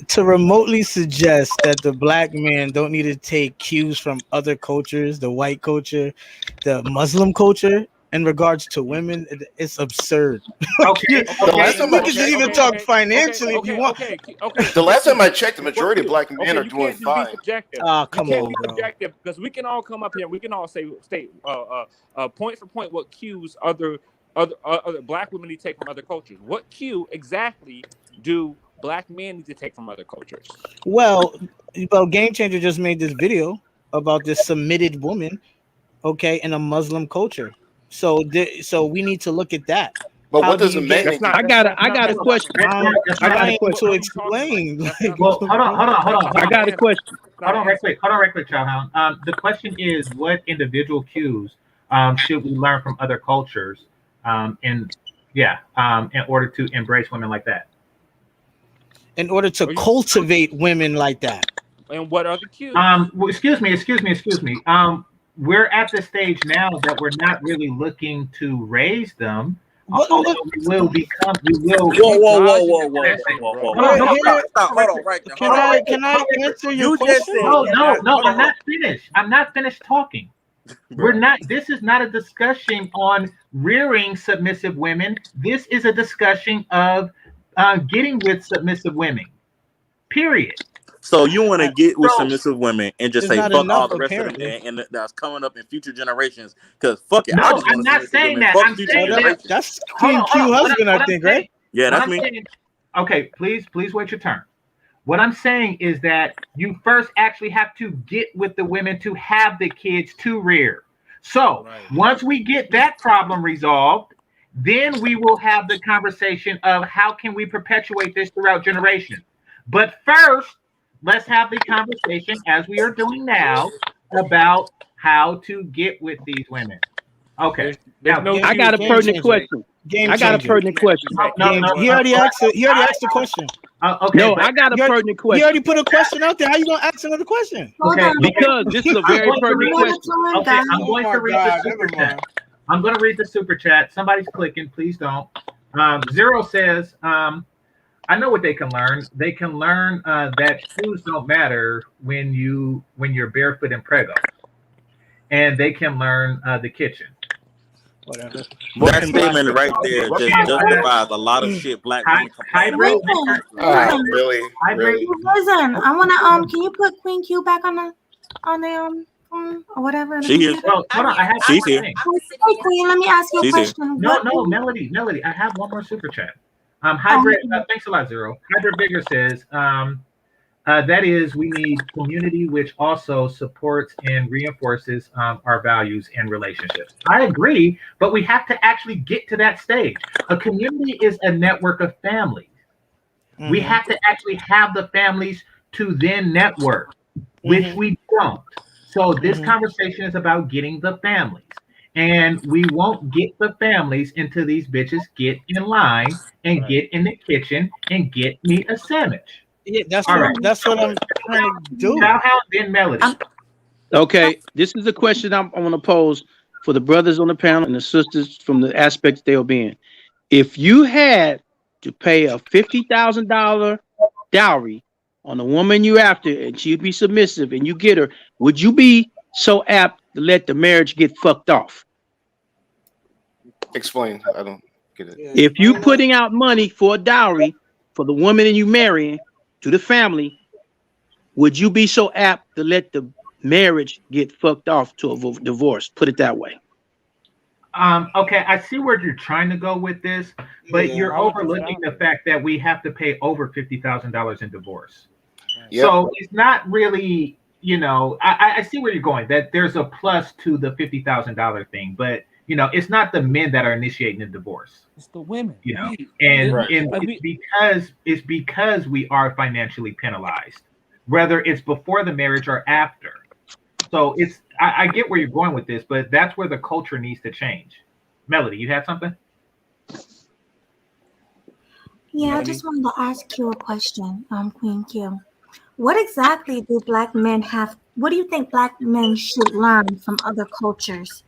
To remotely suggest that the Black man don't need to take cues from other cultures, the white culture, the Muslim culture, in regards to women, it's absurd. Okay. We can even talk financially if you want. The last time I checked, the majority of Black men are doing fine. Oh, come on, bro. Because we can all come up here, we can all state point for point what cues other Black women need to take from other cultures. What cue exactly do Black men need to take from other cultures? Well, Game Changer just made this video about this submitted woman, okay, in a Muslim culture. So we need to look at that. But what does it mean? I got a question. I got a question to explain. Well, hold on. I got a question. Hold on, right quick, Chowhound. The question is, what individual cues should we learn from other cultures, in order to embrace women like that? In order to cultivate women like that. And what are the cues? Well, excuse me. We're at the stage now that we're not really looking to raise them. Whoa. We will become. Whoa. Hold on, right there. Can I answer your question? No. I'm not finished talking. We're not. This is not a discussion on rearing submissive women. This is a discussion of getting with submissive women. Period. So you want to get with submissive women and just It's say not fuck enough, all the rest apparently. of them and that's coming up in future generations? Because fuck it, No, I just I'm want not to saying women. that. Fuck I'm future saying that. generations. That's Hold Queen on, Q hold on. husband, I think, right? Yeah, that's I'm me. saying, okay, please wait your turn. What I'm saying is that you first actually have to get with the women to have the kids to rear. So once we get that problem resolved, then we will have the conversation of how can we perpetuate this throughout generations. But first, let's have the conversation as we are doing now about how to get with these women. Okay. There's no I got a Game pertinent changer. question. Game I got a changer. pertinent question. He already asked the question. Okay. No, but I got a pertinent He question. already put a question out there. How you gonna ask another question? Hold Okay, on. Because this is a very pertinent question. Okay, I'm Oh going my to read God, the super never chat. mind. I'm going to read the super chat. Somebody's clicking. Please don't. Zero says, I know what they can learn. They can learn that shoes don't matter when you're barefoot and prego, and they can learn the kitchen. Whatever. That statement right there just justifies a lot of shit black women complain about. Really? Listen, I wanna can you put Queen Q back on the phone or whatever? in the She is. computer? Well, hold on. I have She's one more here. thing. Hey Queen, let me ask you a She's here. question. No, What- Melody. I have one more super chat. Hybrid. Thanks a lot, Zero. Hybrid Bigger says, that is, we need community which also supports and reinforces our values and relationships. I agree, but we have to actually get to that stage. A community is a network of families. We have to actually have the families to then network, which we don't. So this conversation is about getting the families. And we won't get the families until these bitches get in line and get in the kitchen and get me a sandwich. Yeah, that's All what right. that's what I'm trying to do. Shout out then Melody. Okay, this is a question I want to pose for the brothers on the panel and the sisters from the aspects they'll be in. If you had to pay a $50,000 dowry on the woman you after and she'd be submissive and you get her, would you be so apt to let the marriage get fucked off? Explain. I don't get it. If you putting out money for a dowry for the woman and you marrying to the family, would you be so apt to let the marriage get fucked off to a divorce? Put it that way. Okay, I see where you're trying to go with this, but you're overlooking the fact that we have to pay over $50,000 in divorce. Yep. So it's not really, I see where you're going, that there's a plus to the $50,000 thing, but it's not the men that are initiating the divorce. It's the women. And it's because we are financially penalized, whether it's before the marriage or after. So I get where you're going with this, but that's where the culture needs to change. Melody, you had something? Yeah, I just wanted to ask you a question, Queen Q. What exactly do black men have? What do you think black men should learn from other cultures?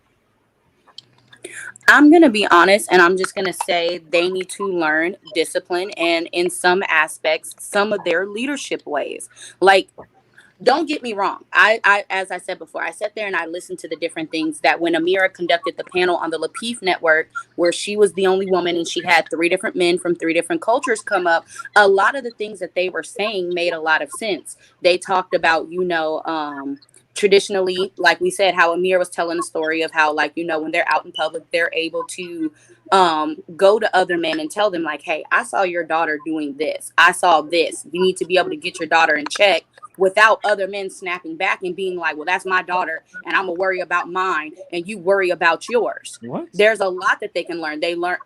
I'm going to be honest, and I'm just going to say they need to learn discipline and in some aspects, some of their leadership ways. Like, don't get me wrong. I as I said before, I sat there and I listened to the different things that when Amira conducted the panel on the Lapeef network, where she was the only woman and she had 3 different men from 3 different cultures come up, a lot of the things that they were saying made a lot of sense. They talked about, traditionally, like we said, how Amir was telling a story of how, like, when they're out in public, they're able to go to other men and tell them, like, hey, I saw your daughter doing this. I saw this. You need to be able to get your daughter in check without other men snapping back and being like, well, that's my daughter and I'm gonna worry about mine and you worry about yours. What? There's a lot that they can learn. They learn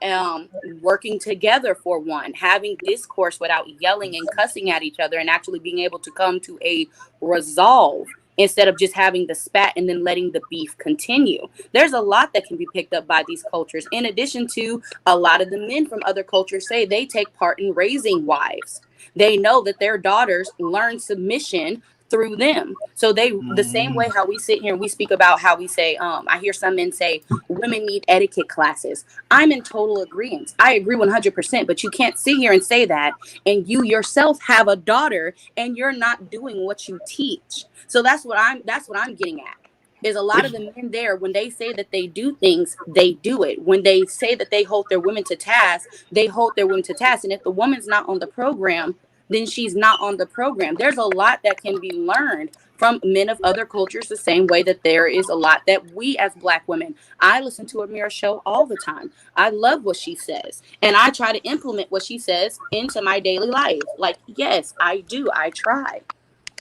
working together for one, having discourse without yelling and cussing at each other and actually being able to come to a resolve instead of just having the spat and then letting the beef continue. There's a lot that can be picked up by these cultures. In addition to, a lot of the men from other cultures say they take part in raising wives. They know that their daughters learn submission through them. So the same way how we sit here and we speak about how we say, I hear some men say women need etiquette classes. I'm in total agreement. I agree 100%, but you can't sit here and say that and you yourself have a daughter and you're not doing what you teach. So that's what I'm getting at. Is a lot of the men there, when they say that they do things, they do it. When they say that they hold their women to task, they hold their women to task. And if the woman's not on the program, then she's not on the program. There's a lot that can be learned from men of other cultures, the same way that there is a lot that we as Black women. I listen to Amira's show all the time. I love what she says, and I try to implement what she says into my daily life. Like, yes, I do. I try.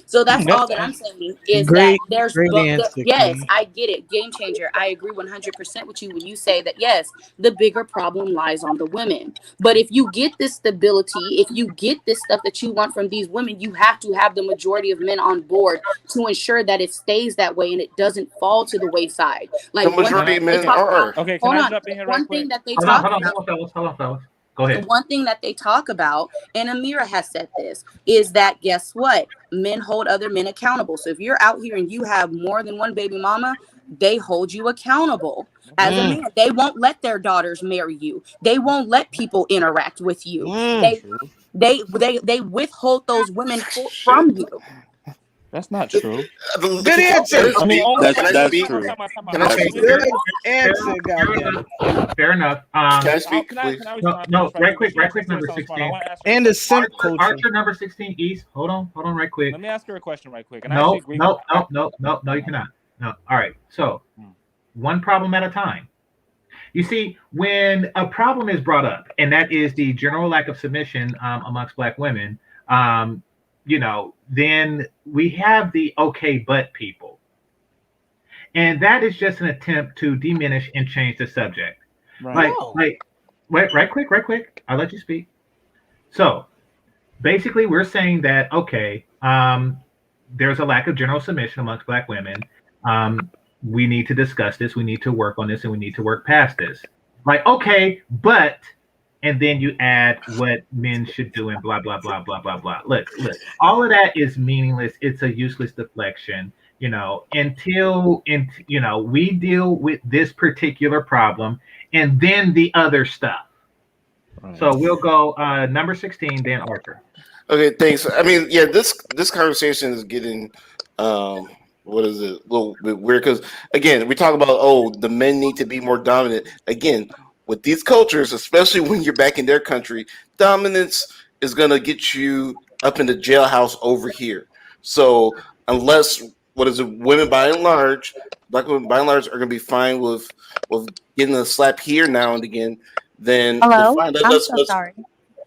So that's all that I'm saying is that there's answer, yes, King. I get it. Game changer. I agree 100% with you when you say that, yes, the bigger problem lies on the women. But if you get this stability, if you get this stuff that you want from these women, you have to have the majority of men on board to ensure that it stays that way and it doesn't fall to the wayside. Like The majority of men are. Okay, can I jump in here right one quick? thing that they Hold talk on, about. fellas. Go ahead. One thing that they talk about, and Amira has said this, is that guess what? Men hold other men accountable. So if you're out here and you have more than one baby mama, they hold you accountable. As a man, they won't let their daughters marry you. They won't let people interact with you. They withhold those women from you. That's not true. Good answer. I mean, that's true. Good answer, goddamn. Fair enough. Can I speak, please? No, right quick, number 16. And the simp culture. Archer, number 16, East. Hold on, right quick. Let me ask her a question right quick. And No, you cannot. No. All right. So, one problem at a time. You see, when a problem is brought up, and that is the general lack of submission amongst Black women, then we have the okay but people. And that is just an attempt to diminish and change the subject. Right. Right quick. I'll let you speak. So basically we're saying that, okay, there's a lack of general submission amongst Black women. We need to discuss this. We need to work on this, and we need to work past this. Like, okay, but, and then you add what men should do and blah, blah, blah, blah, blah, blah. Look, all of that is meaningless. It's a useless deflection, until we deal with this particular problem and then the other stuff. Right. So we'll go number 16, then Arthur. Okay, thanks. I mean, yeah, this conversation is getting a little bit weird because, again, we talk about, the men need to be more dominant. Again, with these cultures, especially when you're back in their country, dominance is going to get you up in the jailhouse over here. So unless, women by and large, Black women by and large are going to be fine with getting a slap here now and again, then hello, I'm so sorry.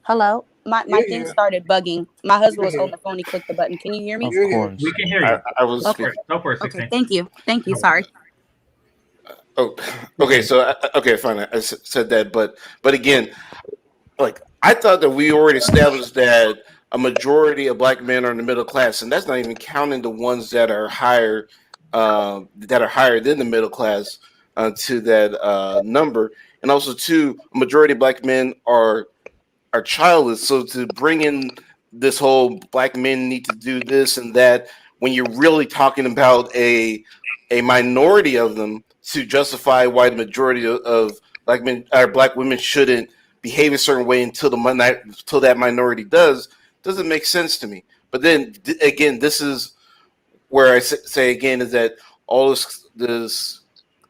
Hello, my thing started bugging. My husband was holding the phone. He clicked the button. Can you hear me? Of course, we can hear you. I was okay. Go for it. Okay, thank you. Sorry. Oh, okay. So, okay, fine. I said that, but again, like, I thought that we already established that a majority of Black men are in the middle class, and that's not even counting the ones that are higher than the middle class to that number. And also, too, a majority of Black men are childless. So to bring in this whole Black men need to do this and that, when you're really talking about a minority of them, to justify why the majority of Black men or Black women shouldn't behave a certain way until that minority doesn't make sense to me. But then again, this is where I say again is that all this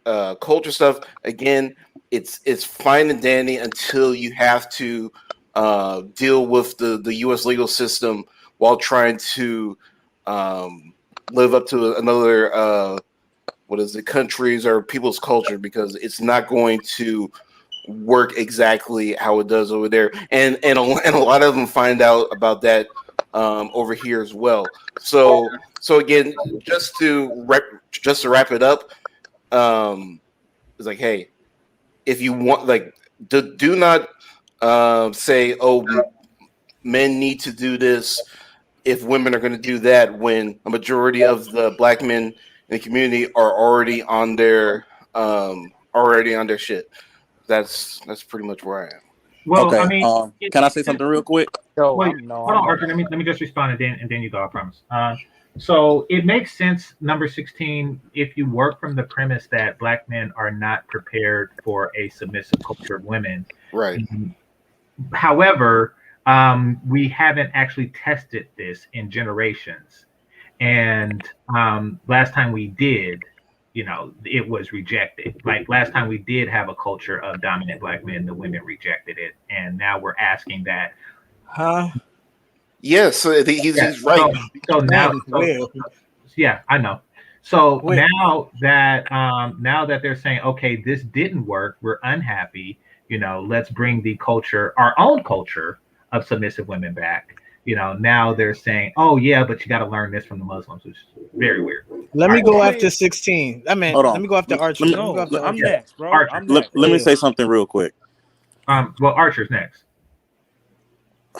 culture stuff, again, it's fine and dandy until you have to deal with the U.S. legal system while trying to live up to another countries or people's culture, because it's not going to work exactly how it does over there, and a lot of them find out about that over here as well. So again, just to wrap it up, it's like, hey, if you want, like, do not say, men need to do this if women are going to do that, when a majority of the Black men in the community are already on their shit. That's pretty much where I am. Well, okay. I mean, can I say something real quick? Hold on, Arthur. Let me just respond, and then you go. I promise. So it makes sense, number 16, if you work from the premise that Black men are not prepared for a submissive culture of women. Right. However, we haven't actually tested this in generations. And last time we did, it was rejected. Like, last time we did have a culture of dominant Black men, the women rejected it. And now we're asking that. Yes, so he's right. So now, yeah, I know. So now that they're saying, okay, this didn't work, we're unhappy. Let's bring the culture, our own culture of submissive women back. Now they're saying, oh yeah, but you got to learn this from the Muslims, which is very weird. Let me go after 16. I mean, let me go after Archer. I'm next, bro. Archer. Let me say something real quick. Well, Archer's next.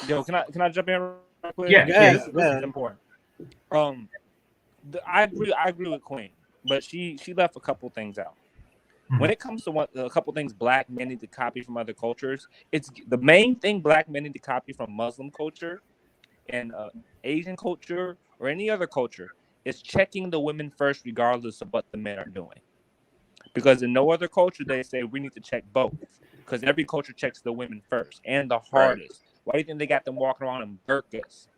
Yo, can I jump in real quick? Yeah. This is important. I agree with Queen, but she left a couple things out. When it comes to a couple things black men need to copy from other cultures, it's the main thing black men need to copy from Muslim culture and Asian culture or any other culture is checking the women first, regardless of what the men are doing. Because in no other culture, they say we need to check both. Because every culture checks the women first and the hardest. Why do you think they got them walking around in burqas?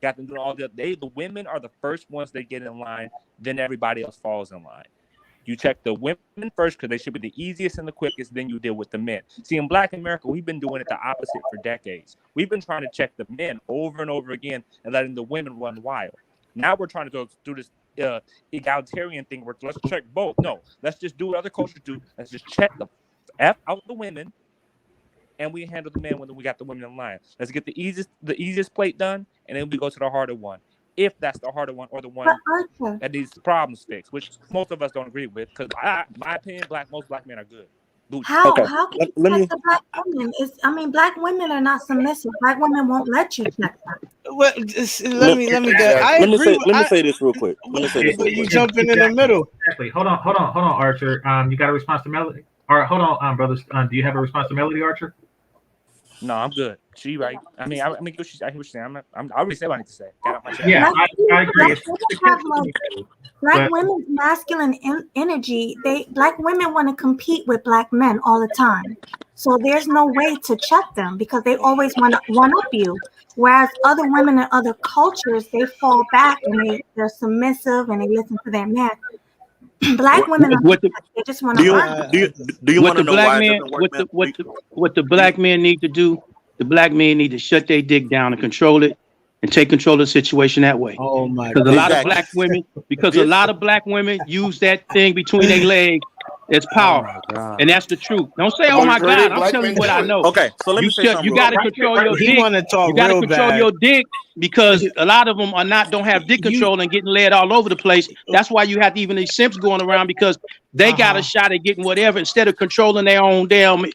Got them doing all the women are the first ones they get in line, then everybody else falls in line. You check the women first because they should be the easiest and the quickest, then you deal with the men. See, in Black America, we've been doing it the opposite for decades. We've been trying to check the men over and over again and letting the women run wild. Now we're trying to go through this egalitarian thing where let's check both. No, let's just do what other cultures do. Let's just check the F out the women, and we handle the men when we got the women in line. Let's get the easiest plate done, and then we go to the harder one. If that's the harder one or the one that needs problems fixed, which most of us don't agree with, because my opinion, most black men are good. How can you check the black women? Black women are not submissive. Black women won't let you check them. Well, let me say this real quick. You jumping in the middle. Exactly. Hold on, Archer. You got a response to Melody? All right, hold on, brothers. Do you have a response to Melody, Archer? No, I'm good. She right. I hear what she's saying. I already said what I need to say. Got out my chest. Yeah, I agree. Black women's masculine energy. Black women want to compete with black men all the time. So there's no way to check them because they always want to one up you. Whereas other women in other cultures, they fall back and they're submissive and they listen to their men. Black women they just want to do you want to know why what the black men need to do? The black men need to shut their dick down and control it and take control of the situation that way. Oh my God. Because a lot of black women use that thing between their legs as power. And that's the truth. Don't say, oh my God, I'm telling you what I know. Okay, so let me say something. You got to control your dick. You got to control your dick because a lot of them don't have dick control and getting led all over the place. That's why you have even these simps going around because they got a shot at getting whatever instead of controlling their own damn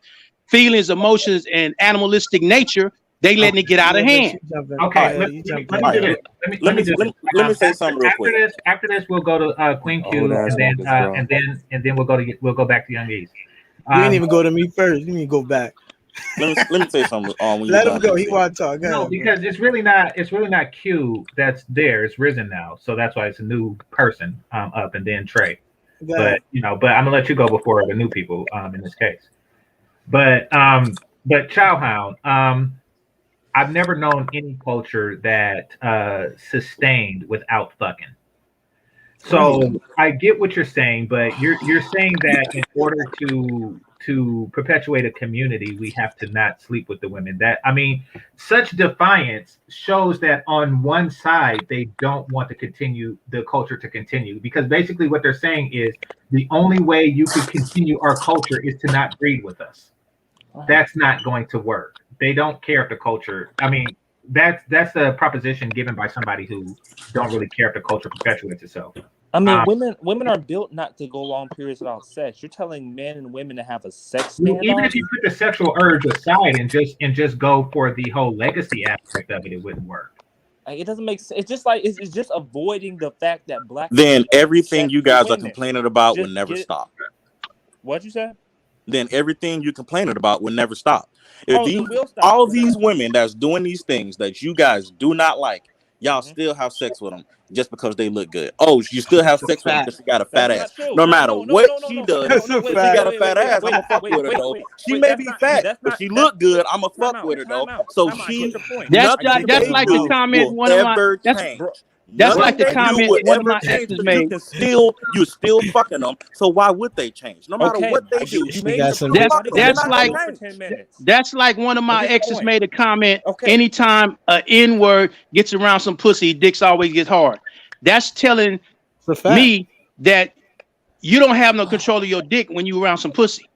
feelings, emotions, and animalistic nature. They letting it get out of hand. Okay, let me say something real quick. After this, we'll go to Queen Q, and then we'll go back to Young East. You didn't even go to me first. You need to go back. Let me say something. Let him go. He want to talk. No, because it's really not Q that's there. It's risen now, so that's why it's a new person up, and then Trey. But I'm gonna let you go before the new people in this case. But Chowhound, I've never known any culture that sustained without fucking. So I get what you're saying, but you're saying that in order to perpetuate a community, we have to not sleep with the women. Such defiance shows that on one side they don't want to continue the culture to continue, because basically what they're saying is the only way you could continue our culture is to not breed with us. That's not going to work. They don't care if the culture. That's a proposition given by somebody who don't really care if the culture perpetuates itself. Women are built not to go long periods without sex. You're telling men and women to have a sex standoff? Even if you put the sexual urge aside and just go for the whole legacy aspect of it, it wouldn't work. It doesn't make sense. It's just like it's just avoiding the fact that black. Then everything you guys are complaining about will never stop. What'd you say? Then everything you're complaining about will never stop. All these women that's doing these things that you guys do not like, y'all still have sex with them just because they look good. Oh, you still have sex with them because she got a fat ass. No matter what she does, she got a fat ass. I'm gonna fuck with her though. She may be fat, but she look good. I'm gonna fuck with her though. So she. That's like the comment. That's like the They do comment one of whatever my change, exes but made. you're still fucking them. So why would they change? No matter Okay, what they I do, get you. She got some. That's like for 10 minutes. that's like one of my At this exes point. made a comment. Okay. Anytime a N word gets around some pussy, dicks always get hard. That's telling It's a fact. me that you don't have no control of your dick when you around some pussy.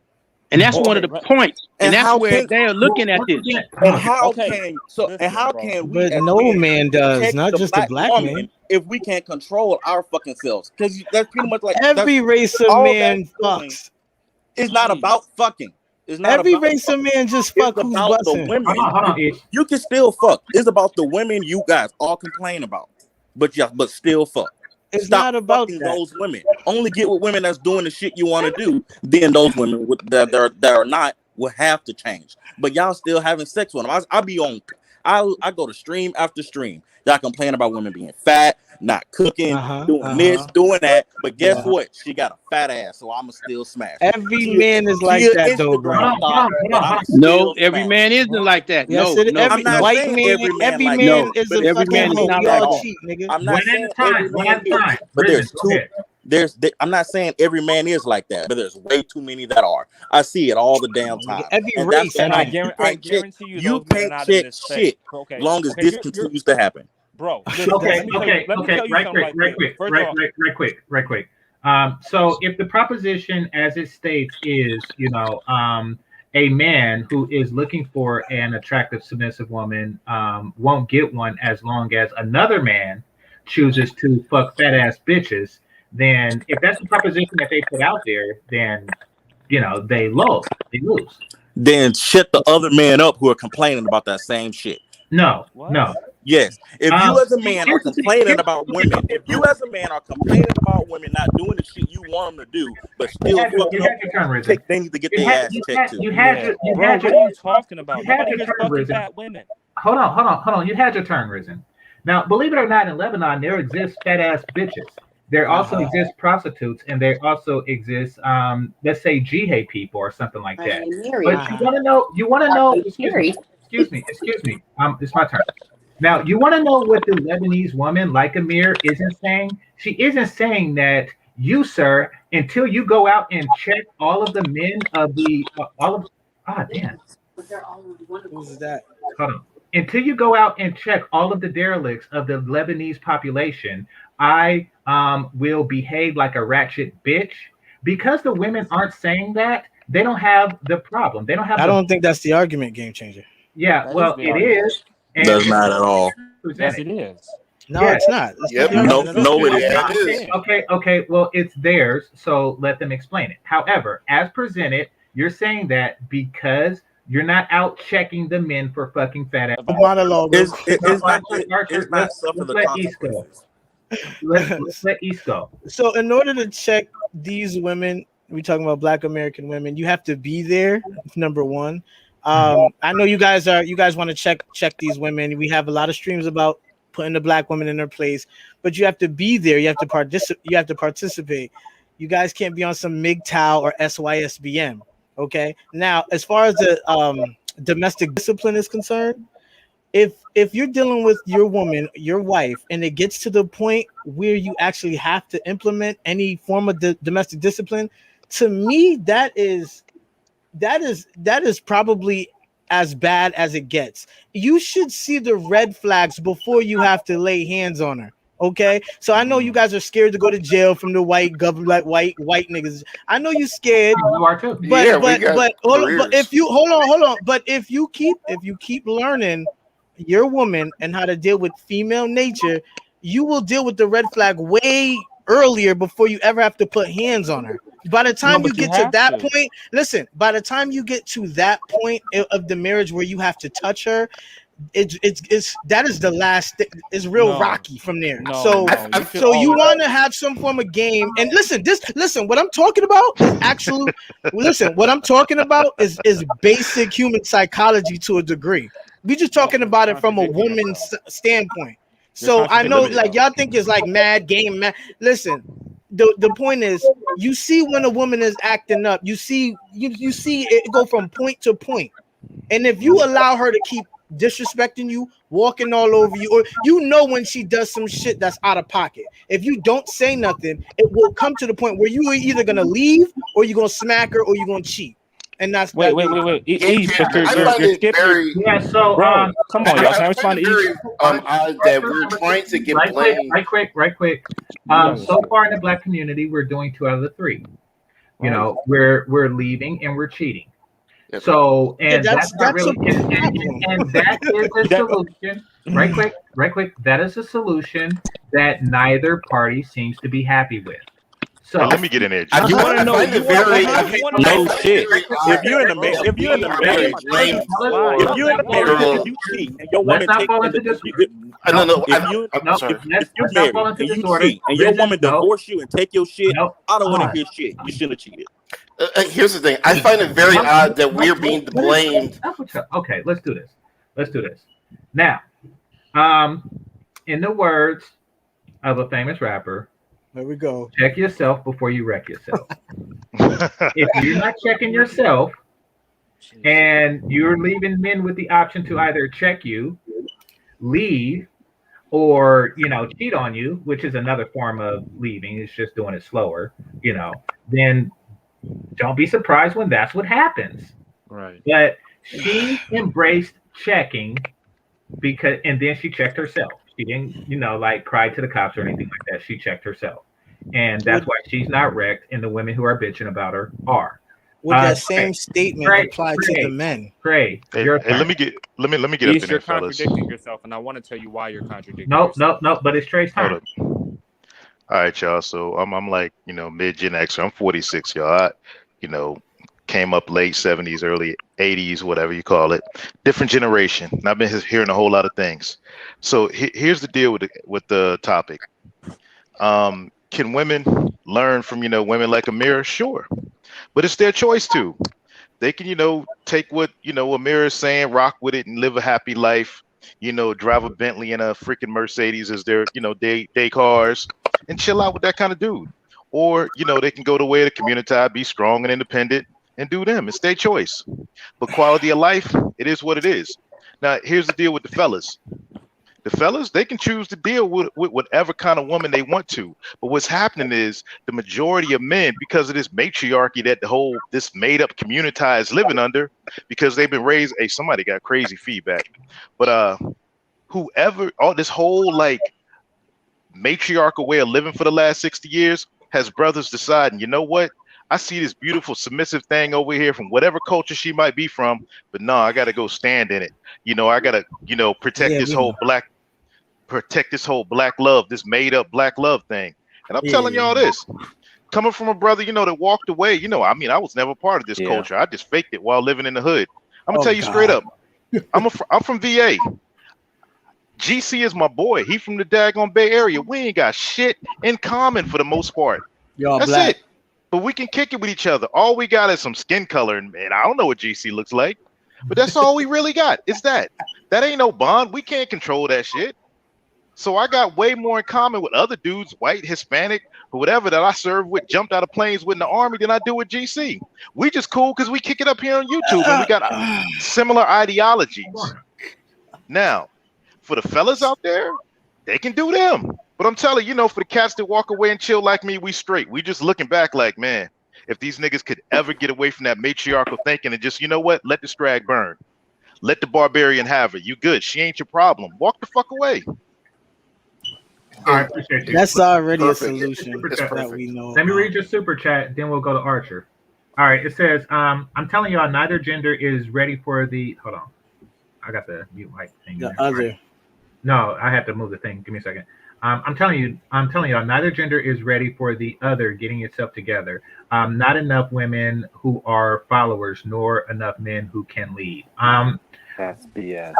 And that's one of the points. And that's how where can- they're looking at this. And how Okay. can so? Listen, and how bro. can we? But as no men man does, protect not the just a black woman man. if we can't control our fucking selves? Because that's pretty much like Every race of all man that's doing fucks. It's not about fucking. It's not Every about race of fucking. man just It's fuck who's about the busting. women. Hold on, Ish. You can still fuck. It's about the women you guys all complain about, but still fuck. It's Stop not about fucking that. those women. Only get with women that's doing the shit you want to do. Then those women that are not will have to change. But y'all still having sex with them. I be on. I go to stream after stream. Y'all complain about women being fat, not cooking, doing this, doing that. But guess what? She got a fat ass, so I'ma still smash. Every man is like that, though, bro. No, every man isn't like that. Yes, No, it, no. every not white saying man, every man like man that, is but a every fucking man is hoe. not We like all that. cheat, nigga. I'm not saying every man is, but there's two. I'm not saying every man is like that, but there's way too many that are. I see it all the damn time. Every And race, that's I you guarantee you, can't check shit long as this continues to happen. Bro, Okay. Right quick. So if the proposition as it states is, a man who is looking for an attractive, submissive woman won't get one as long as another man chooses to fuck fat ass bitches, then if that's the proposition that they put out there, then they lose. Then shut the other men up who are complaining about that same shit. No. Yes. If you as a man are complaining about women, if you as a man are complaining about women not doing the shit you want them to do, but still fucking up, they need to get their ass checked too. What are you talking about? Nobody here's fucking fat women. Hold on. You had your turn risen. Now, believe it or not, in Lebanon, there exist fat ass bitches. There also exist prostitutes, and there also exist, let's say, jihad people or something like that. But you want to know. Excuse me. It's my turn. Now, you want to know what the Lebanese woman, like Amir, isn't saying? She isn't saying that you, sir, until you go out and check all of the men of the Who's that? Hold on. Until you go out and check all of the derelicts of the Lebanese population, I will behave like a ratchet bitch. Because the women aren't saying that, they don't have the problem. They don't have. I don't think that's the argument, game changer. Yeah, well, it is. That's not at all. Yes, it is. No, it's not. Yep. No, it is not. Okay. Well, it's theirs, so let them explain it. However, as presented, you're saying that because you're not out checking the men for fucking fat ass. It's not something the consequences. Let's let East go. So, in order to check these women, we're talking about Black American women, you have to be there. Number one. I know you guys want to check these women. We have a lot of streams about putting the Black women in their place, but you have to be there. You have to participate. You guys can't be on some MGTOW or SYSBM. Okay. Now, as far as the domestic discipline is concerned, if you're dealing with your woman, your wife, and it gets to the point where you actually have to implement any form of domestic discipline, to me, that is probably as bad as it gets. You should see the red flags before you have to lay hands on her. Okay, so I know you guys are scared to go to jail from the white government, like white niggas. I know you're scared. You are too. But if you hold on. But if you keep learning your woman and how to deal with female nature, you will deal with the red flag way earlier before you ever have to put hands on her. By the time you get to that point, listen, by the time you get to that point of the marriage where you have to touch her, it's that is the last it's real rocky from there. So you want to have some form of game. And listen, what I'm talking about is actually what I'm talking about is basic human psychology to a degree. We just talking about it from a woman's standpoint. So I know, like, y'all think it's like mad game. Listen, the point is, you see when a woman is acting up, you see it go from point to point, and if you allow her to keep disrespecting you, walking all over you, or you know when she does some shit that's out of pocket. If you don't say nothing, it will come to the point where you are either gonna leave or you're gonna smack her or you're gonna cheat. And that's wait. You're skipping. Yeah, so bro, come on, y'all. Can I respond to very each? odd that we're trying to get blamed. Right quick. So far in the Black community, we're doing 2 out of the 3. You know, we're leaving and we're cheating. Yep. So, and that's not really, and that is a solution. Right quick. That is a solution that neither party seems to be happy with. So let me get in there. You want to know? No shit. If you're in a marriage, if you cheat and your woman takes I'm sorry. If you married and your woman divorce you and take your shit, I don't want to hear shit. You shouldn't have cheated. Here's the thing. I find it very odd that we're being blamed. Okay, let's do this. Now, in the words of a famous rapper, there we go. Check yourself before you wreck yourself. If you're not checking yourself and you're leaving men with the option to either check you, leave, or, cheat on you, which is another form of leaving, it's just doing it slower, then don't be surprised when that's what happens. Right. But she embraced checking and then she checked herself. She didn't, cry to the cops or anything like that. She checked herself. And that's why she's not wrecked, and the women who are bitching about her are. Would that same statement apply to the men? Hey, let me get up in there, fellas. You're contradicting yourself, and I want to tell you why you're contradicting yourself. No, but it's Trey's time. All right, y'all. So I'm like, mid-Gen X. I'm 46, y'all. I, came up late 70s, early 80s, whatever you call it. Different generation. And I've been hearing a whole lot of things. So here's the deal with the topic. Can women learn from, women like Amira? Sure. But it's their choice to. They can, take what, Amira is saying, rock with it and live a happy life, drive a Bentley and a freaking Mercedes as their, day cars and chill out with that kind of dude. Or, they can go the way of the community, be strong and independent and do them. It's their choice. But quality of life, it is what it is. Now, here's the deal with the fellas. The fellas, they can choose to deal with whatever kind of woman they want to. But what's happening is the majority of men, because of this matriarchy that this made up community is living under, because they've been raised, somebody got crazy feedback. But this whole matriarchal way of living for the last 60 years has brothers deciding, you know what? I see this beautiful submissive thing over here from whatever culture she might be from, but no, I got to go stand in it. I got to, protect this whole black love, this made up black love thing. And I'm telling y'all this, coming from a brother, that walked away, I was never part of this culture. I just faked it while living in the hood. I'm gonna tell you straight up. I'm from VA. GC is my boy. He from the daggone Bay Area. We ain't got shit in common for the most part. That's black. It. But we can kick it with each other. All we got is some skin color, and I don't know what GC looks like, but that's all we really got. Is that ain't no bond. We can't control that shit. So I got way more in common with other dudes, white, Hispanic, or whatever, that I served with, jumped out of planes with in the Army than I do with GC. We just cool because we kick it up here on YouTube, and we got similar ideologies. Now, for the fellas out there, they can do them. But I'm telling you, for the cats that walk away and chill like me, we straight. We just looking back like, man, if these niggas could ever get away from that matriarchal thinking and just, let the strag burn. Let the barbarian have her. You good. She ain't your problem. Walk the fuck away. All right, appreciate you. That's already a solution that we know. Let me read your super chat, then we'll go to Archer. All right, it says, I'm telling y'all, neither gender is ready for the, hold on. I got the mute mic thing. The other. No, I have to move the thing. Give me a second. I'm telling y'all, neither gender is ready for the other getting itself together. Not enough women who are followers, nor enough men who can lead. That's BS.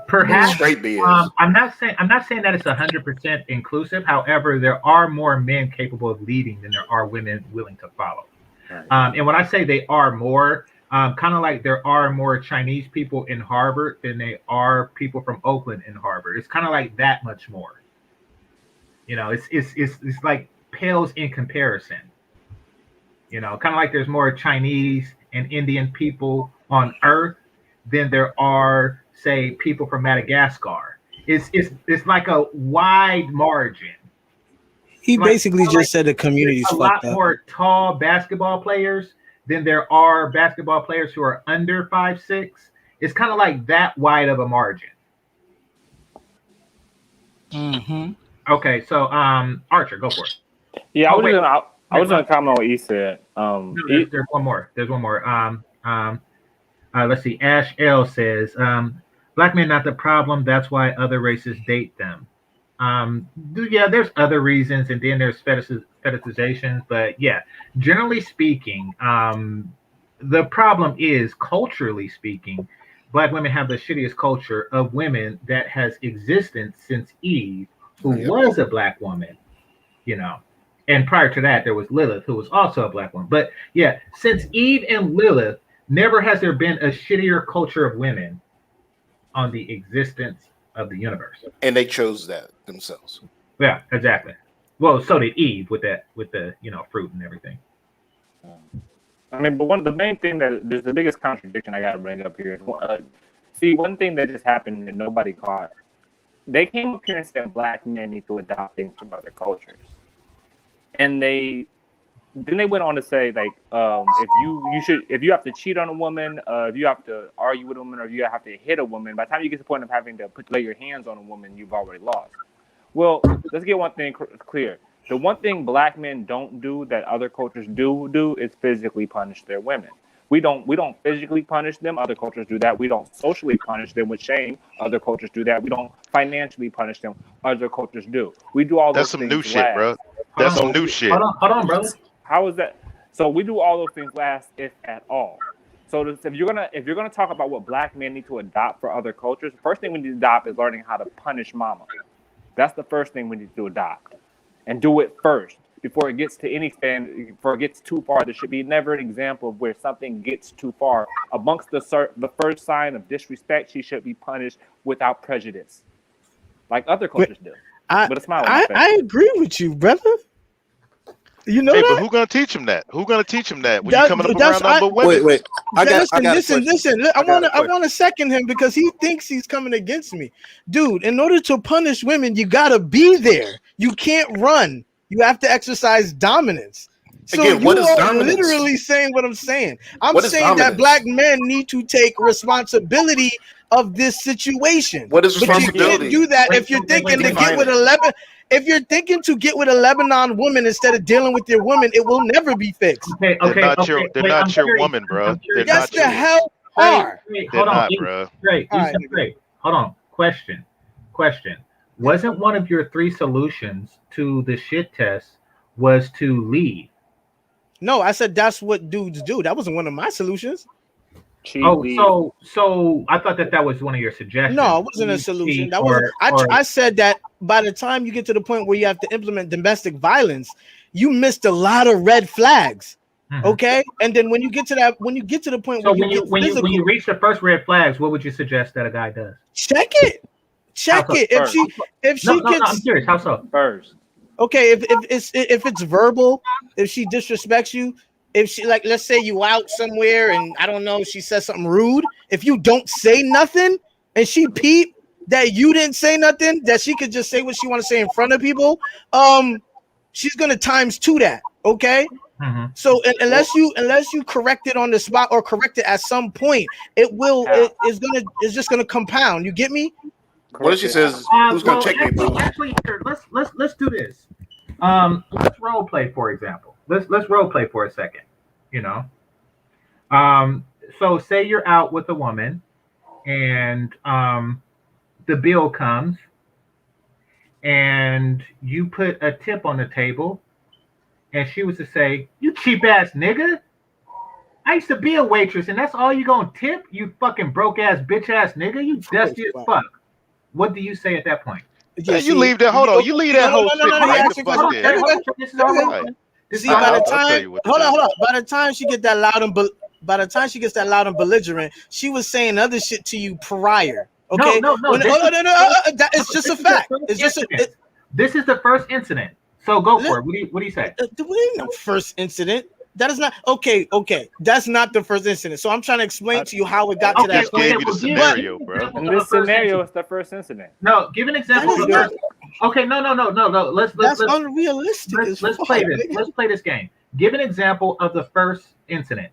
Perhaps straight BS. I'm not saying that it's 100% inclusive. However, there are more men capable of leading than there are women willing to follow. Right. And when I say they are more, kind of like there are more Chinese people in Harvard than they are people from Oakland in Harvard. It's kind of like that much more. It's like pales in comparison. Kind of like there's more Chinese and Indian people on Earth than there are say, people from Madagascar. It's like a wide margin. He basically just said the community's a fucked lot up. more tall basketball players than there are basketball players who are under 5'6". It's kind of like that wide of a margin. Mm-hmm. Okay, so Archer, go for it. Yeah, I was gonna comment on what he said. No, there's one more. There's one more. Let's see. Ash L says, "Black men not the problem. That's why other races date them." Yeah, there's other reasons, and then there's fetishizations. But yeah, generally speaking, the problem is, culturally speaking, Black women have the shittiest culture of women that has existed since Eve, who was a Black woman, you know. And prior to that, there was Lilith, who was also a Black woman. But yeah, since Eve and Lilith, never has there been a shittier culture of women on the existence of the universe. And they chose that themselves. Yeah, exactly. Well, so did Eve with the fruit and everything. I mean, but the main thing that there's the biggest contradiction I got to bring up here is, see, one thing that just happened that nobody caught. They came up here and said Black men need to adopt things from other cultures, and then they went on to say, like, if you have to cheat on a woman, if you have to argue with a woman, or if you have to hit a woman, by the time you get to the point of having to lay your hands on a woman, you've already lost. Well, let's get one thing clear. The one thing Black men don't do that other cultures do is physically punish their women. We don't physically punish them. Other cultures do that. We don't socially punish them with shame. Other cultures do that. We don't financially punish them. Other cultures do. We do all those things. That's some new shit, bro. That's some new shit. Hold on, brother. How is that? So we do all those things last, if at all. So if you're gonna talk about what Black men need to adopt for other cultures, the first thing we need to adopt is learning how to punish mama. That's the first thing we need to adopt, and do it first before it gets to anything. Before it gets too far, there should be never an example of where something gets too far. Amongst the first sign of disrespect, she should be punished without prejudice, like other cultures do. With a smile on their face. I agree with you, brother. You know, but who gonna teach him that? Who gonna teach him that when you coming up around number women? Wait. Listen. I want to second him because he thinks he's coming against me, dude. In order to punish women, you gotta be there. You can't run. You have to exercise dominance. So again, what is dominance? Literally saying what I'm saying. I'm saying that Black men need to take responsibility of this situation. What is responsibility? But you can't do that if you're thinking to get with 11. If you're thinking to get with a Lebanon woman instead of dealing with your woman, it will never be fixed. They're not your woman, bro. Yes, the hell are. They're not, bro. Great. Hold on. Question. Wasn't one of your 3 solutions to the shit test was to leave? No, I said that's what dudes do. That wasn't one of my solutions. So I thought that was one of your suggestions. No, it wasn't a solution. That wasn't. I said that by the time you get to the point where you have to implement domestic violence, you missed a lot of red flags. Mm-hmm. Okay, and then when you get to the point where when you reach the first red flags, what would you suggest that a guy does? Check it. If she gets, I'm curious. How so? First. Okay, if it's verbal, if she disrespects you. If she, like, let's say you out somewhere and I don't know, she says something rude. If you don't say nothing and she peep that you didn't say nothing, that she could just say what she want to say in front of people, she's gonna ×2 that. Okay. Mm-hmm. So unless you correct it on the spot or correct it at some point, it's just gonna compound. You get me? What if she says, "Who's gonna check me, bro?" Actually, let's do this. Let's role play, for example. Let's role play for a second, you know. So say you're out with a woman and the bill comes and you put a tip on the table and she was to say, "You cheap ass nigga. I used to be a waitress and that's all you gonna tip? You fucking broke ass bitch ass nigga. You dusty as fuck." What do you say at that point? Yeah, you leave that. Hold on. You leave that whole shit right the fuck there. This is all. See, by the time, hold on. By the time she gets that loud and belligerent, she was saying other shit to you prior. Okay, no. That is just a fact. It's just this is the first incident. So go for it. What do you say? There ain't no first incident. That is not okay. That's not the first incident. So I'm trying to explain to you how it got to that point. Gave you the scenario, bro. In this scenario, it's the first incident. No, give an example. Of the first. Okay, no. Let's unrealistic. Let's play this. Let's play this game. Give an example of the first incident.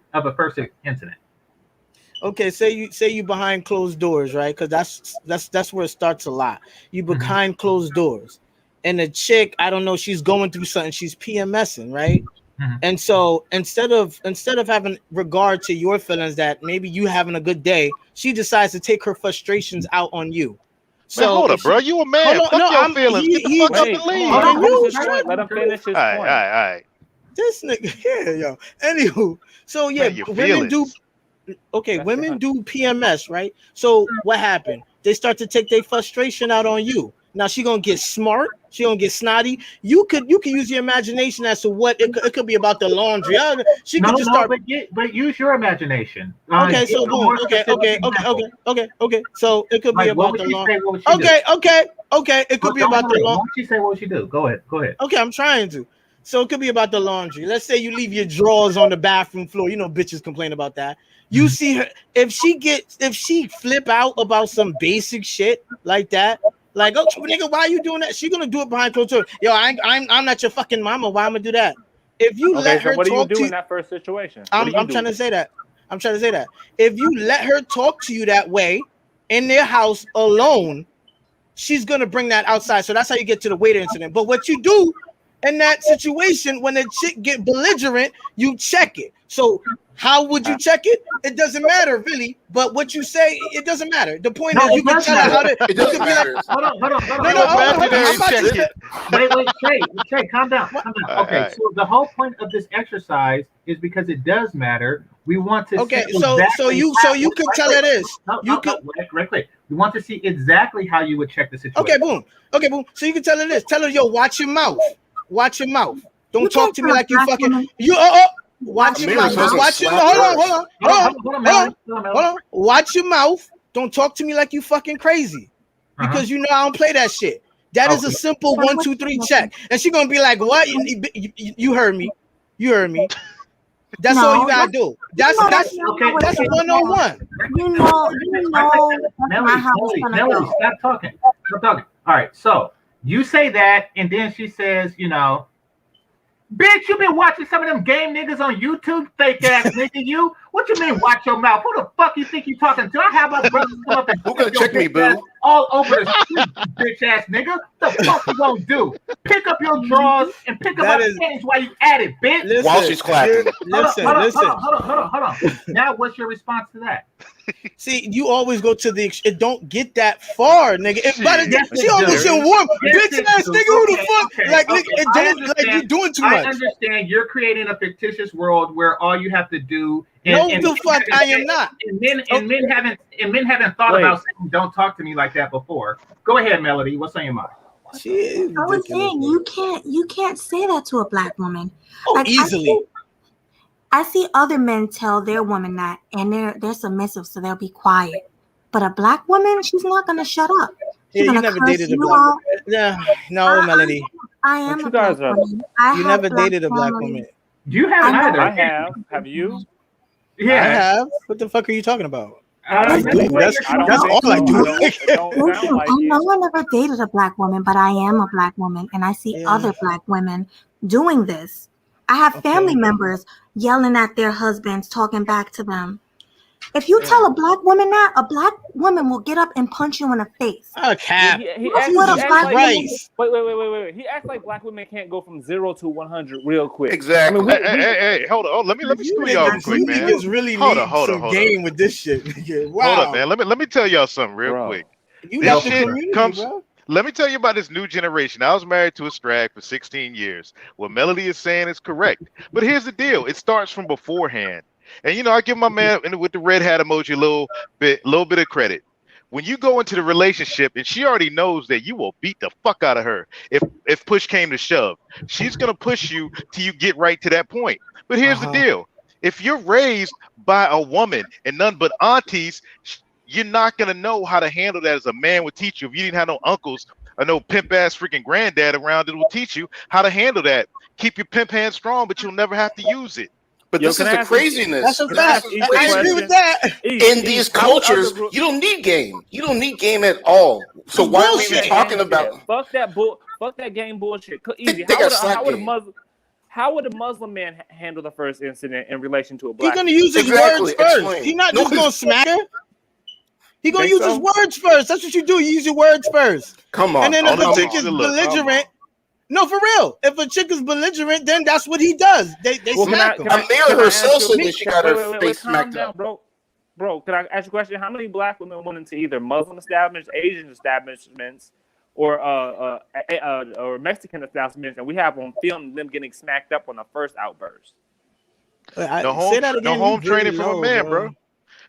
Okay, say you behind closed doors, right? Because that's where it starts a lot. You behind closed doors, and the chick, I don't know, she's going through something. She's PMSing, right? And so instead of having regard to your feelings that maybe you having a good day, she decides to take her frustrations out on you. So man, hold up, bro. You a man? Fuck your feelings. Get the fuck up and leave. Let him finish his point. All right. This nigga here, yo. Anywho, so yeah, man, women do. Okay, women do PMS, right? So what happened? They start to take their frustration out on you. Now she gonna get smart. She gonna get snotty. You could use your imagination as to what it could be about the laundry. She could just start. But use your imagination. Okay, so boom. Okay. So it could be about the laundry. Okay. It could be about the laundry. Why don't she say what would she do? Go ahead. Okay, I'm trying to. So it could be about the laundry. Let's say you leave your drawers on the bathroom floor. You know, bitches complain about that. You see her if she flip out about some basic shit like that. Like, oh nigga, why are you doing that? She gonna do it behind closed doors. Yo, I'm not your fucking mama. Why I'm gonna do that? If you let her what do you talk do to in that first situation? I'm trying to say that. If you let her talk to you that way in their house alone, she's gonna bring that outside. So that's how you get to the waiter incident. But what you do in that situation when the chick get belligerent, you check it. So how would you check it? It doesn't matter really, but what you say, it doesn't matter. The point is you can tell her how to. It doesn't matter. Hold on. Wait, Trey, calm down. Okay, right. So the whole point of this exercise is because it does matter. We want to. Okay, so you could tell her this. Right. We want to see exactly how you would check the situation. Okay, boom. So you can tell her this. Tell her, yo, watch your mouth. Don't talk to me like you fucking Watch your mouth. Hold on. Watch your mouth. Don't talk to me like you fucking crazy. Because you know I don't play that shit. That is a simple 1, 2, 3 check. And she gonna be like, what? You heard me. That's all you gotta do. That's 101. Melody, stop talking. All right, so you say that, and then she says, bitch, you been watching some of them game niggas on YouTube, fake ass nigga. You? What you mean? Watch your mouth. Who the fuck you think you talking to? I have my brothers come up and who gonna check me, boo? All over the street, bitch ass nigga. What the fuck you gonna do? Pick up your drawers and pick up my panties while you at it, bitch. While she's clapping. Listen. Hold on. Now, what's your response to that? See, you always go to it don't get that far, nigga. She almost should warm. Bitch ass nigga, who the fuck? Like you doing too much. I understand you're creating a fictitious world where all you have to do. I am not. And men haven't thought about saying don't talk to me like that before. Go ahead, Melody. What's on your mind? I was saying you can't say that to a black woman. Easily. I see other men tell their woman that, and they're submissive, so they'll be quiet. But a black woman, she's not gonna shut up. You never dated a black woman. Yeah, no, Melody. I am a black woman. You never dated a black woman. You haven't either. I have. Have you? Yeah, I have. What the fuck are you talking about? That's all I do. Listen, I know I never dated a black woman, but I am a black woman, and I see other black women doing this. I have family members yelling at their husbands, talking back to them. If you tell a black woman that, a black woman will get up and punch you in the face. Okay. Wait. He acts like black women can't go from 0 to 100 real quick. Exactly. Hey, hold on. Let me screw y'all quick, man. Hold on. Game with this shit. Wow. Hold up, man. Let me tell y'all something real quick. This shit comes. Let me tell you about this new generation. I was married to a strag for 16 years. What Melody is saying is correct. But here's the deal. It starts from beforehand. And, I give my man with the red hat emoji a little bit of credit. When you go into the relationship and she already knows that you will beat the fuck out of her if push came to shove, she's going to push you till you get right to that point. But here's the deal. If you're raised by a woman and none but aunties, you're not going to know how to handle that as a man would teach you. If you didn't have no uncles or no pimp ass freaking granddad around that will teach you how to handle that. Keep your pimp hand strong, but you'll never have to use it. But this is the craziness. That's a fact. I agree with that. In these cultures, you don't need game. You don't need game at all. So why are we even talking about? Fuck that game bullshit. Easy. How would a Muslim man handle the first incident in relation to a black? He's gonna use his words first. He's not just gonna smack her. He's gonna use his words first. That's what you do. You use your words first. Come on. And then if a chick is belligerent. No, for real. If a chick is belligerent, then that's what he does. They smack him. Amira herself said that she got her face smacked up. Bro, can I ask you a question? How many black women went into either Muslim establishments, Asian establishments, or Mexican establishments, and we have on film them getting smacked up on the first outburst? No home training from a man, bro.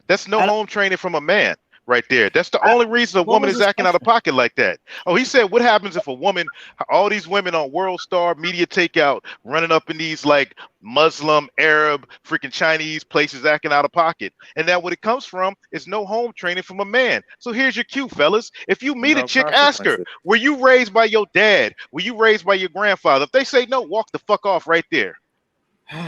That's no home training from a man. Right there. That's the only reason a woman is acting out of pocket like that. Oh, he said, what happens if a woman, all these women on World Star, Media Takeout, running up in these like Muslim, Arab, freaking Chinese places acting out of pocket. And that what it comes from is no home training from a man. So here's your cue, fellas. If you meet a chick, ask her, were you raised by your dad? Were you raised by your grandfather? If they say no, walk the fuck off right there.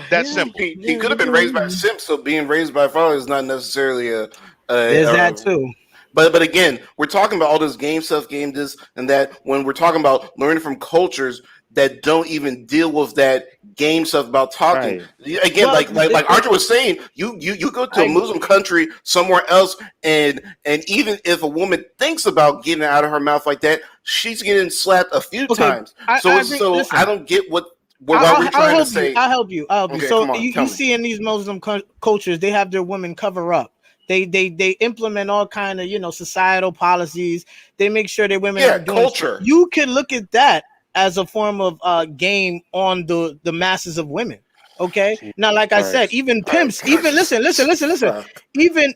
That's simple. He could have been raised by a simp, so being raised by a father is not necessarily there's that too. But again, we're talking about all this game stuff, game this and that. When we're talking about learning from cultures that don't even deal with that game stuff about talking. Right. Again, well, like Archer was saying, you go to a Muslim country somewhere else, and even if a woman thinks about getting it out of her mouth like that, she's getting slapped a few times. I don't get what we're trying to say. I'll help you. Okay, so you see in these Muslim cultures, they have their women cover up. They implement all kind of societal policies. They make sure that women are doing culture. You can look at that as a form of game on the masses of women. Okay. Now, like I said, even pimps, listen.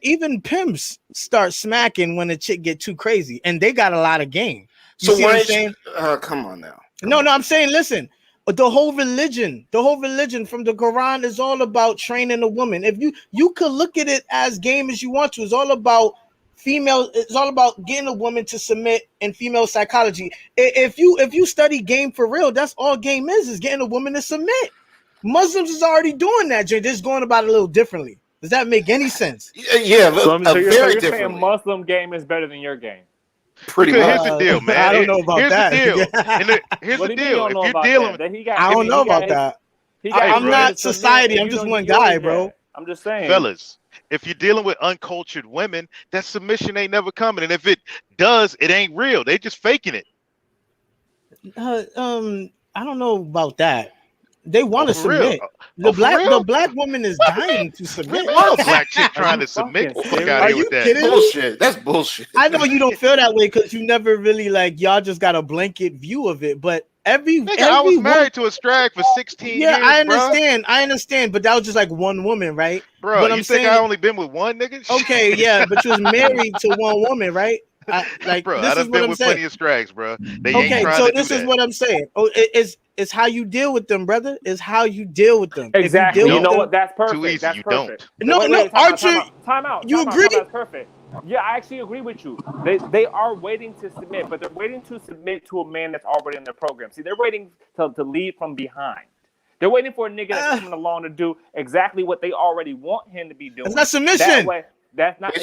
Even pimps start smacking when a chick get too crazy, and they got a lot of game. So what I'm saying? Come on now. No, I'm saying, listen. The whole religion from the Quran is all about training a woman. If you could look at it as game as you want to, it's all about it's all about getting a woman to submit in female psychology. If you study game for real, that's all game is getting a woman to submit. Muslims is already doing that. They're just going about it a little differently. Does that make any sense? Yeah, you're saying Muslim game is better than your game. Pretty much. Here's the deal, man. I don't know about that. Here's the deal. If you're dealing with, I don't know about that. I'm not society. I'm just one guy, bro. I'm just saying, fellas. If you're dealing with uncultured women, that submission ain't never coming. And if it does, it ain't real. They just faking it. I don't know about that. They want to submit. The black woman is dying to submit. What a black chick trying to submit? Fuck out of here with that. Kidding? Bullshit. That's bullshit. I know you don't feel that way because you never really y'all just got a blanket view of it. But I was married to a strag for 16 years. I understand. But that was just like one woman, right? Bro, but you think I only been with one nigga? Okay, yeah, but you was married to one woman, right? Bro, I done been with plenty of strags, bro. This is what I'm saying. Oh, it's how you deal with them, brother. It's how you deal with them. Exactly. You know what? That's perfect. Too easy. That's you perfect. don't. No, Archer. Time out. You agree? That's perfect. Yeah, I actually agree with you. They are waiting to submit, but they're waiting to submit to a man that's already in their program. See, they're waiting to lead from behind. They're waiting for a nigga that's coming along to do exactly what they already want him to be doing. That's not submission. That way, that's not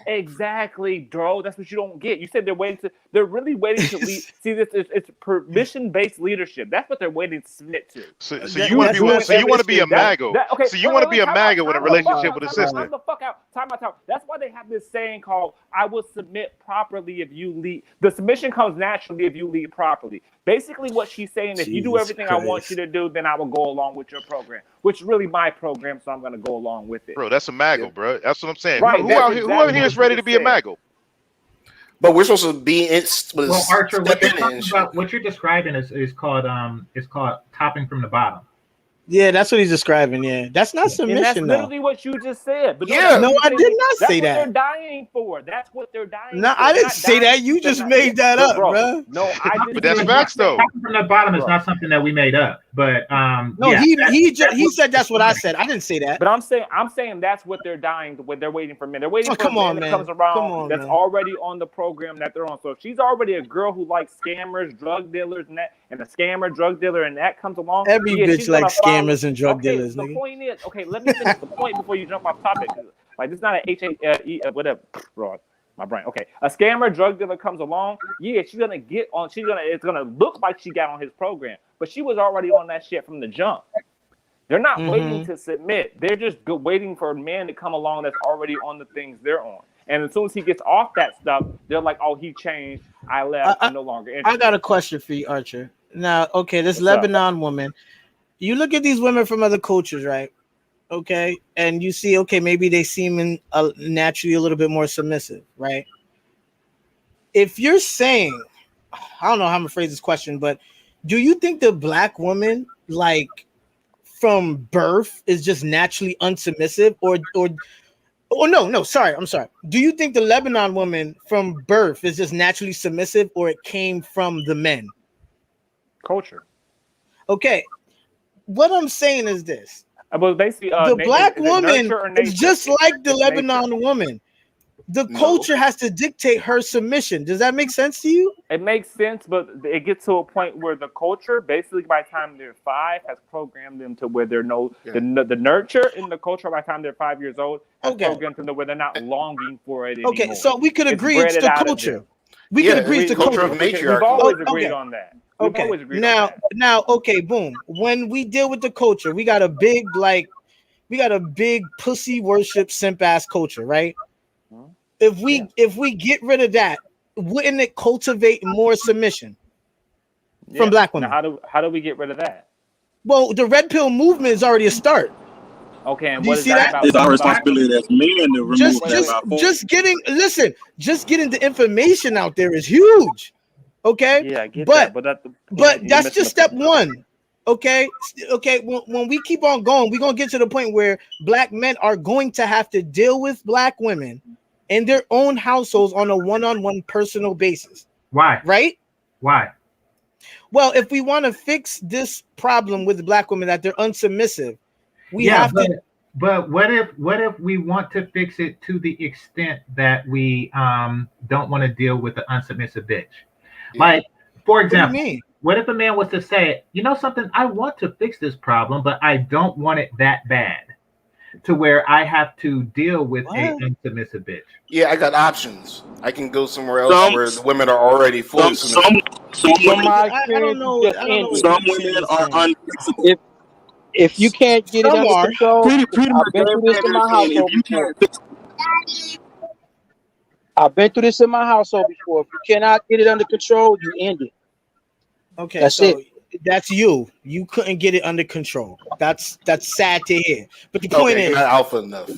exactly, bro. That's what you don't get. You said they're really waiting to lead. See, it's permission-based leadership. That's what they're waiting to submit to. So you want to be a mago. So you want to be a mago in a relationship with a sister. Time the fuck out. Time out. That's why they have this saying called "I will submit properly if you lead." The submission comes naturally if you lead properly. Basically, what she's saying, if you do everything I want you to do, then I will go along with your program, which is really my program, so I'm going to go along with it. Bro, that's a mago, bro. That's what I'm saying. Right, who out here is ready to be a mago? But we're supposed to be in. Well, Archer, what you're describing is called topping from the bottom. Yeah, that's what he's describing. Yeah, that's not submission. And that's literally what you just said. But no, I did not say that. That's what they're dying for. That's what they're dying. No, I didn't say that. You just made that up, bro. No, I didn't. But that's facts, though. Topping from the bottom is not something that we made up. But no, yeah, he said that's what I said. I didn't say that. But I'm saying that's what they're dying. What they're waiting for men. They're waiting for a man that comes around that's already on the program that they're on. So if she's already a girl who likes scammers, drug dealers, and a scammer, drug dealer, and that comes along, every bitch likes scammers and drug okay, dealers. The nigga. point is, okay, let me finish the point before you jump off topic. Like this is not an H-A-E, whatever, wrong. My brain. Okay, a scammer, drug dealer comes along. Yeah, she's gonna get on. It's gonna look like she got on his program, but she was already on that shit from the jump. They're not waiting to submit. They're just waiting for a man to come along that's already on the things they're on. And as soon as he gets off that stuff, they're like, "Oh, he changed. I left. I'm no longer interested." I got a question for you, Archer. Now, okay, this Lebanon woman. You look at these women from other cultures, right? Okay, and you see, okay, maybe they seem naturally a little bit more submissive, right? If you're saying, I don't know how I'm gonna phrase this question, but do you think the black woman, like from birth, is just naturally unsubmissive, or no, sorry, I'm sorry. Do you think the Lebanon woman from birth is just naturally submissive, or it came from the men? Culture. Okay, what I'm saying is this. But basically, the black woman is just like the Lebanon woman. The culture has to dictate her submission. Does that make sense to you? It makes sense, but it gets to a point where the culture, basically by the time they're 5, has programmed them to where they're the nurture in the culture by the time they're 5 years old has programmed them to where they're not longing for it anymore. Okay, so we could agree it's the culture. We could agree it's the culture of matriarchy. We've always agreed on that. Okay. Now, okay, boom. When we deal with the culture, we got a big pussy worship simp ass culture, right? If we get rid of that, wouldn't it cultivate more submission from black women? Now, how do we get rid of that? Well, the red pill movement is already a start. Okay, and do what you is see that that? about? It's our responsibility as men to remove just getting the information out there is huge. Okay. Yeah, I get that. But that's just step one. Okay. When we keep on going, we're gonna get to the point where black men are going to have to deal with black women in their own households on a one-on-one personal basis. Why? Right? Why? Well, if we want to fix this problem with black women that they're unsubmissive, we have to. But what if we want to fix it to the extent that we don't want to deal with the unsubmissive bitch? Like, for example, what if a man was to say, you know something, I want to fix this problem, but I don't want it that bad to where I have to deal with a unsubmissive bitch? Yeah, I got options. I can go somewhere else where the women are already fully submissive. I don't know. Some women are unsubmissive. If you can't get it under control, I've been through this in my household before. If you cannot get it under control, you end it. Okay, that's it. That's you. You couldn't get it under control. That's sad to hear. But the point is, you're not alpha enough.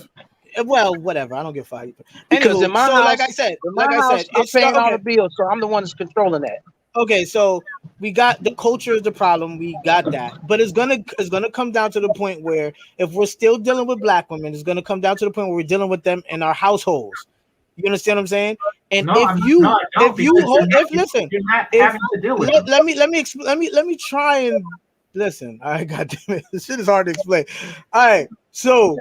Well, whatever. I don't get fired. Because in my house, like I said, I'm paying all the bills, so I'm the one that's controlling that. Okay, so we got the culture is the problem. We got that, but it's gonna come down to the point where if we're still dealing with black women, it's gonna come down to the point where we're dealing with them in our households. You understand what I'm saying? And let me try and listen. All right, goddamn it, this shit is hard to explain. All right, so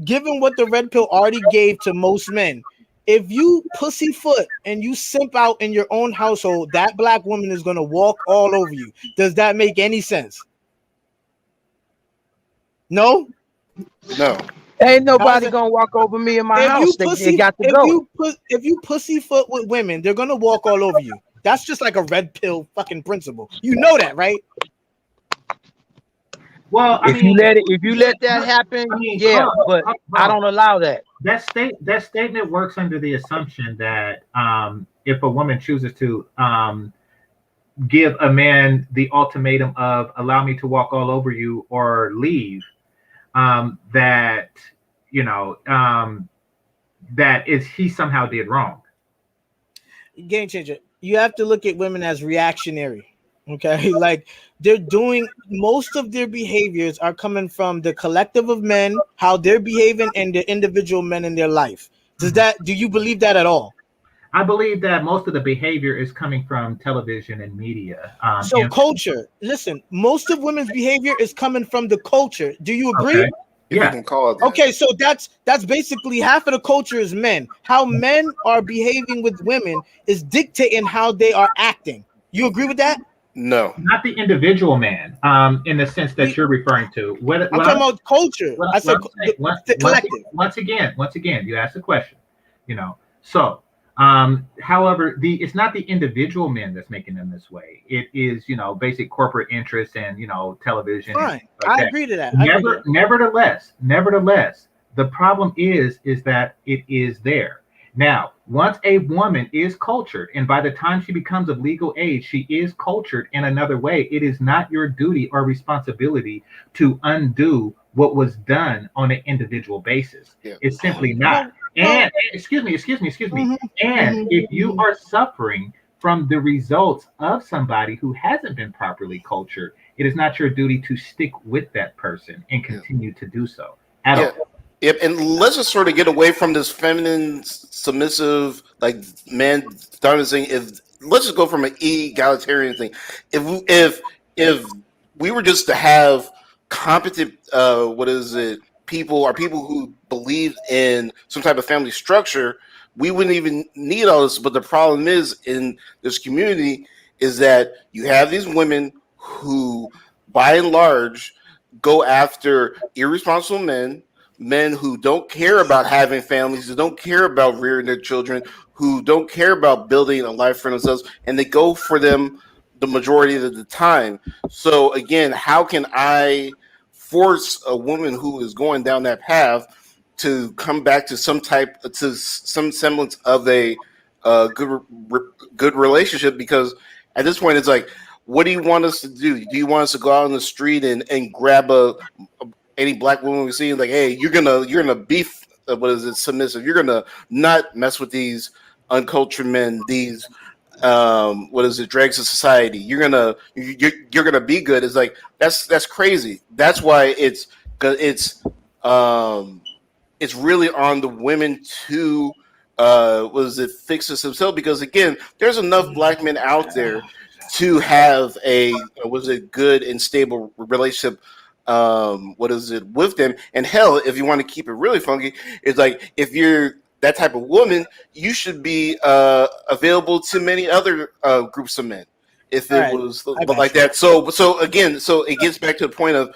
given what the red pill already gave to most men, if you pussyfoot and you simp out in your own household, that black woman is gonna walk all over you. Does that make any sense? No. Ain't nobody gonna walk over me in my house. They got to go. If you pussyfoot with women, they're gonna walk all over you. That's just like a red pill fucking principle. You know that, right? Well, if you let that happen, but I don't allow that. That statement works under the assumption that if a woman chooses to give a man the ultimatum of allow me to walk all over you or leave, that he somehow did wrong. Game changer. You have to look at women as reactionary. Okay, like they're doing most of their behaviors are coming from the collective of men, how they're behaving, and the individual men in their life. Do you believe that at all? I believe that most of the behavior is coming from television and media. So culture. Listen, most of women's behavior is coming from the culture. Do you agree? Okay. If you can call it that. Okay, so that's basically half of the culture is men. How men are behaving with women is dictating how they are acting. You agree with that? No, not the individual man. In the sense that you're referring to. I'm talking about culture. I said the collective. Once again, you asked the question. You know, so. However, it's not the individual men that's making them this way. It is, basic corporate interests and, television. Fine. Like I agree to that. Nevertheless, the problem is that it is there. Now, once a woman is cultured, and by the time she becomes of legal age, she is cultured in another way. It is not your duty or responsibility to undo what was done on an individual basis. Yeah. It's simply not. And excuse me. And if you are suffering from the results of somebody who hasn't been properly cultured, it is not your duty to stick with that person and continue to do so at all. Yep, and let's just sort of get away from this feminine, submissive, like man dominant thing. Let's just go from an egalitarian thing. If we were just to have competent, people who believe in some type of family structure, we wouldn't even need all this. But the problem is in this community is that you have these women who, by and large, go after irresponsible men who don't care about having families, who don't care about rearing their children, who don't care about building a life for themselves, and they go for them the majority of the time. So again, how can I force a woman who is going down that path to come back to some semblance of a good relationship? Because at this point, it's like, what do you want us to do? Do you want us to go out on the street and grab any black woman we see, like, hey, you're gonna be submissive? You're gonna not mess with these uncultured men, these dregs of society. You're gonna be good. It's like that's crazy. That's why it's really on the women to fix this themselves, because again, there's enough black men out there to have a good and stable relationship with them. And hell, if you want to keep it really funky, it's like, if you're that type of woman, you should be available to many other groups of men. If it was like that. So it gets back to the point of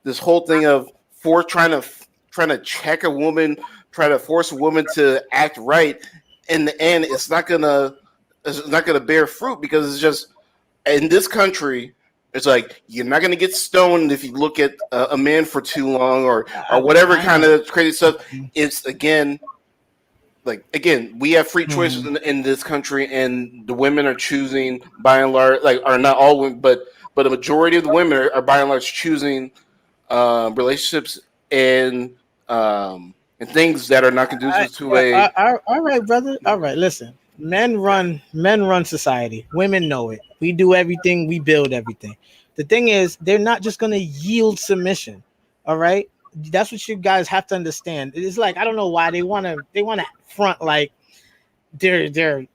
this whole thing of trying to check a woman, try to force a woman to act right. In the end, it's not gonna bear fruit, because it's just, in this country, it's like, you're not gonna get stoned if you look at a man for too long, or whatever kind of crazy stuff. It's we have free choices in this country, and the women are choosing, by and large, are not all women, but a majority of the women are by and large choosing relationships and things that are not conducive to a. All right, brother. All right, listen. Men run society. Women know it. We do everything. We build everything. The thing is, they're not just going to yield submission. All right. That's what you guys have to understand. It's like, I don't know why they want to front like they're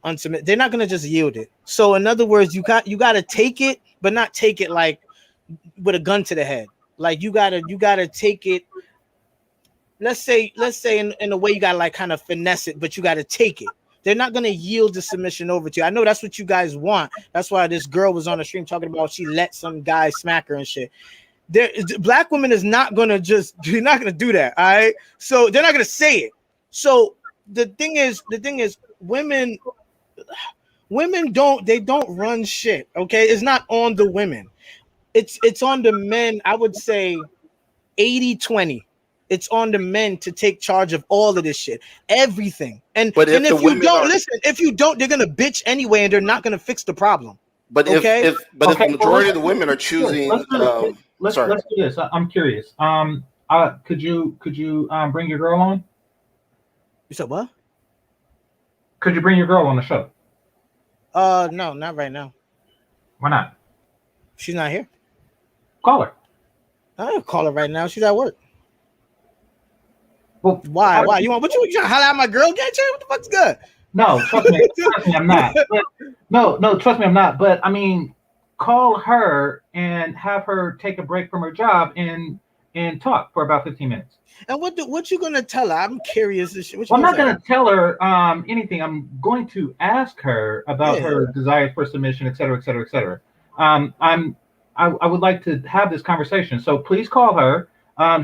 unsubmit. They're not going to just yield it. So in other words, you got to take it, but not take it like with a gun to the head. Like you got to take it. Let's say in a way you got to like kind of finesse it, but you got to take it. They're not going to yield the submission over to you. I know that's what you guys want. That's why this girl was on the stream talking about she let some guy smack her and shit. Black women is not going to you're not going to do that. All right. So they're not going to say it. So the thing is women don't run shit. Okay. It's not on the women. It's on the men. I would say 80-20. It's on the men to take charge of all of this shit, everything. And if you don't, they're gonna bitch anyway, and they're not gonna fix the problem. But if the majority of the women are choosing, let's do this. I'm curious. Could you bring your girl on? You said what? Could you bring your girl on the show? No, not right now. Why not? She's not here. Call her. I don't call her right now. She's at work. Well, why? You want what you holler at my girl? Get you? What the fuck's good? No, trust me, I'm not. But, no, trust me, I'm not. But I mean, call her and have her take a break from her job and talk for about 15 minutes. And what you gonna tell her? I'm curious. I'm not gonna tell her anything. I'm going to ask her about her desires for submission, et cetera, et cetera, et cetera. I would like to have this conversation. So please call her.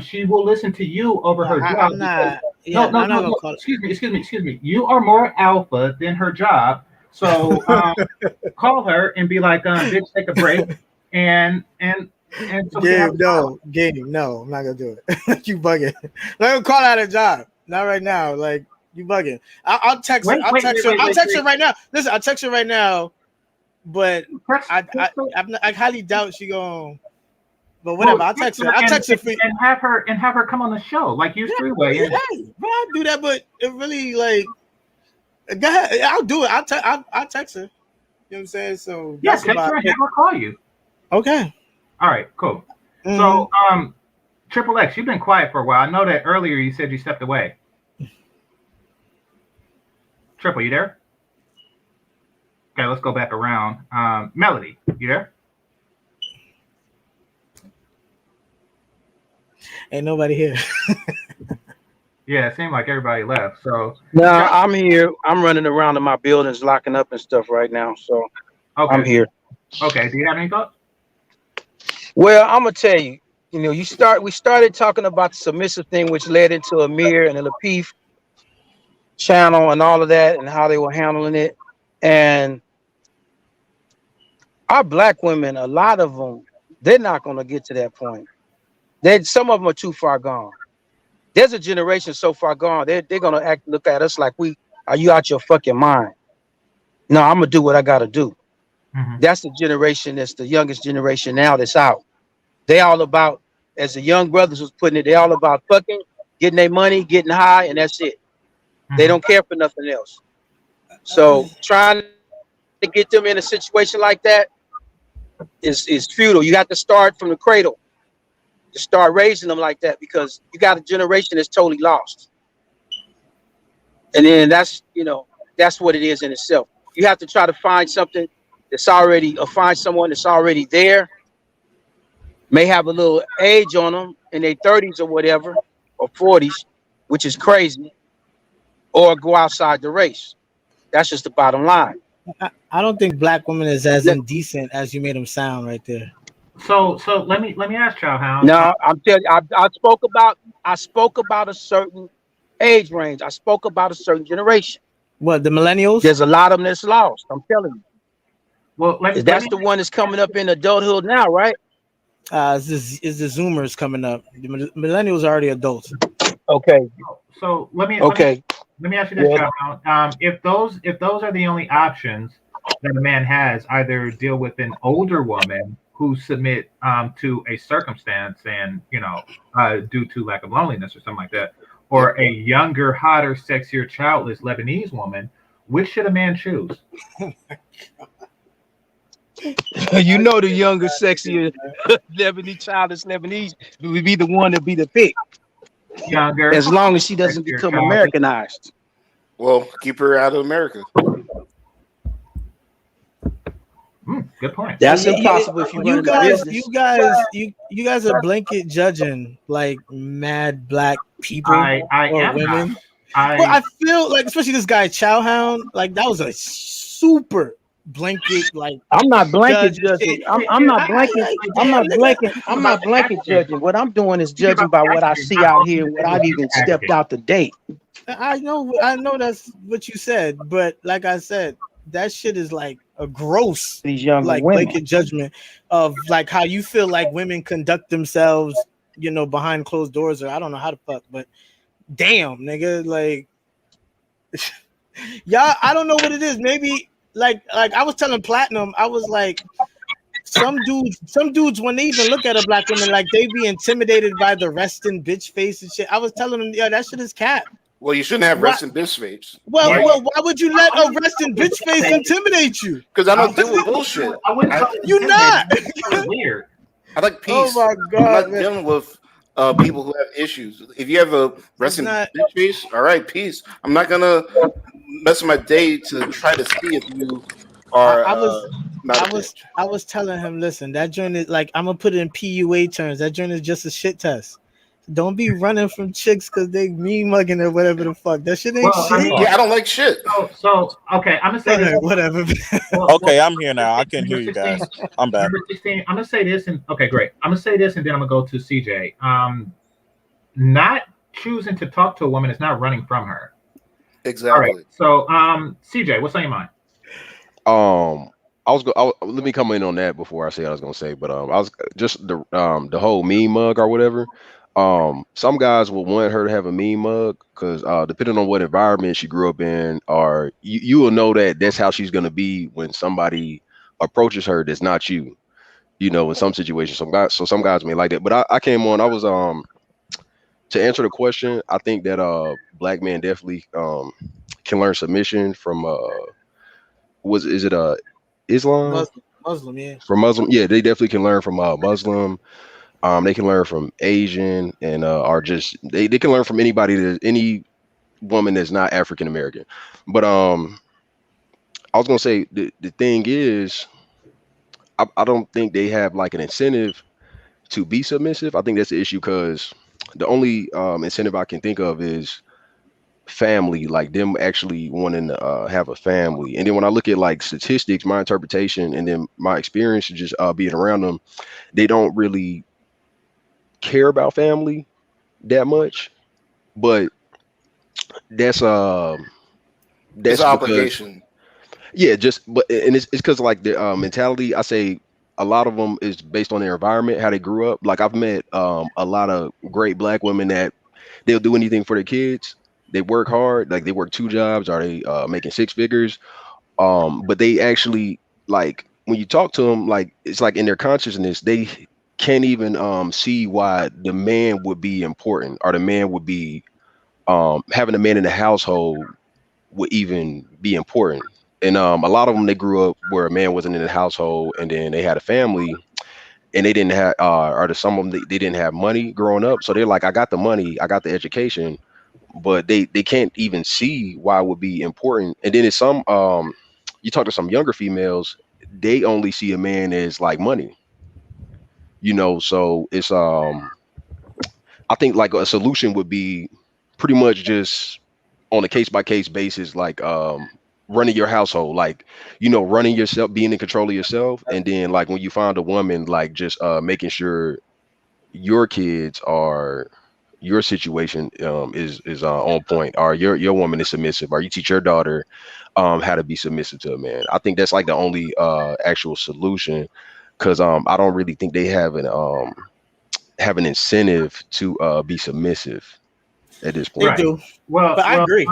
She will listen to you over her job. No. Excuse me. You are more alpha than her job. So call her and be like, bitch, take a break. And so Game, no, I'm not gonna do it. You bugging. Let her call out her job. Not right now. Like, you bugging. I'll text her. I'll text her right now. Listen, I'll text her right now. But I highly doubt she gonna. But whatever, I'll text her. I'll text her and have her come on the show, like use three-way. Hey, bro, I'll do that, but it really like. Go ahead, I'll do it. I'll text her. You know what I'm saying? So yeah, text her and have her call you. Okay. All right, cool. So Triple X, you've been quiet for a while. I know that earlier you said you stepped away. Triple, you there? Okay, let's go back around. Melody, you there? Ain't nobody here. Yeah, it seemed like everybody left. So no, I'm here. I'm running around in my buildings, locking up and stuff right now. So okay. I'm here. Okay. Do you have any thoughts? Well, I'm gonna tell you. You know, we started talking about the submissive thing, which led into Amir and the Lapeef channel and all of that, and how they were handling it. And our black women, a lot of them, they're not gonna get to that point. Some of them are too far gone. There's a generation so far gone. They're gonna look at us like are you out your fucking mind? No, I'm gonna do what I gotta do. Mm-hmm. That's the generation. That's the youngest generation now that's out. They all about, as the young brothers was putting it, they all about fucking, getting their money, getting high, and that's it. Mm-hmm. They don't care for nothing else. So trying to get them in a situation like that is futile. You have to start from the cradle to start raising them like that, because you got a generation that's totally lost. And then that's what it is in itself. You have to try to find something that's already, or find someone that's already there, may have a little age on them in their 30s or whatever, or 40s, which is crazy, or go outside the race. That's just the bottom line. I don't think black women is as indecent as you made them sound right there. So let me ask y'all how. No, I'm telling you, I spoke about a certain age range. I spoke about a certain generation. What, the millennials? There's a lot of them that's lost. I'm telling you. Well, that's the one that's coming up in adulthood now, right? Is the Zoomers coming up? The millennials are already adults. Okay. So let me ask you this, yeah. If those are the only options that a man has, either deal with an older woman who submit to a circumstance and due to lack of loneliness or something like that, or a younger, hotter, sexier, childless Lebanese woman, which should a man choose? You know, the younger, sexier Lebanese, childless Lebanese would be the one to be the pick. Younger, as long as she doesn't become Americanized. Well, keep her out of America. Good point. That's impossible if you guys are blanket judging like mad black people or women. I feel like, especially this guy Chowhound, like that was a super blanket. Like, I'm not blanket judging. I'm not blanket judging. What I'm doing is judging by what I see out here, what I've even stepped out to date. I know that's what you said, but like I said, that shit is like a gross, these young like women. blanket judgment of like how you feel like women conduct themselves, behind closed doors, or I don't know how to fuck, but damn, nigga, like, y'all, I don't know what it is. Maybe like I was telling Platinum, I was like, some dudes when they even look at a black woman, like they be intimidated by the resting bitch face and shit. I was telling them, yeah, that shit is cap. Well, you shouldn't have resting bitch face. Well, why would you let a resting bitch face intimidate you? Because I don't deal with bullshit. You're not. Weird. I like peace. Oh my God, I'm not dealing with people who have issues. If you have a resting bitch face, all right, peace. I'm not gonna messing my day to try to see if you are I was not a bitch. I was telling him, listen, that joint is like, I'm gonna put it in PUA terms. That joint is just a shit test. Don't be running from chicks because they mean mugging or whatever the fuck. That shit ain't shit. I mean, Yeah, I don't like shit. So okay, I'm gonna say this. Whatever. Okay, I'm here now. I can hear you guys. I'm back. Number 16. I'm gonna say this, and okay, great. I'm gonna say this, and then I'm gonna go to CJ. Not choosing to talk to a woman is not running from her. Exactly. All right. So, CJ, what's on your mind? Let me come in on that before I say what I was gonna say. But I was just the whole mean mug or whatever. Some guys will want her to have a mean mug because depending on what environment she grew up in, or you will know that that's how she's gonna be when somebody approaches her that's not you. You know, in some situations, some guys may like that. But I came on. I was to answer the question. I think that black men definitely can learn submission from Islam? Muslim, yeah. From Muslim, yeah, they definitely can learn from Muslim. They can learn from Asian, and are just they can learn from any woman that's not African American. But I was gonna say the thing is, I don't think they have like an incentive to be submissive. I think that's the issue because the only incentive I can think of is family, like them actually wanting to have a family. And then when I look at like statistics, my interpretation and then my experience just being around them, they don't really care about family that much. But that's obligation. Yeah, and it's because like the mentality, I say a lot of them is based on their environment, how they grew up. Like I've met a lot of great black women that they'll do anything for their kids. They work hard, like they work 2 jobs, or they making 6 figures. But they actually, like when you talk to them, like it's like in their consciousness, they can't even see why the man would be important, or the man would be having a man in the household would even be important. And a lot of them, they grew up where a man wasn't in the household, and then they had a family, and they didn't have, some of them they didn't have money growing up. So they're like, I got the money, I got the education, but they can't even see why it would be important. And then it's some you talk to some younger females, they only see a man as like money, you know. So it's I think like a solution would be pretty much just on a case-by-case basis, like running your household, like, you know, running yourself, being in control of yourself. And then like when you find a woman, like just making sure your kids are, your situation is on point, or your woman is submissive, or you teach your daughter how to be submissive to a man. I think that's like the only actual solution, because I don't really think they have an incentive to be submissive at this point. They do. Well, I agree.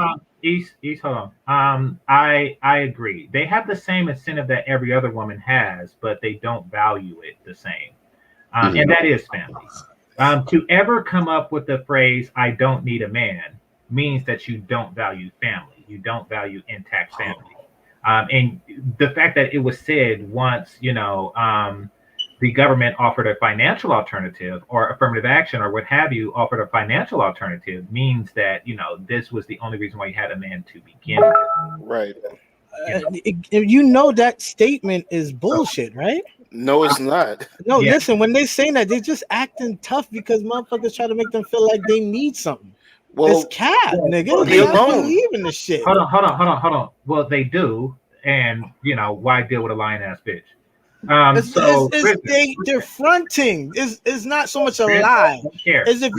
East, hold on. I agree. They have the same incentive that every other woman has, but they don't value it the same. And that is family. To ever come up with the phrase "I don't need a man" means that you don't value family. You don't value intact family. And the fact that it was said once, you know, the government offered a financial alternative, or affirmative action, or what have you, offered a financial alternative, means that, you know, this was the only reason why you had a man to begin with. Right. You know that statement is bullshit, right? No, it's not. No, listen, when they say that, they're just acting tough because motherfuckers try to make them feel like they need something. Well, it's cap, nigga. They don't believe in the shit. Hold on. Well, they do, and you know, why deal with a lying-ass bitch? They're fronting. It's not so much a lie. Is if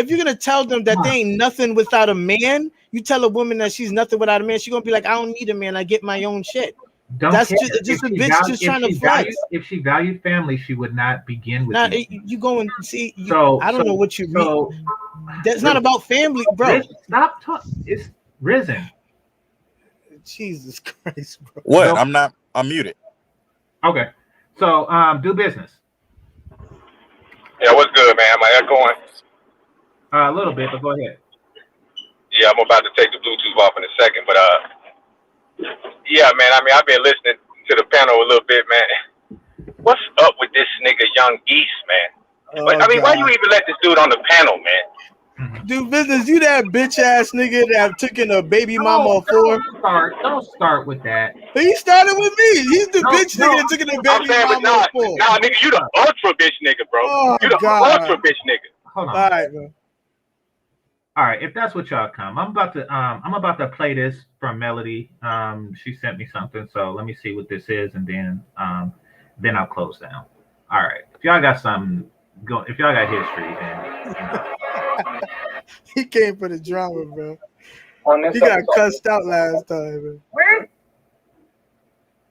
you're gonna tell them that they ain't nothing without a man, you tell a woman that she's nothing without a man, she's gonna be like, I don't need a man, I get my own shit. That's just a bitch just trying to flex. If she valued family, she would not begin with you go and see. I don't know what you mean. That's not about family, bro. Stop talking. It's risen. Jesus Christ, bro. What? I'm muted. Okay. So do business. Yeah, what's good, man? Am I echoing? A little bit, but go ahead. Yeah, I'm about to take the Bluetooth off in a second, but yeah, man. I mean, I've been listening to the panel a little bit, man. What's up with this nigga Young East, man? Why you even let this dude on the panel, man? Do business. You that bitch ass nigga that took in a baby mama for. Don't start with that. He started with me. He's the bitch nigga that took in a I'm baby saying, but mama for. nah, nigga, you the ultra bitch nigga, bro. Oh, you the God. ultra bitch nigga. Hold on. All right, bro. All right, if that's what y'all come, I'm about to play this from Melody. She sent me something, so let me see what this is, and then I'll close down. All right, if y'all got something go, if y'all got history, then He came for the drama, bro. He got cussed out last time, bro.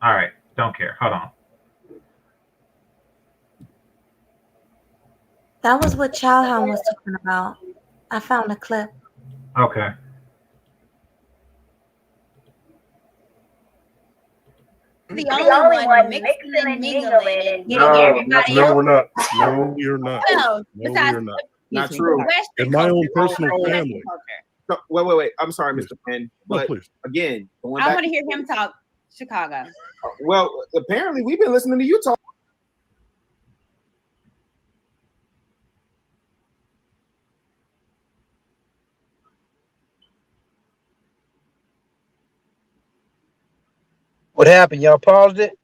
All right, don't care. Hold on. That was what Childhound was talking about. I found a clip. Okay. The only one mixing and mingling and getting everybody No, else. we're not. No, you're not. Well, No, besides we're not. Not true. In my own personal family. No, wait. I'm sorry, Mr. Penn. But please. again, going I back. want to hear him talk Chicago. Well, apparently we've been listening to you talk. What happened? Y'all paused it?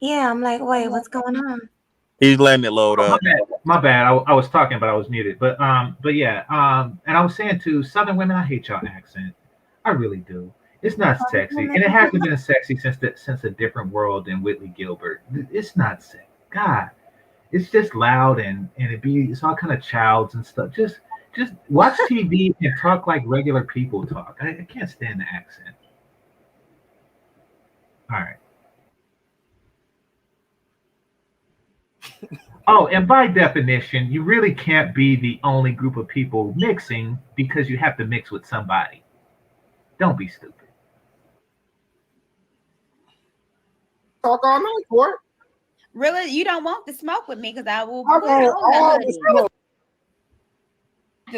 Yeah, I'm like, wait, what's going on? He's letting it load up. My bad. I was talking, but I was muted. But yeah. And I was saying to Southern women, I hate y'all accent. I really do. It's not sexy, and it hasn't been sexy since a different world than Whitley Gilbert. It's not sexy. God, it's just loud and it's all kind of childs and stuff. Just watch TV and talk like regular people talk. I can't stand the accent. All right. Oh, and by definition, you really can't be the only group of people mixing because you have to mix with somebody. Don't be stupid. Talk all night for it. Really, you don't want to smoke with me because I will. I want all the smoke.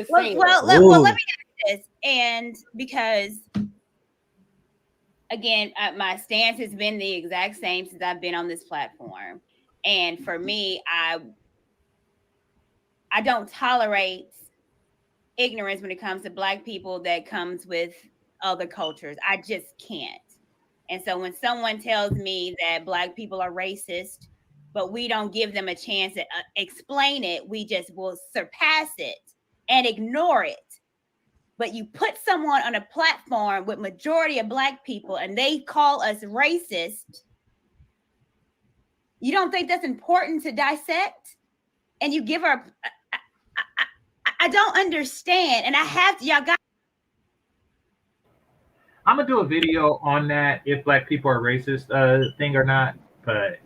Well, let me ask this, and because again, my stance has been the exact same since I've been on this platform, and for me, I don't tolerate ignorance when it comes to Black people that comes with other cultures. I just can't. And so when someone tells me that Black people are racist, but we don't give them a chance to explain it, we just will surpass it and ignore it. But you put someone on a platform with majority of Black people and they call us racist. You don't think that's important to dissect? And you give her, I don't understand. And I have to, y'all got. I'm gonna do a video on that if Black people are racist thing or not. But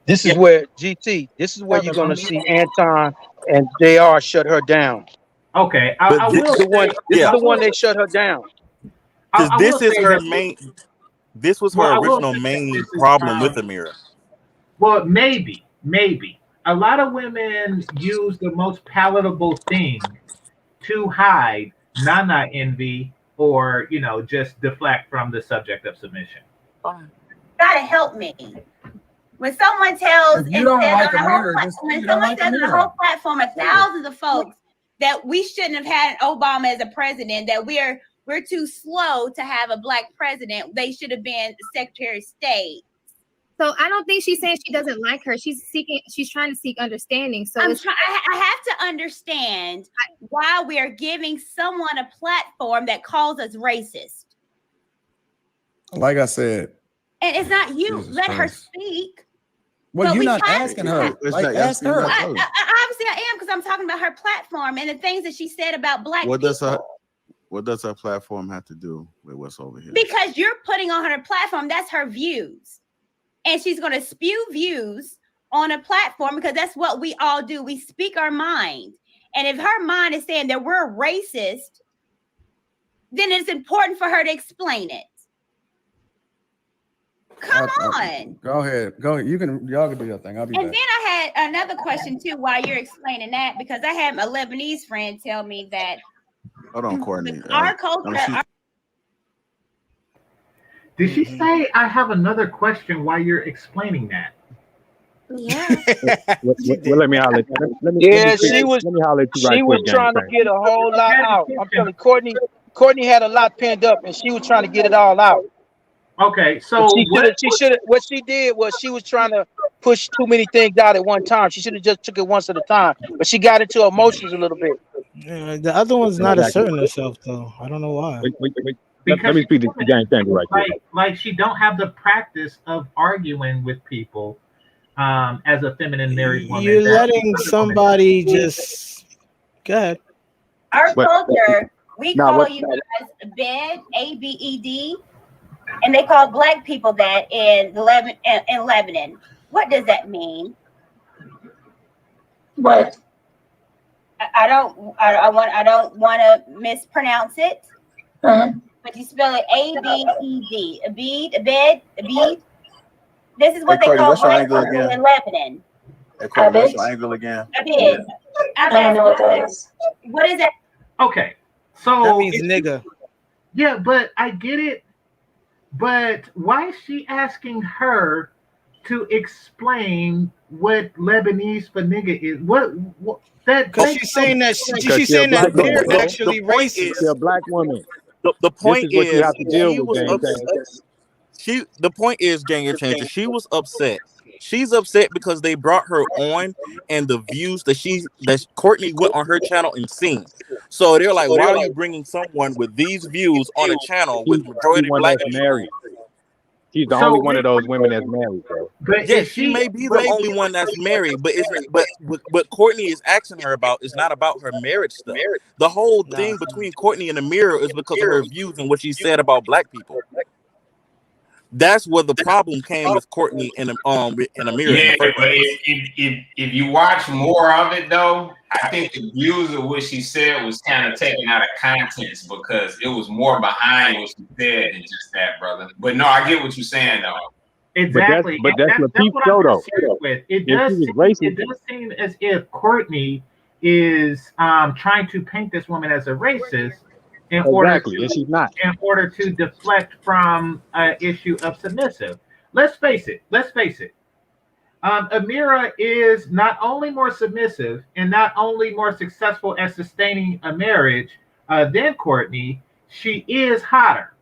this is where GT. This is where you're gonna see Anton and JR shut her down. Okay, I will. This is the one that shut her down. Because this is her main. This was her original main problem with Amira. Well, maybe a lot of women use the most palatable thing to hide Nana envy or just deflect from the subject of submission. Gotta help me. When someone tells you don't like Amira, when someone says on the whole platform of thousands of folks that we shouldn't have had Obama as a president, that we're too slow to have a Black president, they should have been the Secretary of State. So I don't think she's saying she doesn't like her. She's trying to seek understanding. So I have to understand why we are giving someone a platform that calls us racist. Like I said. And it's not you. Jesus Let her Christ. speak. Well, you're not asking her. Like, ask her. Obviously, I am because I'm talking about her platform and the things that she said about Black people. What does her platform have to do with what's over here? Because you're putting on her platform, that's her views. And she's going to spew views on a platform because that's what we all do. We speak our mind. And if her mind is saying that we're racist, then it's important for her to explain it. Come on. Go ahead. Y'all can do your thing. I'll be And back. then I had another question too while you're explaining that, because I had a Lebanese friend tell me that Hold on, Courtney. our culture. Did she say I have another question while you're explaining that? Yeah. Well, let me holler. Let me holler at you right She was quick, gang. trying to get a whole lot out. I'm telling you, Courtney had a lot pinned up, and she was trying to get it all out. Okay, so what she did was she was trying to push too many things out at one time. She should have just took it once at a time, but she got into emotions a little bit. Yeah, the other one's not asserting herself though. I don't know why. Let me speak to the gang changer right quick. Like she don't have the practice of arguing with people as a feminine married woman. You're letting somebody just go ahead. Our culture, we call you guys bed, ABED, and they call black people that in Lebanon. What does that mean? What? I don't want to mispronounce it. But you spell it ABED. Abed. This is what they call black people in Lebanon. That's your angle again. Abed. I don't know what that is. What is that? Okay, so that means nigga. Yeah, but I get it. But why is she asking her to explain what Lebanese for nigga is? What that? Because she's saying that she's saying that they're actually racist. She's a black woman. The point this is what you have to deal she with, was gang upset. The point is, gang changer. She was upset. She's upset because they brought her on and the views that Courtney went on her channel and seen. So they're like, why are you bringing someone with these views on a channel with majority black people? Married. She's the only one of those women that's married, bro. But yeah, she may be the only one that's married, but what Courtney is asking her about is not about her marriage stuff. The whole thing between Courtney and Amira is because of her views and what she said about black people. That's where the problem came with Courtney and Amira. Yeah, but if you watch more of it though, I think the views of what she said was kind of taken out of context because it was more behind what she said than just that, brother. But no, I get what you're saying though. Exactly. But that's what people show though. It does seem as if Courtney is trying to paint this woman as a racist in order to deflect from an issue of submissive. Let's face it. Amira is not only more submissive and not only more successful at sustaining a marriage than Courtney, she is hotter.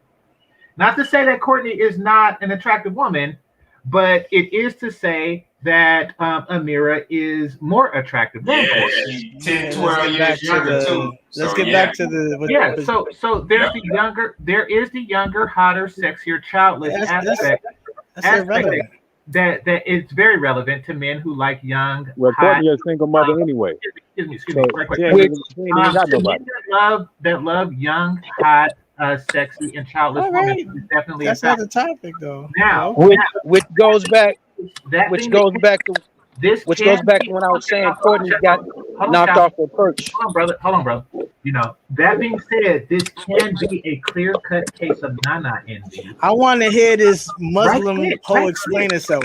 Not to say that Courtney is not an attractive woman, but it is to say that Amira is more attractive than Courtney. 10, 12 years younger too. Let's get back to the So there's the younger, hotter, sexier, childless aspect that it's very relevant to men who like young. Well, Courtney is a single mother anyway. Excuse me, right quick. That love young, hot, sexy, and childless women is definitely that's not the topic though. Now, which goes back to when I was saying Courtney got knocked off her perch. Hold on, brother. You know, that being said, this can be a clear-cut case of Nana envy. I want to hear this Muslim hoe explain herself.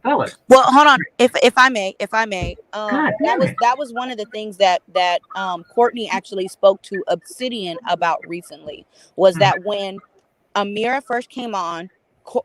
Well, hold on. If I may, that was one of the things that Courtney actually spoke to Obsidian about recently. Was that when Amira first came on,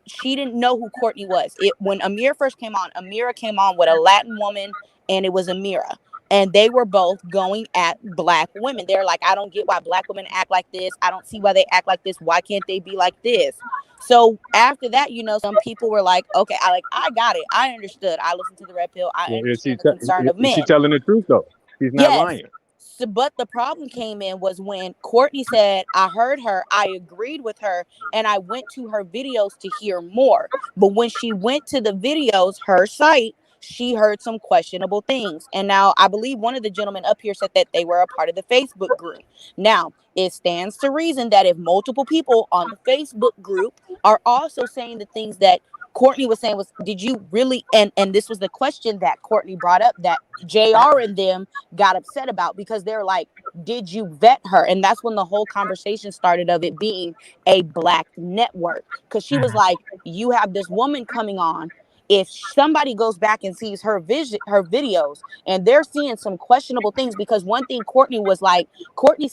she didn't know who Courtney was. When Amira first came on, Amira came on with a Latin woman, and it was Amira. And they were both going at black women. They're like, I don't get why black women act like this. I don't see why they act like this. Why can't they be like this? So after that, some people were like, okay, I got it. I understood. I listened to the Redpill. I understand the concern of men. She's telling the truth though. She's not lying. So, but the problem came in was when Courtney said, I heard her, I agreed with her, and I went to her videos to hear more. But when she went to the videos, her site, she heard some questionable things. And now I believe one of the gentlemen up here said that they were a part of the Facebook group. Now, it stands to reason that if multiple people on the Facebook group are also saying the things that Courtney was saying, did you really, and this was the question that Courtney brought up that JR and them got upset about, because they're like, did you vet her? And that's when the whole conversation started of it being a black network, because she was like, you have this woman coming on, If somebody goes back and sees her videos, and they're seeing some questionable things, because one thing Courtney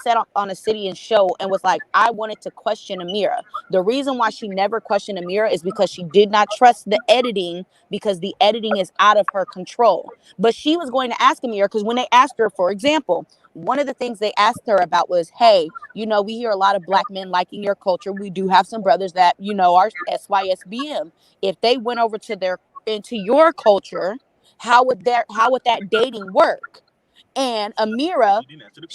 said on a City and Show and was like, I wanted to question Amira. The reason why she never questioned Amira is because she did not trust the editing, because the editing is out of her control. But she was going to ask Amira, because when they asked her, for example, one of the things they asked her about was, hey, we hear a lot of black men liking your culture. We do have some brothers that, are SYSBM. If they went over into your culture, how would that dating work? And Amira,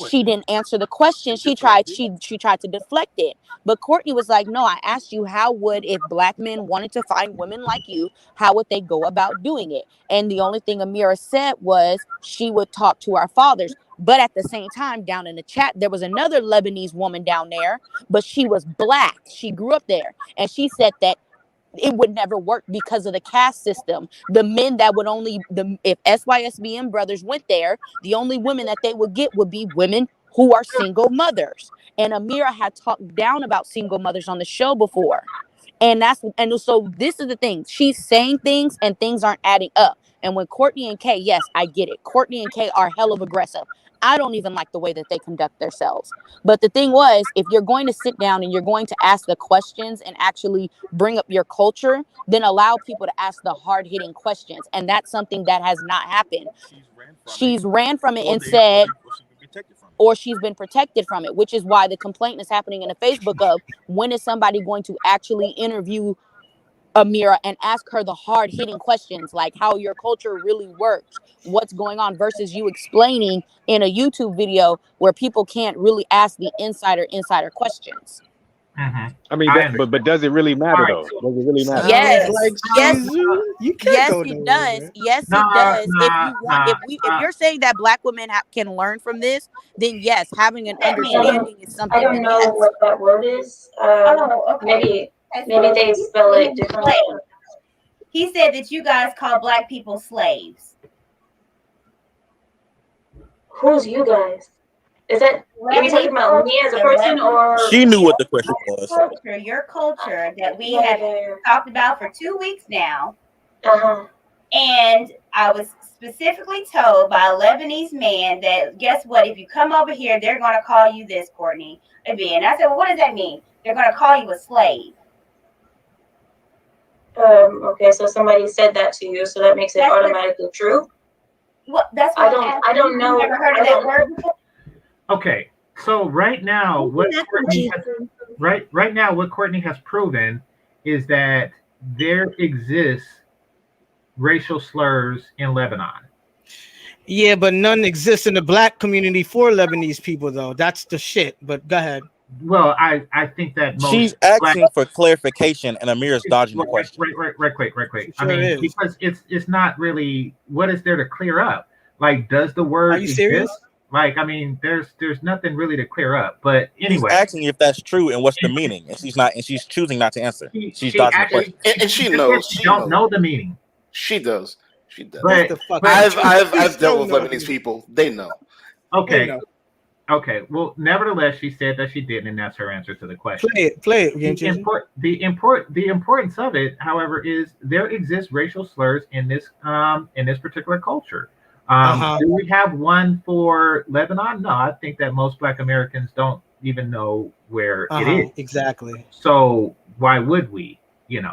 she didn't answer the question. She tried to deflect it. But Courtney was like, no, I asked you, if black men wanted to find women like you, how would they go about doing it? And the only thing Amira said was she would talk to our fathers. But at the same time, down in the chat, there was another Lebanese woman down there, but she was black. She grew up there. And she said that it would never work because of the caste system. The men that would if SYSBM brothers went there, the only women that they would get would be women who are single mothers. And Amira had talked down about single mothers on the show before. And so this is the thing. She's saying things and things aren't adding up. And when Courtney and Kay, yes, I get it. Courtney and Kay are hell of aggressive. I don't even like the way that they conduct themselves. But the thing was, if you're going to sit down and you're going to ask the questions and actually bring up your culture, then allow people to ask the hard-hitting questions. And that's something that has not happened. She's ran from it and said, or she's been protected from it, which is why the complaint is happening in the Facebook of, when is somebody going to actually interview Amira and ask her the hard-hitting questions, like how your culture really works, what's going on, versus you explaining in a YouTube video where people can't really ask the insider questions. I mean, but does it really matter though? Does it really matter? Yes, yes, yes, it does. Yes, it does. If you're saying that black women can learn from this, then yes, having an understanding is something. I don't know what that word is. Maybe they spell it differently. He said that you guys call black people slaves. Who's you guys? Is it? Are you talking about me as a person, or she knew what the question was? Your culture that we have talked about for 2 weeks now. And I was specifically told by a Lebanese man that, guess what? If you come over here, they're going to call you this, Courtney. And I said, well, what does that mean? They're going to call you a slave. Okay, so somebody said that to you, so that makes it automatically true. Well, that's what I don't know. Never heard of that word before? Okay, so right now, what Courtney has proven is that there exists racial slurs in Lebanon. Yeah, but none exists in the black community for Lebanese people, though. That's the shit. But go ahead. Well, I think that she's asking for clarification, and Amira's dodging the question. Right quick. Sure I mean, is. because it's not really, what is there to clear up? Like, does the word Are you serious? exist? Like, I mean, there's nothing really to clear up. But anyway, she's asking if that's true and what's the meaning, and she's choosing not to answer. She's dodging the question, and she knows. She don't know the meaning. She does. She does. But I've dealt with Lebanese people. They know. Okay. Okay. Well, nevertheless, she said that she didn't, and that's her answer to the question. Play it. The importance of it, however, is there exists racial slurs in this particular culture. Do we have one for Lebanon? No, I think that most Black Americans don't even know where it is. Exactly. So why would we? You know.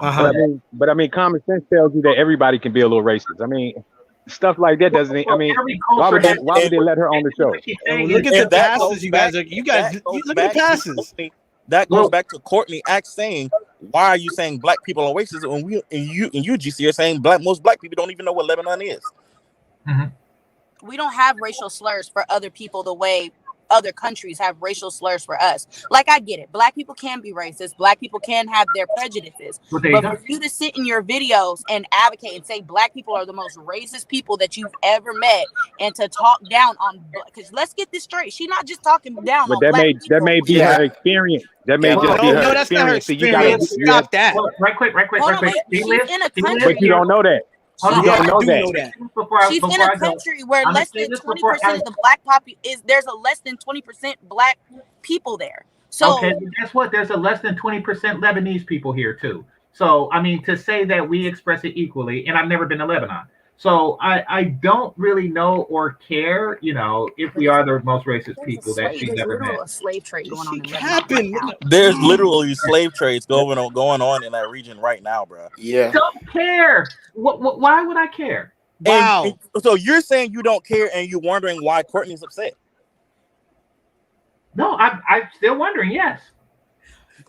But I mean, common sense tells you that everybody can be a little racist. I mean, stuff like that doesn't. I mean, why would they let her on the show? Look at the passes, you guys. Look at the passes. That goes back to Courtney Axe saying, "Why are you saying black people are racist?" When you GC are saying most black people don't even know what Lebanon is. We don't have racial slurs for other people the way other countries have racial slurs for us. Like, I get it. Black people can be racist. Black people can have their prejudices. But for you to sit in your videos and advocate and say black people are the most racist people that you've ever met, and to talk down on, because let's get this straight, she's not just talking down on black people. That may be her experience. That may just be her that's not her experience. So Stop that. Right quick. She's in a country. But you don't know that. You don't know that. She's in a country where less than 20% of the black there's a less than 20% black people there. So okay, guess what? There's a less than 20% Lebanese people here too. So, I mean, to say that we express it equally, and I've never been to Lebanon. So I don't really know or care, you know, if we are the most racist people that she's ever met. A slave trade going on in Lebanon. There's literally slave trades going on in that region right now, bro. Yeah. Don't care. Why would I care? Wow. And so you're saying you don't care, and you're wondering why Courtney's upset? No, I'm still wondering. Yes.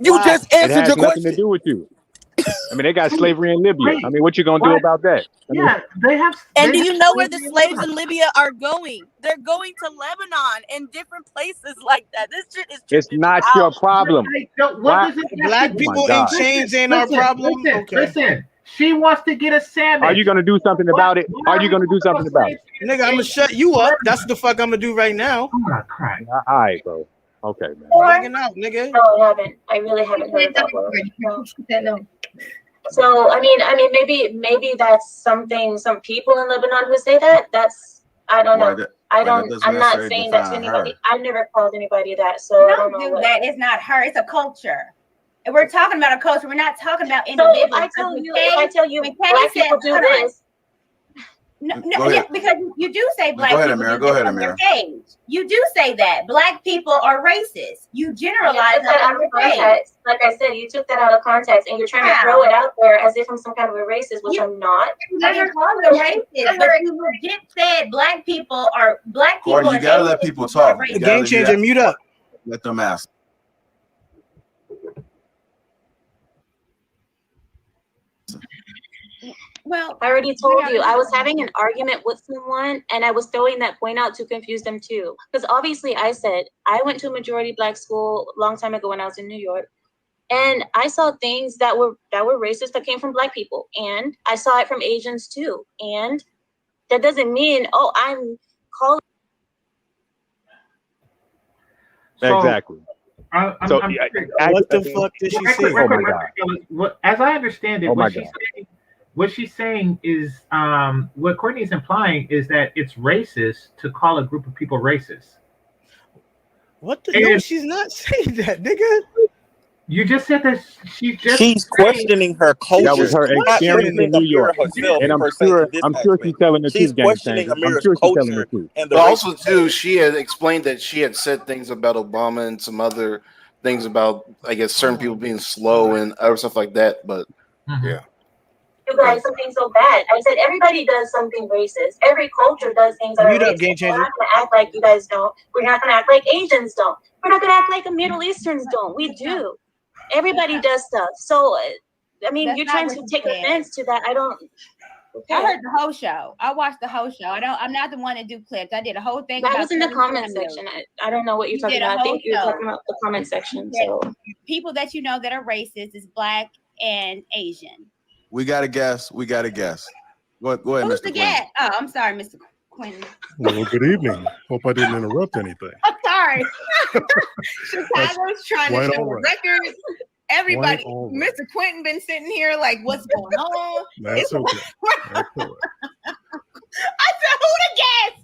You just answered it has your nothing question. to do with you. I mean, they got slavery in Libya. I mean, what you gonna do about that? Yeah, they have. And do you know where the slaves in Libya are going? They're going to Lebanon and different places like that. This shit is. It's not your problem. Black people in chains ain't our problem. Listen. She wants to get a sandwich. Are you gonna do something about it? Are you gonna do something about it? Nigga, I'm gonna shut you up. That's what the fuck I'm gonna do right now. I'm not crying. All right, bro. Okay, man. Bragging out, nigga. No, I haven't. I really haven't heard that one. No. So I mean, maybe that's something. Some people in Lebanon who say that. That's I don't know. I'm not saying that to anybody. I've never called anybody that. So I don't know. Do that. It's not her. It's a culture. And we're talking about a culture. We're not talking about individuals. So if I tell you black people do this. No, yeah, because you do say black people do this on your page. You do say that black people are racist. You generalize that on your page. Like I said, you took that out of context, and you're trying to throw it out there as if I'm some kind of a racist, which I'm not. You're calling a racist, but you legit said black people are black people. Courtney, you gotta let people talk. Game changer, mute up. Let them ask. Well, I already told you I was having an argument with someone, and I was throwing that point out to confuse them too. Because obviously, I said I went to a majority black school a long time ago when I was in New York, and I saw things that were racist that came from black people, and I saw it from Asians too. And that doesn't mean I'm calling. Exactly. What the fuck did she say? Oh my God. As I understand it, Oh my what she's saying is, what Courtney's implying is that it's racist to call a group of people racist. What the? No, she's not saying that, nigga. You just said that she's questioning her culture. That was her experience in New York, and I'm sure she's telling the truth. She's questioning Amira's culture, and also too, she had explained that she had said things about Obama and some other things about, I guess, certain people being slow and other stuff like that. But yeah. You guys, something so bad. I said everybody does something racist. Every culture does things that are racist. Game changer. We're not gonna act like you guys don't. We're not gonna act like Asians don't. We're not gonna act like the Middle Easterns don't. We do. Everybody does stuff. So, I mean, you're trying to take offense to that. I don't. Okay. I heard the whole show. I watched the whole show. I'm not the one to do clips. I did a whole thing. That was in the comment section. I don't know what you're talking about. I think you're talking about the comment section. So people that you know that are racist is black and Asian. We got to guess. Go ahead, Who's Mr. the guest? Oh, I'm sorry, Mr. Quentin. Well, good evening. Hope I didn't interrupt anything. I'm sorry. Chicago's trying to show records. Everybody, Mr. Quentin been sitting here like, what's going on? That's okay. That's all right. I said, who the guest?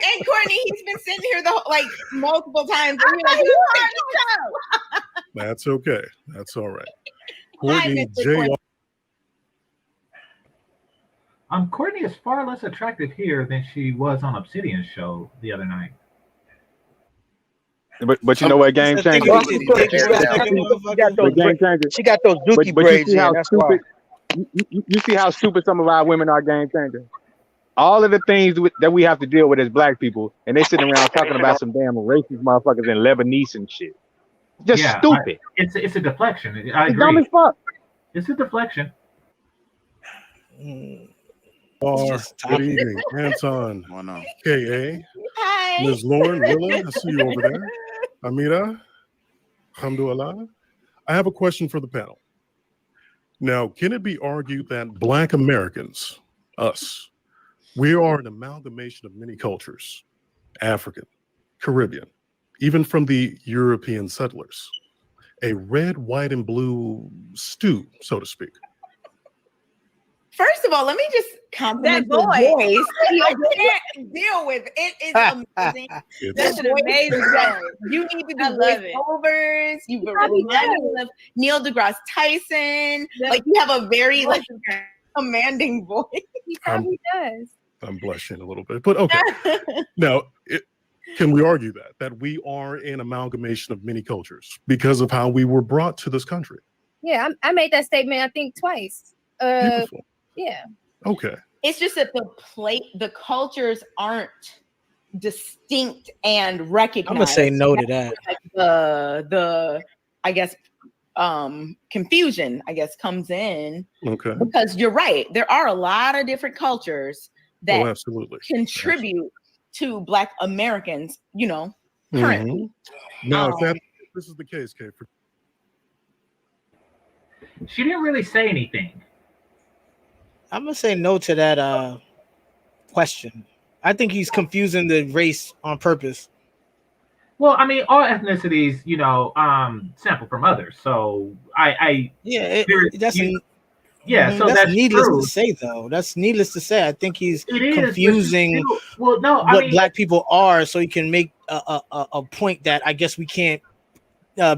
And Courtney, he's been sitting here multiple times. That's okay. That's all right. Courtney J. Courtney is far less attractive here than she was on Obsidian's show the other night. But you know what, game changer? She got those dookie braids. You see how stupid some of our women are, game changer. All of the things that we have to deal with as black people, and they sitting around talking about some damn racist motherfuckers in Lebanese and shit. Just stupid. It's a deflection. I agree. Dumb as fuck. It's a deflection. Good evening, Anton. K.A. Hi. Ms. Lauren, Willa, I see you over there. Amira, alhamdulillah. I have a question for the panel. Now, can it be argued that Black Americans, us, we are an amalgamation of many cultures, African, Caribbean, even from the European settlers, a red, white, and blue stew, so to speak. First of all, let me just compliment the voice. I can't deal with it. It is amazing. That's an amazing voice. You need to I do love it. voiceovers. You He probably remind me does. of Neil deGrasse Tyson. Like you have a very like commanding voice. He probably does. I'm blushing a little bit, but okay. Now, can we argue that we are an amalgamation of many cultures because of how we were brought to this country? Yeah, I made that statement, I think, twice. Beautiful. Yeah. Okay. It's just that the cultures aren't distinct and recognized. I'm gonna say no to that. Like the I guess confusion comes in. Okay. Because you're right, there are a lot of different cultures that absolutely contribute to Black Americans, currently. Now, if this is the case, Kate, she didn't really say anything. I'm gonna say no to that question. I think he's confusing the race on purpose. Well, I mean, all ethnicities, sample from others. So that's needless to say, though. That's needless to say. I think he's confusing what Black people are, so he can make a point that I guess we can't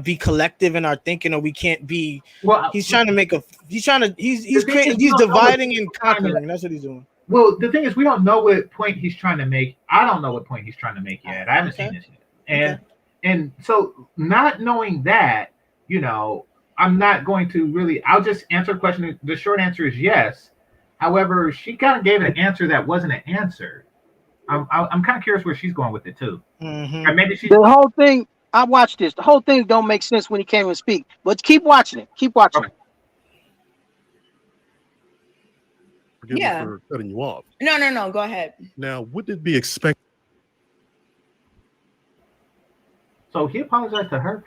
be collective in our thinking, or we can't be. Well, he's trying to make he's dividing and conquering. That's what he's doing. Well, the thing is, we don't know what point he's trying to make. I don't know what point he's trying to make yet. I haven't seen this yet, and so not knowing that, I'm not going to really. I'll just answer the question. The short answer is yes. However, she kind of gave an answer that wasn't an answer. I'm kind of curious where she's going with it too. Or maybe she's the whole thing. I watched this. The whole thing don't make sense when he came and speak. But keep watching it. Keep watching it. Forgive me for cutting you off. No. Go ahead. Now, would it be expected? So he apologized to her.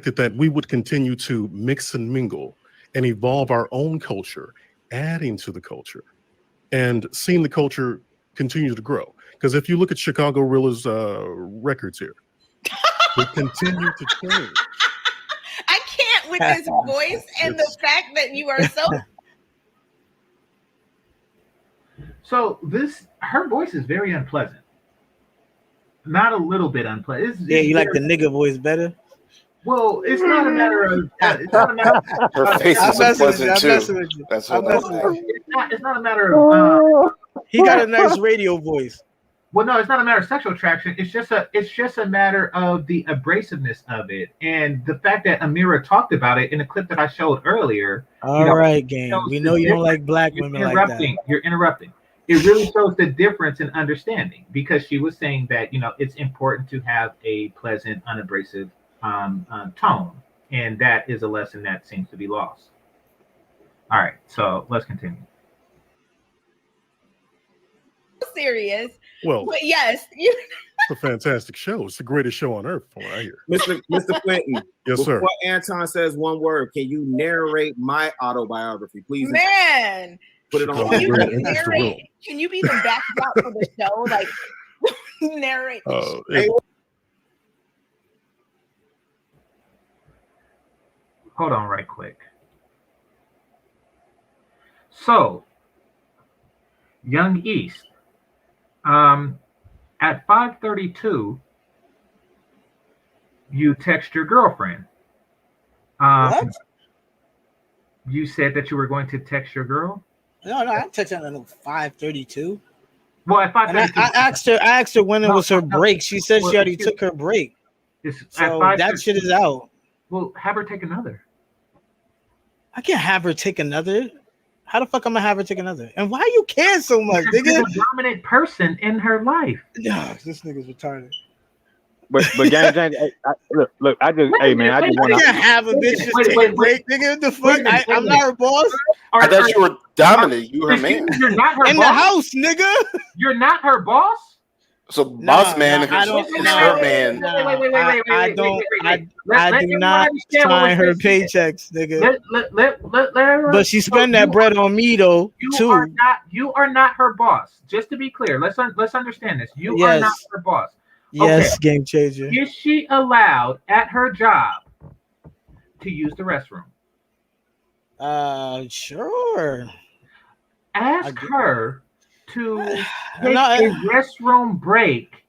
That we would continue to mix and mingle and evolve our own culture, adding to the culture, and seeing the culture continue to grow. Because if you look at Chicago Rilla's records here, they continue to change. I can't with his voice and the fact that you are so. So her voice is very unpleasant. Not a little bit unpleasant. You like the nigga voice better? Well, it's not a matter of. It's not a matter of her face is unpleasant too. That's what it's not a matter of. He got a nice radio voice. Well, no, it's not a matter of sexual attraction. It's just a matter of the abrasiveness of it, and the fact that Amira talked about it in a clip that I showed earlier. All right, gang. We know you don't like Black women like that. You're interrupting. It really shows the difference in understanding, because she was saying that it's important to have a pleasant, unabrasive tone, and that is a lesson that seems to be lost. All right, so let's continue. Serious. Well, but yes, it's a fantastic show. It's the greatest show on earth, from what I hear. Mr. Clinton. Yes, sir. Before Anton says one word, can you narrate my autobiography, please? Man, put it on. Can you be the backdrop for the show? Like narrate. Hold on right quick. So, Young East, at 5:32, you text your girlfriend. What? You said that you were going to text your girl? No, I texted her at 5:32. Well, at 5:32. I asked her when it was her break. She said she already took her break. So that shit is out. Well, have her take another. I can't have her take another. How the fuck am I gonna have her take another? And why you care so much, nigga? You're a dominant person in her life. Yeah, this nigga's retarded. But James, look, I just want to have a bitch just take a break, nigga. What the fuck? I'm not her boss. I thought you were dominant. You her man. You're not her in boss. the house, nigga. You're not her boss. So boss man, I don't. is her man. Wait. I do not sign her paychecks, nigga. Let her. But she spend that bread on me though. You are not her boss. Just to be clear, let's understand this. You are not her boss. Yes, game changer. Is she allowed at her job to use the restroom? Sure. Ask her to take No, a restroom break,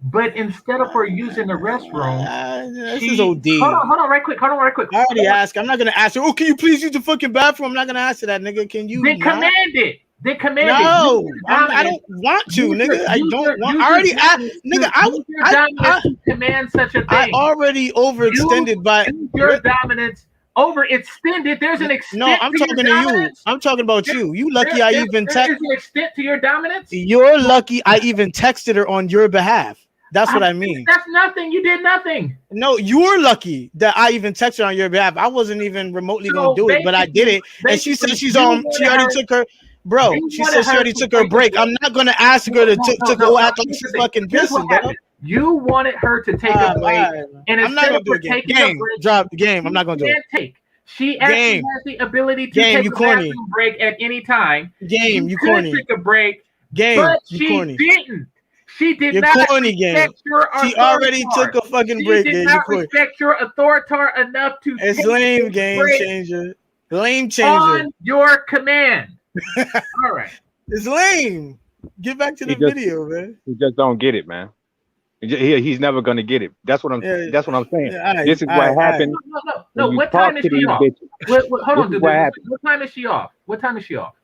but instead of her using the restroom, this is OD. Hold on, right quick. I already asked. I'm not gonna ask her. Oh, can you please use the fucking bathroom? I'm not gonna ask her that, nigga. Can you? They command it. They command No, it. I don't want to, nigga. I don't want. I already asked, nigga. I command such a thing. I already overextended by your dominance. Overextended. There's an extent. No, I'm talking to you. I'm talking about you. You lucky I even There's an extent to your dominance. You're lucky I even texted her on your behalf. That's what I mean. That's nothing. You did nothing. No, you're lucky that I even texted her on your behalf. I wasn't even remotely gonna do it, but I did it. And she said she's on. She already took her. Bro, she said she already took her break. I'm not gonna ask her to go act like she's fucking pissing, bro. You wanted her to take a break, and I'm not gonna do it. Game, drop the game. I'm not gonna do it. She actually has the ability to take a bathroom break at any time. Game, you corny. Take a break. Game, but you she corny. didn't. She did You're not corny, game. She already took a fucking break. She did not respect your authority enough to. It's lame, game changer. Lame changer. On your command. All right. It's lame. Get back to the video, man. He just don't get it, man. He's never gonna get it. That's what I'm. That's what I'm saying. This is what happened. No. What time is she off? Hold on, dude. What time is she off? What time is she off?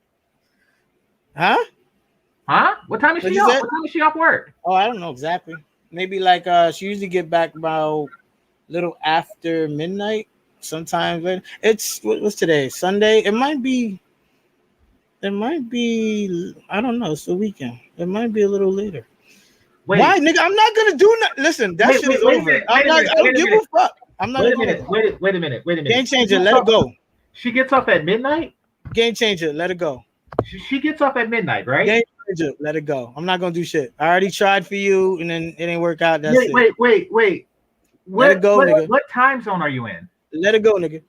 Huh? What time is she off? What time is she off work? Oh, I don't know exactly. Maybe like she usually get back about little after midnight. Sometimes when it's what's today? Sunday. It might be. I don't know. It's the weekend. It might be a little later. Wait. Why, nigga? I'm not gonna do nothing. Listen, that shit is over. I don't give a fuck. I'm not. Wait a minute. Game changer, let it go. She gets off at midnight. Game changer, let it go. She gets off at midnight, right? Game changer, let it go. I'm not gonna do shit. I already tried for you, and then it didn't work out. That's wait. Let it go, nigga. What time zone are you in? Let it go, nigga.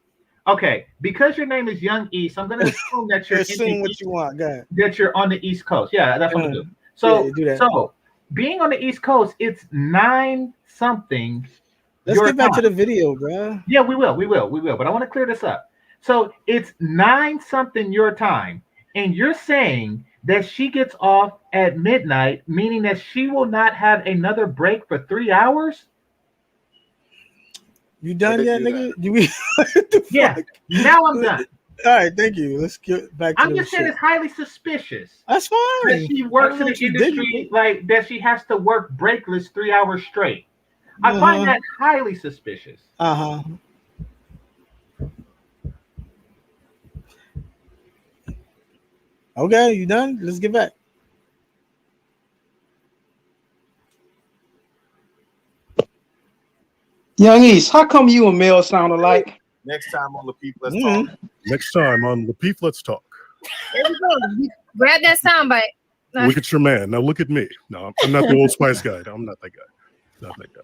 Okay, because your name is Young East, I'm gonna assume that you're assume what you want. Go ahead. That you're on the East Coast. Yeah, that's what I'm doing. So, do that. So being on the East Coast, it's 9 something. Let's get back to the video, bro. Yeah, we will. But I want to clear this up. So it's 9 something your time, and you're saying that she gets off at midnight, meaning that she will not have another break for 3 hours. You done yet, nigga? Yeah. Now I'm done. All right, thank you. Let's get back to I'm just saying it's highly suspicious. That's fine. That she works in the industry like that she has to work breakless 3 hours straight. I find that highly suspicious. Okay, you done? Let's get back. Young East, how come you and Mel sound alike? Next time on Lapeef, let's talk. Next time on Lapeef, let's talk. There we go. Grab that soundbite. Look at your man. Now look at me. No, I'm not the Old Spice guy. I'm not that guy. Not that guy.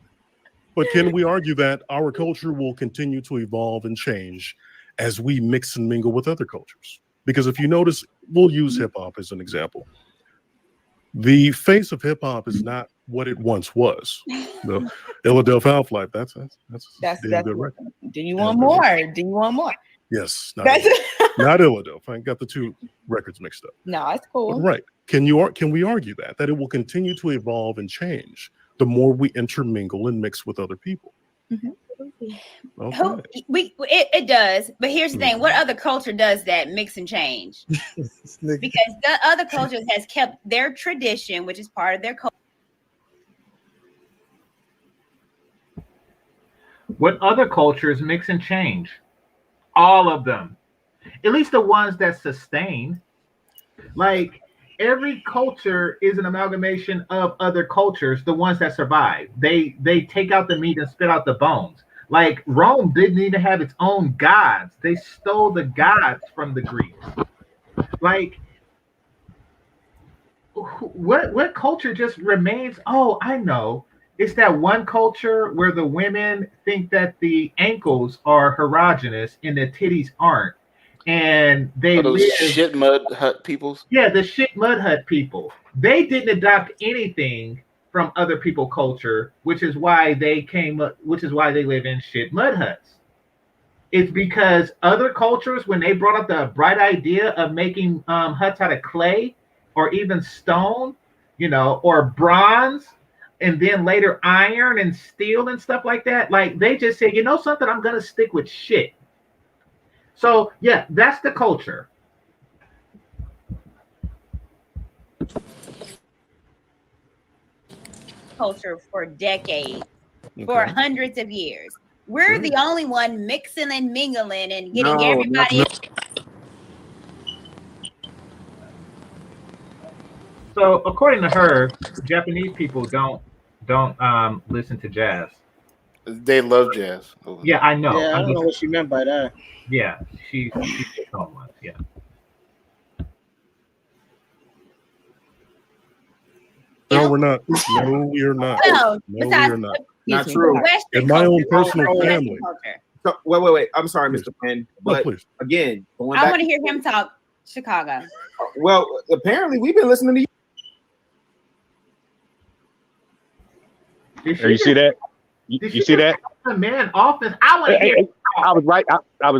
But can we argue that our culture will continue to evolve and change as we mix and mingle with other cultures? Because if you notice, we'll use hip hop as an example. The face of hip hop is not what it once was. The Philadelphia Half Life. That's a good record. Do you want more? Yes. Not Illidale. I got the 2 records mixed up. No, it's cool. But right. Can we argue that it will continue to evolve and change the more we intermingle and mix with other people? Okay. It does, but here's the thing: what other culture does that mix and change? Because the other cultures has kept their tradition, which is part of their culture. What other cultures mix and change? All of them, at least the ones that sustain. Like every culture is an amalgamation of other cultures, the ones that survive. They take out the meat and spit out the bones. Like Rome didn't even have its own gods. They stole the gods from the Greeks. Like what culture just remains? Oh, I know. It's that one culture where the women think that the ankles are erogenous and the titties aren't. And they those shit mud hut peoples. Yeah, the shit mud hut people. They didn't adopt anything from other people culture, which is why they live in shit mud huts. It's because other cultures, when they brought up the bright idea of making huts out of clay or even stone, or bronze, and then later iron and steel and stuff like that, like they just say, you know something, I'm gonna stick with shit. So yeah, that's the culture. Culture for decades, for hundreds of years. We're the only one mixing and mingling and getting everybody. So according to her, Japanese people don't listen to jazz. They love jazz. Yeah, I know. Yeah, I don't know what she meant by that. Yeah, she don't want. Yeah. No, we're not. No, we're not. Well, No, besides- we're not. Not true. In my own personal family. So, wait. I'm sorry, Mr. Penn. But please. again, going I back. want to hear him talk Chicago. Well, apparently we've been listening to you. You see that? You see that? Man, often I want to hear. I was right. I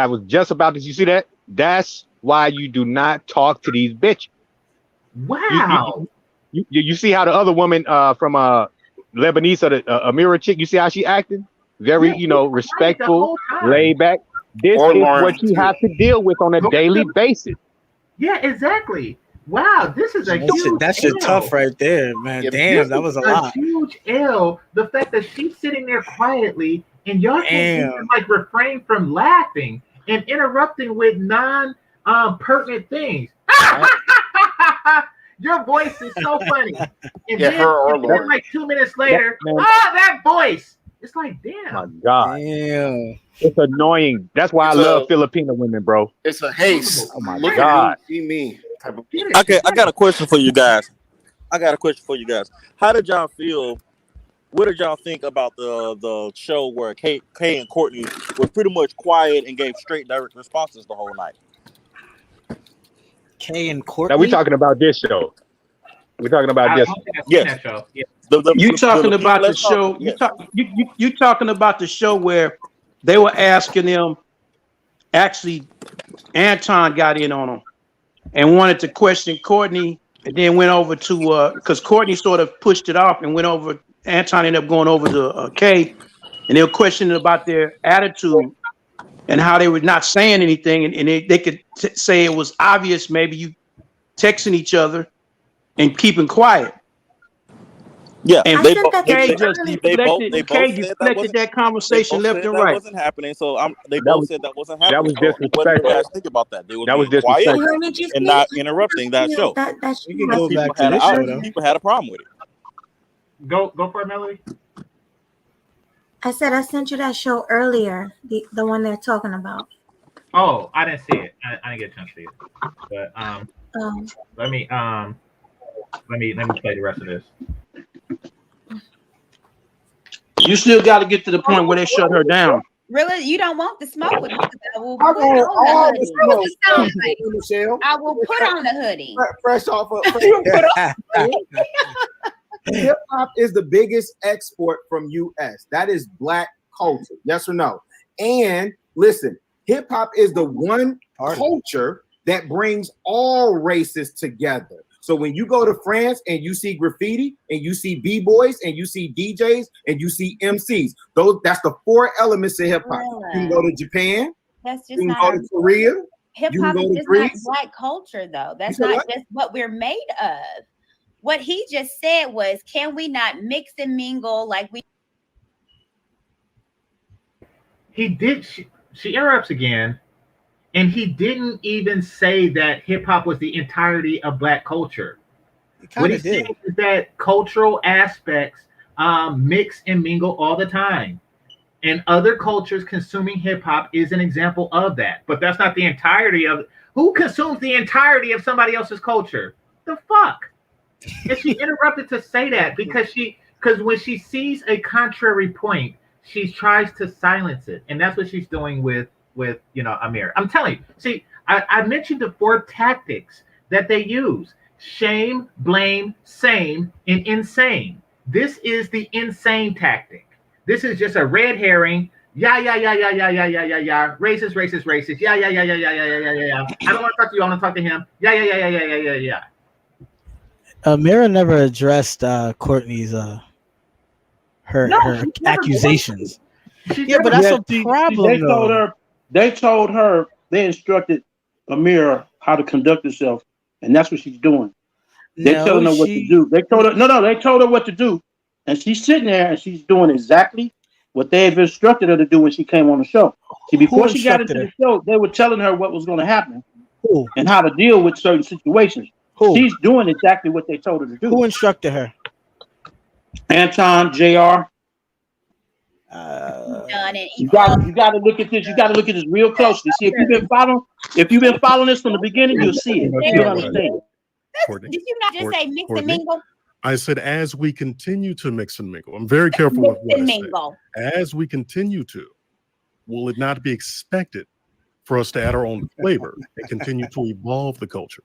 was just about to. You see that? That's why you do not talk to these bitches. Wow. You see how the other woman from Lebanese or the Amira chick? You see how she acting? Very, respectful, laid back. This is what you have to deal with on a daily basis. Yeah, exactly. Wow, this is a huge That shit L. tough right there, man. Damn, that was a lot. Huge L. The fact that she's sitting there quietly and y'all can't even like refrain from laughing and interrupting with non-pertinent things. Your voice is so funny. And Yeah, her or Lauren. like 2 minutes later, man. that voice. It's like, damn. My God. Damn. It's annoying. That's why I love Filipino women, bro. It's a haste. Oh my Look God. at me, see me type of. Okay, I got a question for you guys. How did y'all feel? What did y'all think about the show where Kay and Courtney were pretty much quiet and gave straight direct responses the whole night? Kay and Courtney. Now we're talking about this show. We're talking about this. Yes. Show. Yeah. You talking about the let's show? talk- You talking about the show where they were asking them? Actually, Anton got in on them and wanted to question Courtney, and then went over to because Courtney sort of pushed it off and went over. Anton ended up going over to Kay, and they were questioning about their attitude and how they were not saying anything, and they could say it was obvious. Maybe you texting each other and keeping quiet. Yeah, and they Kay both deflected that conversation left and that right. wasn't happening. So they That both was- said that wasn't that happening. was So what do you disrespectful. guys think about that? They were That was being quiet disrespectful. and not interrupting that show. We can go back to this show though. People had a problem with it. Go for it, Melody. I said I sent you that show earlier, the one they're talking about. Oh, I didn't see it. I didn't get a chance to see it. But let me play the rest of this. You still got to get to the point where they shut her down. Really, you don't want the smoke with me? I will I put want all on the the hoodie. smoke, Michelle. I will put on the hoodie. Fresh off of. Hip hop is the biggest export from US. That is Black culture. Yes or no? And listen, hip hop is the one culture that brings all races together. So when you go to France and you see graffiti and you see b-boys and you see DJs and you see MCs, that's the four elements of hip hop. You can go to Japan. That's just You can not go to Korea. hip you can hop go is to just Greece. not Black culture, though. That's You said not what? just what we're made of. What he just said was, can we not mix and mingle like we? He did. She interrupts again, and he didn't even say that hip hop was the entirety of Black culture. What he's saying is that cultural aspects mix and mingle all the time, and other cultures consuming hip hop is an example of that. But that's not the entirety of it. Who consumes the entirety of somebody else's culture? The fuck. And she interrupted to say that because when she sees a contrary point, she tries to silence it, and that's what she's doing with Amir. I'm telling you. See, I mentioned the 4 tactics that they use: shame, blame, same, and insane. This is the insane tactic. This is just a red herring Yeah. Racist. Yeah. I don't want to talk to you. I want to talk to him. Yeah. Mira never addressed Courtney's her accusations. Yeah, but that's a problem. They told her they instructed Amira how to conduct herself, and that's what she's doing. They're telling her what to do. They told her they told her what to do, and she's sitting there and she's doing exactly what they have instructed her to do when she came on the show. See, before she got into the show, they were telling her what was going to happen and how to deal with certain situations. She's doing exactly what they told her to do. Who instructed her? Anton, JR. You got to look at this. You got to look at this real closely. See, if you've been following this from the beginning, you'll see it. You'll understand. Did you not just say mix and mingle? I said, as we continue to mix and mingle. I'm very careful with what I say. As we continue to, will it not be expected for us to add our own flavor and continue to evolve the culture?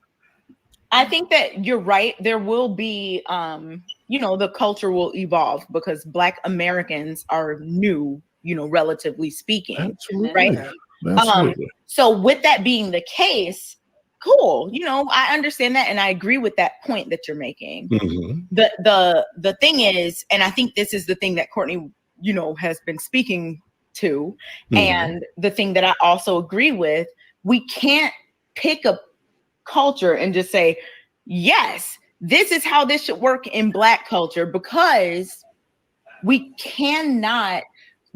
I think that you're right. There will be, the culture will evolve because Black Americans are new, relatively speaking. Absolutely. Right? Absolutely. So with that being the case, cool. I understand that. And I agree with that point that you're making. Mm-hmm. The thing is, and I think this is the thing that Courtney, has been speaking to. Mm-hmm. And the thing that I also agree with, we can't pick a culture and just say, yes, this is how this should work in Black culture, because we cannot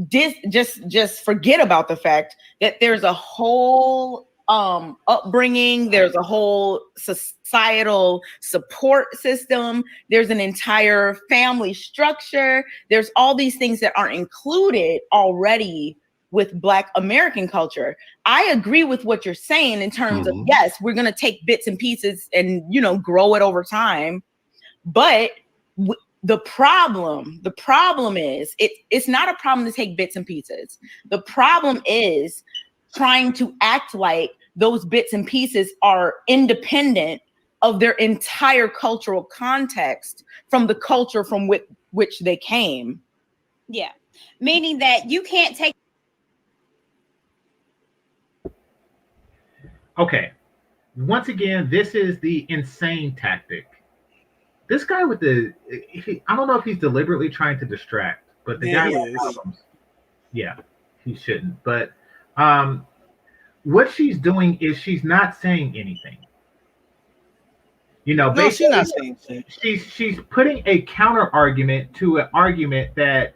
just forget about the fact that there's a whole upbringing, there's a whole societal support system, there's an entire family structure, there's all these things that aren't included already with Black American culture. I agree with what you're saying in terms of, yes, we're going to take bits and pieces and, grow it over time. But the problem is it's not a problem to take bits and pieces. The problem is trying to act like those bits and pieces are independent of their entire cultural context from the culture from which they came. Yeah. Meaning that you can't take. Okay, once again, this is the insane tactic. This guy with I don't know if he's deliberately trying to distract, but the guy with problems. Yeah, he shouldn't. But what she's doing is she's not saying anything. No, she's not saying anything. She's putting a counter argument to an argument that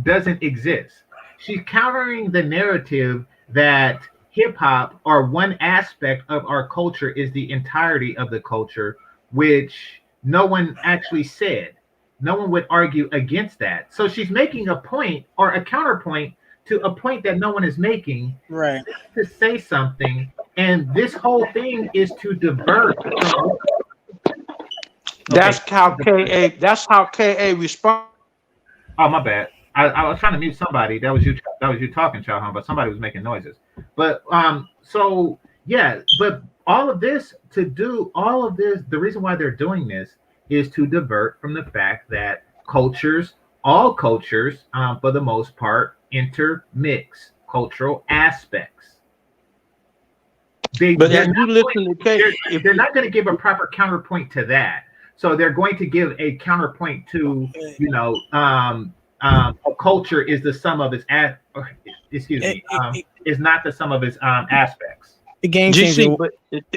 doesn't exist. She's countering the narrative that hip hop, or one aspect of our culture, is the entirety of the culture, which no one actually said. No one would argue against that. So she's making a point or a counterpoint to a point that no one is making, right? To say something, and this whole thing is to divert. That's how KA responds. Oh, my bad. I was trying to mute somebody. That was you talking, Chowhan, but somebody was making noises. But so yeah, but all of this, the reason why they're doing this is to divert from the fact that all cultures, for the most part, intermix cultural aspects. They're not going to give a proper counterpoint to that. So they're going to give a counterpoint to, a culture is the sum of its is not the sum of its aspects. The game changer. But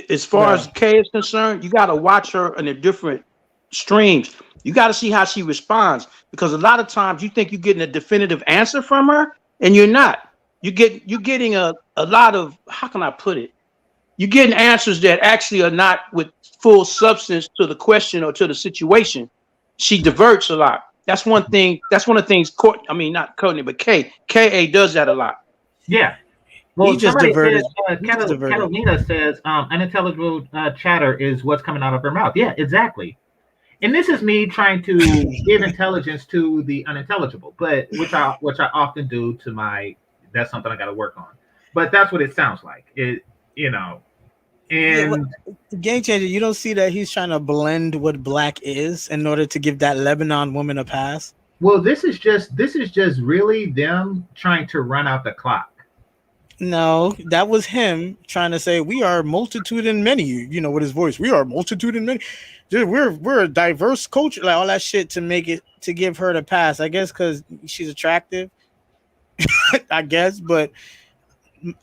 as far as Kay is concerned, you got to watch her in the different streams. You got to see how she responds, because a lot of times you think you're getting a definitive answer from her, and you're not. You're getting a lot of, how can I put it? You're getting answers that actually are not with full substance to the question or to the situation. She diverts a lot. That's one thing. That's one of the things. Not Courtney, but KA does that a lot. Yeah. Well, he just diverted. Catalina says unintelligible chatter is what's coming out of her mouth. Yeah, exactly. And this is me trying to give intelligence to the unintelligible, but which I often do to my. That's something I got to work on. But that's what it sounds like. And game changer. You don't see that he's trying to blend what Black is in order to give that Lebanon woman a pass. Well, this is just really them trying to run out the clock. No, that was him trying to say we are multitude in many. You know, with his voice, we are multitude in many. We're a diverse culture, like all that shit to make it to give her the pass. I guess because she's attractive. I guess, but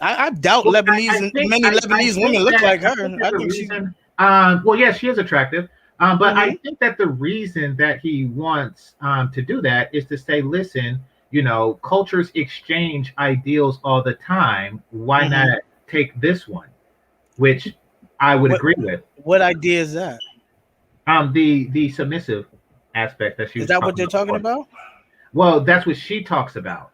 I doubt Lebanese. Many Lebanese women look like her. I think she's. Well, yeah, she is attractive. But I Mhm. think that the reason that he wants to do that is to say, listen, you know, cultures exchange ideals all the time. Why Mhm. not take this one? Which I would agree with. What idea is that? The submissive aspect that she Is was that what they're talking before. about? Well, that's what she talks about.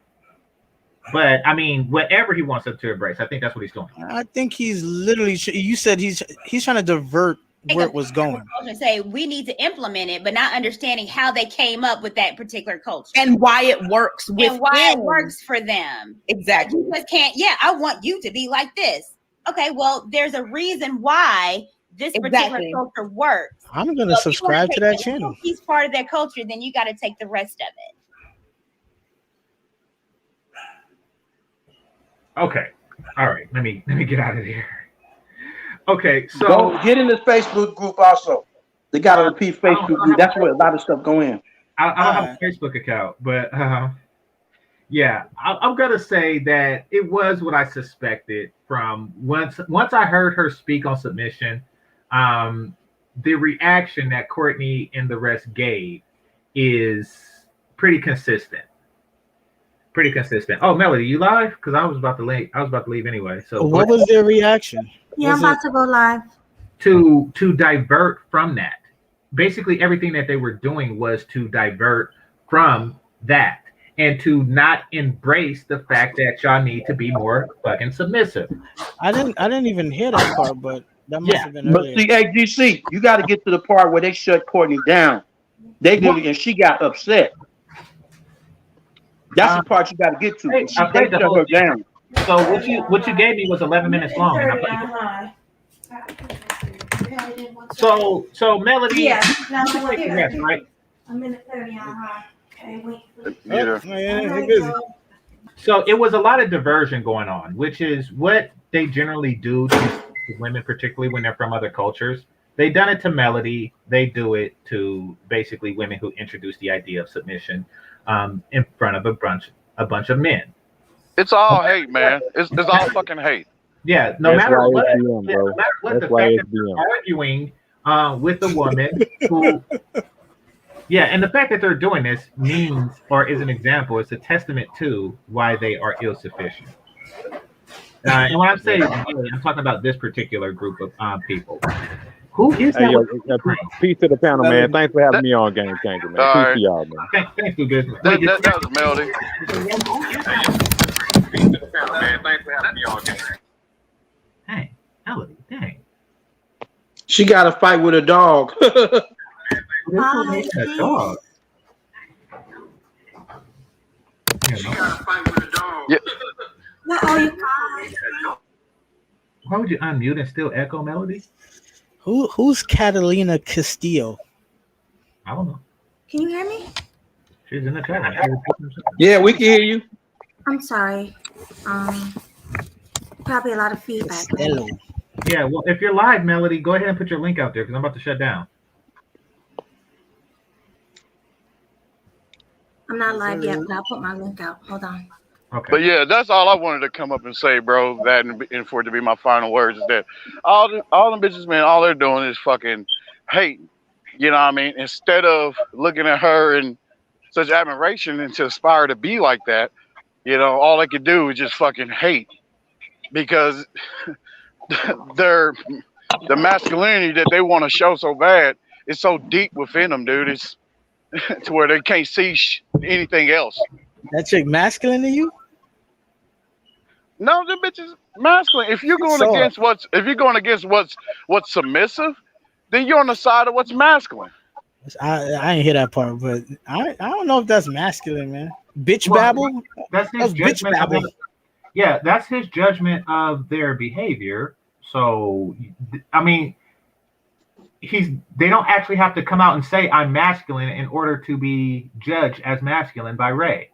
But I mean, whatever he wants her to embrace, I think that's what he's doing. I think he's literally. You said he's trying to divert where it was going. And say we need to implement it, but not understanding how they came up with that particular culture and why it works with and why it them. works for them. Exactly. You just can't. Yeah, I want you to be like this. Okay, well, there's a reason why this particular culture works. I'm gonna subscribe to that channel. If he's part of that culture, then you got to take the rest of it. Okay. All right. Let me get out of here. Okay, so Go get in this Facebook group also. They got a repeat Facebook group. That's where a lot of stuff go in. I don't have a Facebook account, but yeah, I'm gonna say that it was what I suspected from once I heard her speak on submission. The reaction that Courtney and the rest gave is pretty consistent. Pretty consistent. Oh, Melody, you live? Because I was about to leave anyway. So What was their reaction? Yeah, I'm about to go live. to divert from that. Basically, everything that they were doing was to divert from that and to not embrace the fact that y'all need to be more fucking submissive. I didn't even hear that part, but that must have been But earlier. see, AGC, you got to get to the part where they shut Courtney down. They literally, and she got upset. That's the part you got to get to. Hey, They I played the shut whole her thing. down. So what you gave me was 11 minutes long. And I played it. So Melody, Yeah, you can take the rest, right? A minute 30 on her. Okay, wait. So it was a lot of diversion going on, which is what they generally do to women, particularly when they're from other cultures. They done it to Melody. They do it to basically women who introduce the idea of submission in front of a bunch of men. It's all hate, man. It's all fucking hate. Yeah, no That's matter why what, it's BM, bro. no matter what, That's the why fact it's that BM. they're arguing with a woman who, yeah, and the fact that they're doing this means, or is an example, it's a testament to why they are ill-sufficient. And when I'm saying, I'm talking about this particular group of people. Who is that? Hey, yo, peace to the panel, man. Thanks for having me on Game Changer, man. All Peace right. to y'all, man. Thanks, do business. That was Melody. Dang, Melody, dang. She got to fight with a dog. A dog. Yeah. What are you guys? Why would you unmute and still echo Melody? Who's Catalina Castillo? I don't know. Can you hear me? She's in the chat. Yeah, we can hear you. I'm sorry. Probably a lot of feedback. Hello. Yeah, well, if you're live, Melody, go ahead and put your link out there because I'm about to shut down. I'm not live yet, but I'll put my link out. Hold on. Okay. But yeah, that's all I wanted to come up and say, bro. That and for it to be my final words is that all the bitches, man, all they're doing is fucking hating. You know what I mean? Instead of looking at her in such admiration and to aspire to be like that, you know, all they could do is just fucking hate because the masculinity that they want to show so bad is so deep within them, dude. It's to where they can't see anything else. That chick masculine to you? No, the bitch is masculine. If you're going against what's submissive, then you're on the side of what's masculine. I ain't hear that part, but I don't know if that's masculine, man. Bitch babble. That's his bitch judgment. babble. Yeah, that's his judgment of their behavior. So, I mean, they don't actually have to come out and say I'm masculine in order to be judged as masculine by Ray.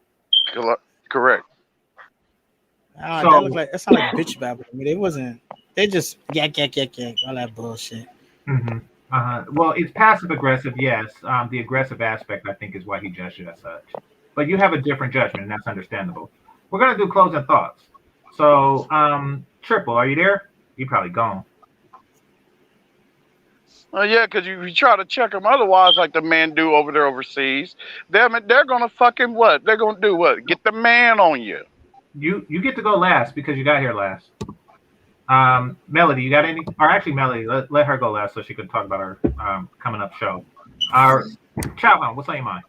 Correct. That look like that sound like bitch babble. I mean, they just yak, all that bullshit. Well, it's passive aggressive, yes. The aggressive aspect, I think, is why he judged it as such. But you have a different judgment, and that's understandable. We're gonna do closing thoughts. So, Triple, are you there? You probably gone. Yeah, because you try to check them otherwise, like the men do over there overseas, they're gonna fucking what? They're gonna do what? Get the man on you. You get to go last because you got here last. Melody, you got any? Or actually, Melody, let her go last so she can talk about her coming up show. Chowhan, what's on your mind?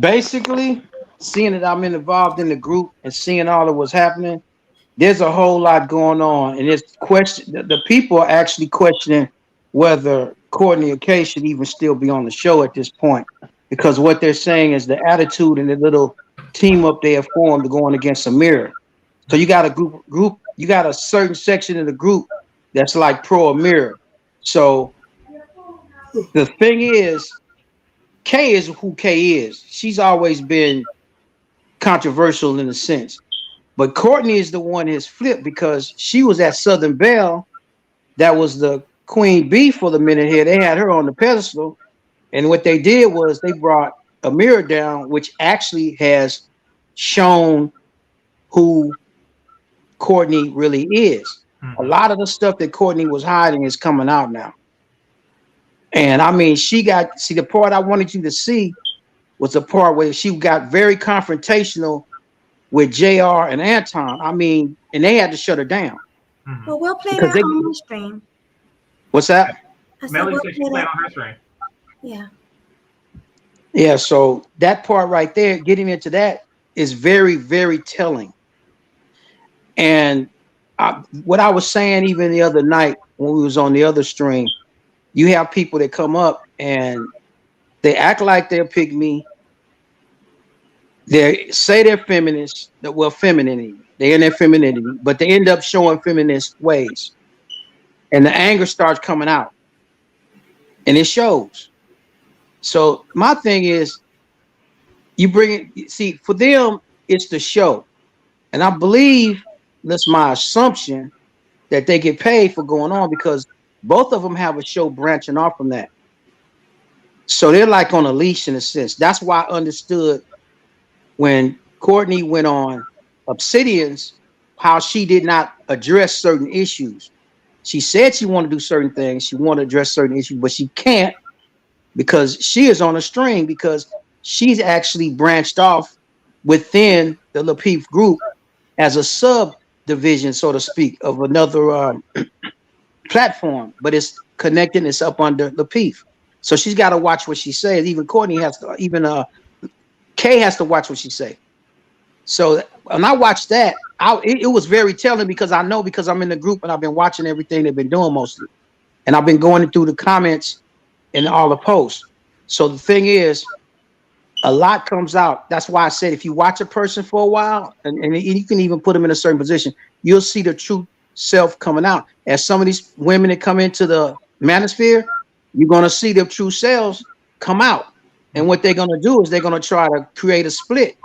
Basically, seeing that I'm involved in the group and seeing all of what's happening, there's a whole lot going on, and it's the people are actually questioning whether Courtney or Kay should even still be on the show at this point, because what they're saying is the attitude and the little team up they have formed going against Amira. So you got a group, you got a certain section of the group that's like pro Amira. So the thing is, Kay is who Kay is. She's always been controversial in a sense. But Courtney is the one that's flipped because she was at Southern Belle. That was the queen bee for the minute here. They had her on the pedestal. And what they did was they brought Amira down, which actually has shown who Courtney really is. A lot of the stuff that Courtney was hiding is coming out now. And I mean, the part I wanted you to see was the part where she got very confrontational with JR and Anton. I mean, and they had to shut her down. Well, we'll play that on the stream. What's that? Melody said she played on her stream. Yeah. Yeah, so that part right there, getting into that is very, very telling. And what I was saying even the other night when we was on the other stream, you have people that come up and they act like they're pygmy. They say they're feminists, femininity. They're in their femininity, but they end up showing feminist ways. And the anger starts coming out. And it shows. So my thing is, you bring it, see, for them, it's the show. And I believe, that's my assumption, that they get paid for going on because both of them have a show branching off from that. So they're like on a leash in a sense. That's why I understood when Courtney went on Obsidian's, how she did not address certain issues. She said she wanted to do certain things. She wanted to address certain issues, but she can't because she is on a string because she's actually branched off within the Lapeef group as a subdivision, so to speak, of another platform, but it's connected. It's up under Lapeef. So she's got to watch what she says. Even Courtney has to, even Kay has to watch what she say. So when I watched that, it was very telling because I know because I'm in the group and I've been watching everything they've been doing mostly. And I've been going through the comments and all the posts. So the thing is, a lot comes out. That's why I said if you watch a person for a while and you can even put them in a certain position, you'll see the true self coming out. As some of these women that come into the Manosphere, you're going to see their true selves come out. And what they're going to do is they're going to try to create a split.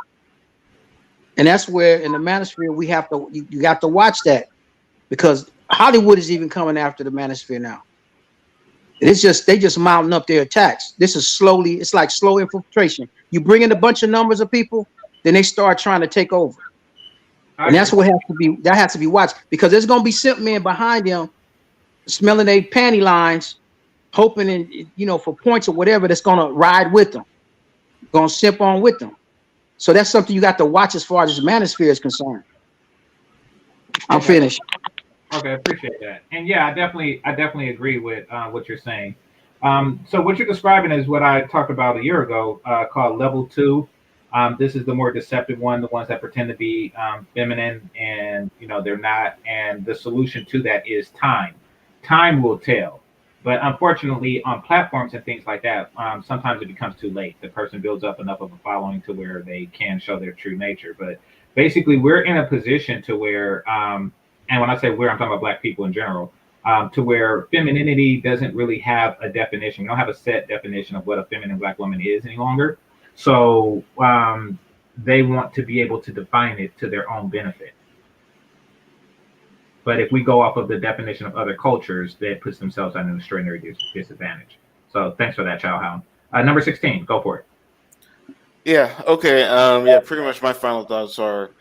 And that's where in the Manosphere we have to, you got to watch that because Hollywood is even coming after the Manosphere now. It's just, they just mounting up their attacks. This is slowly, it's like slow infiltration. You bring in a bunch of numbers of people, then they start trying to take over. And that's what has to be, that has to be watched because there's going to be simp men behind them smelling their panty lines, hoping and, you know, for points or whatever that's going to ride with them, going to simp on with them. So that's something you got to watch as far as this Manosphere is concerned. I'm finished. Okay, appreciate that. And yeah, I definitely agree with what you're saying. So what you're describing is what I talked about a year ago, called level 2. This is the more deceptive one, the ones that pretend to be feminine and you know they're not. And the solution to that is time. Time will tell. But unfortunately, on platforms and things like that, sometimes it becomes too late. The person builds up enough of a following to where they can show their true nature. But basically, we're in a position to where, and when I say we're, I'm talking about Black people in general. to where femininity doesn't really have a definition. We don't have a set definition of what a feminine Black woman is any longer. So they want to be able to define it to their own benefit. But if we go off of the definition of other cultures, that puts themselves at an extraordinary disadvantage. So thanks for that, Chow Hound. Number 16, go for it. Yeah. Okay. Yeah. Pretty much my final thoughts are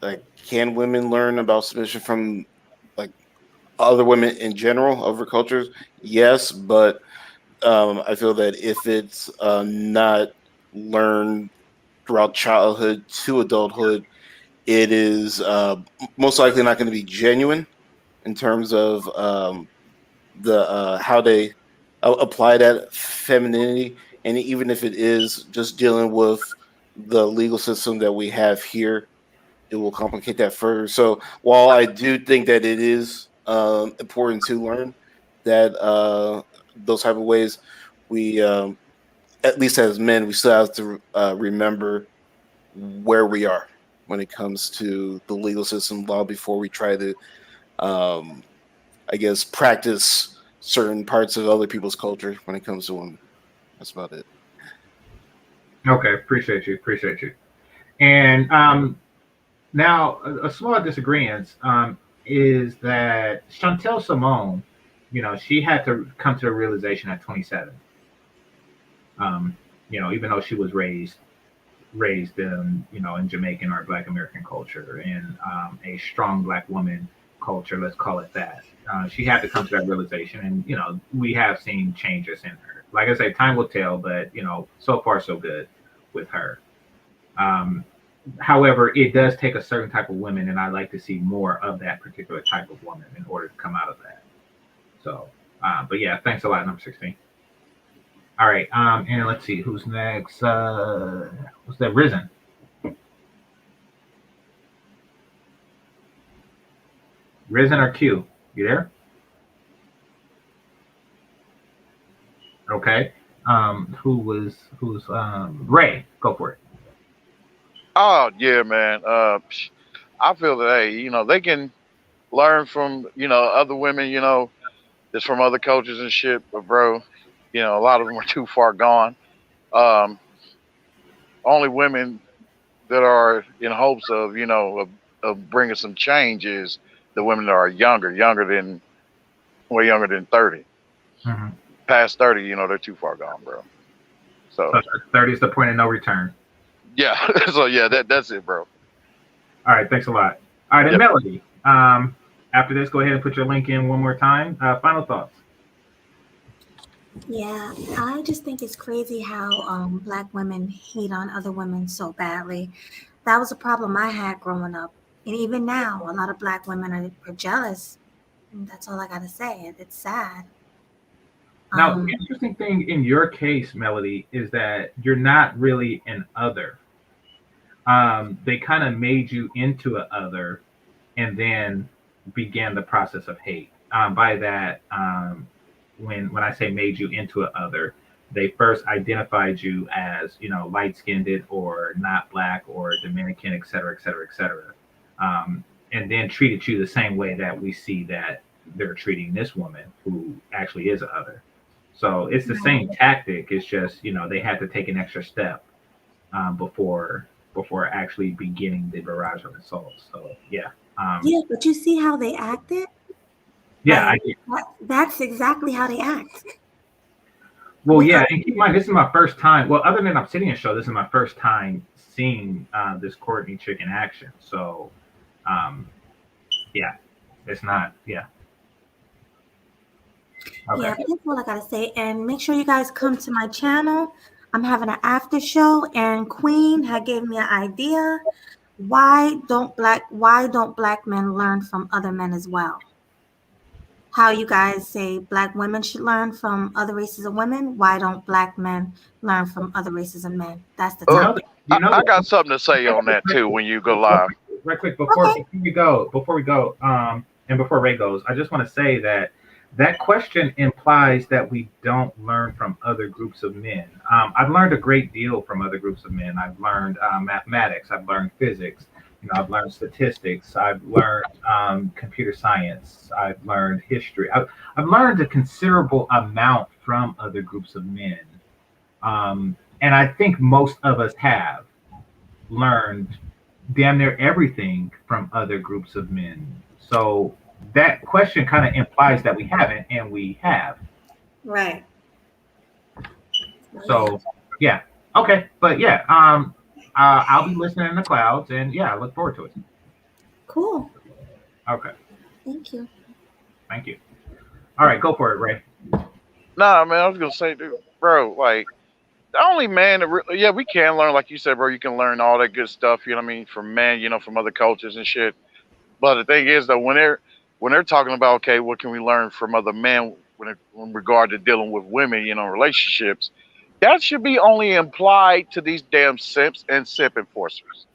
like, can women learn about submission from like other women in general, other cultures? Yes, but I feel that if it's not learned throughout childhood to adulthood, it is most likely not going to be genuine in terms of the how they apply that femininity. And even if it is just dealing with the legal system that we have here, it will complicate that further. So while I do think that it is important to learn that those type of ways, we at least as men, we still have to remember where we are when it comes to the legal system law before we try to, I guess, practice certain parts of other people's culture when it comes to women. That's about it. Okay, appreciate you. And now a small disagreement is that Chantel Simone, she had to come to the realization at 27. Even though she was raised in in Jamaican or Black American culture and a strong Black woman culture, let's call it that. She had to come to that realization, and we have seen changes in her. Like I say, time will tell, but so far so good with her. However, it does take a certain type of woman, and I like to see more of that particular type of woman in order to come out of that. So, but yeah, thanks a lot, number 16. All right, and let's see who's next. What's that? Risen. Risen or Q? You there? Okay. Who's Ray? Go for it. Oh yeah, man. I feel that hey, they can learn from other women, that's from other cultures and shit. But bro, a lot of them are too far gone. Only women that are in hopes of of bringing some change is the women that are way younger than 30. Mm-hmm. Past 30, they're too far gone, bro. So 30 is the point of no return. Yeah. So yeah, that's it, bro. All right, thanks a lot. All right, and Melody. After this, go ahead and put your link in one more time. Final thoughts. Yeah, I just think it's crazy how Black women hate on other women so badly. That was a problem I had growing up. And even now, a lot of Black women are jealous. And that's all I got to say. It's sad. Now, the interesting thing in your case, Melody, is that you're not really an other. They kind of made you into an other and then began the process of hate. By that, when I say made you into an other, they first identified you as, light-skinned or not Black or Dominican, et cetera, et cetera, et cetera. And then treated you the same way that we see that they're treating this woman who actually is an other. So it's the same tactic. It's just, they had to take an extra step before actually beginning the barrage of assaults. So yeah. Yeah, but you see how they acted? Yeah, that's exactly how they act. Well, yeah, and keep in mind, this is my first time. Well, other than Obsidian show, this is my first time seeing this Courtney chick in action. So, yeah, it's not. Yeah. Okay. Yeah, that's all I gotta say. And make sure you guys come to my channel. I'm having an after show, and Queen had gave me an idea. Why don't black men learn from other men as well? How you guys say Black women should learn from other races of women? Why don't Black men learn from other races of men? That's the topic. I got something to say on that too when you go live. Right quick before we go, and before Ray goes, I just want to say that question implies that we don't learn from other groups of men. I've learned a great deal from other groups of men. I've learned mathematics. I've learned physics. I've learned statistics. I've learned computer science. I've learned history. I've learned a considerable amount from other groups of men. And I think most of us have learned damn near everything from other groups of men. So that question kind of implies that we haven't, and we have. Right. So yeah. Okay. But yeah, I'll be listening in the clouds, and yeah, I look forward to it. Cool. Okay. Thank you. Thank you. All right, go for it, Ray. Nah, man, I was gonna say, dude, bro, like the only man that yeah, we can learn, like you said, bro. You can learn all that good stuff, you know what I mean, from men, you know, from other cultures and shit. But the thing is, though, when they're talking about, okay, what can we learn from other men in regard to dealing with women, you know, relationships, that should be only implied to these damn simps and simp enforcers.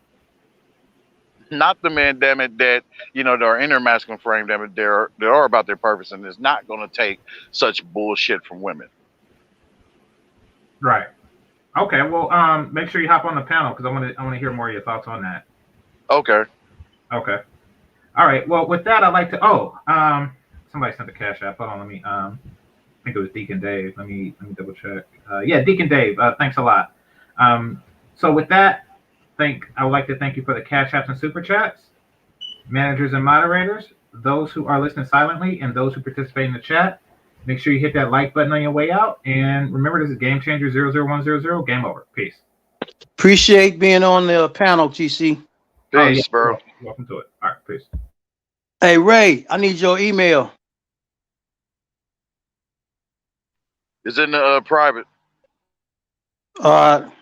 Not the men, damn it, that, you know, that are in their masculine frame, damn it, they are about their purpose and is not going to take such bullshit from women. Right. Okay. Well, make sure you hop on the panel because I want to hear more of your thoughts on that. Okay. Okay. All right. Well, with that, I'd like to. Somebody sent the cash app. Hold on. Let me. I think it was Deacon Dave. Let me double check. Yeah, Deacon Dave. Thanks a lot. So with that, I would like to thank you for the cash apps and super chats, managers and moderators, those who are listening silently, and those who participate in the chat. Make sure you hit that like button on your way out. And remember, this is Game Changer 00100. Game over. Peace. Appreciate being on the panel, TC. Peace, bro. Welcome to it. All right, peace. Hey, Ray, I need your email. It's in the private. All right.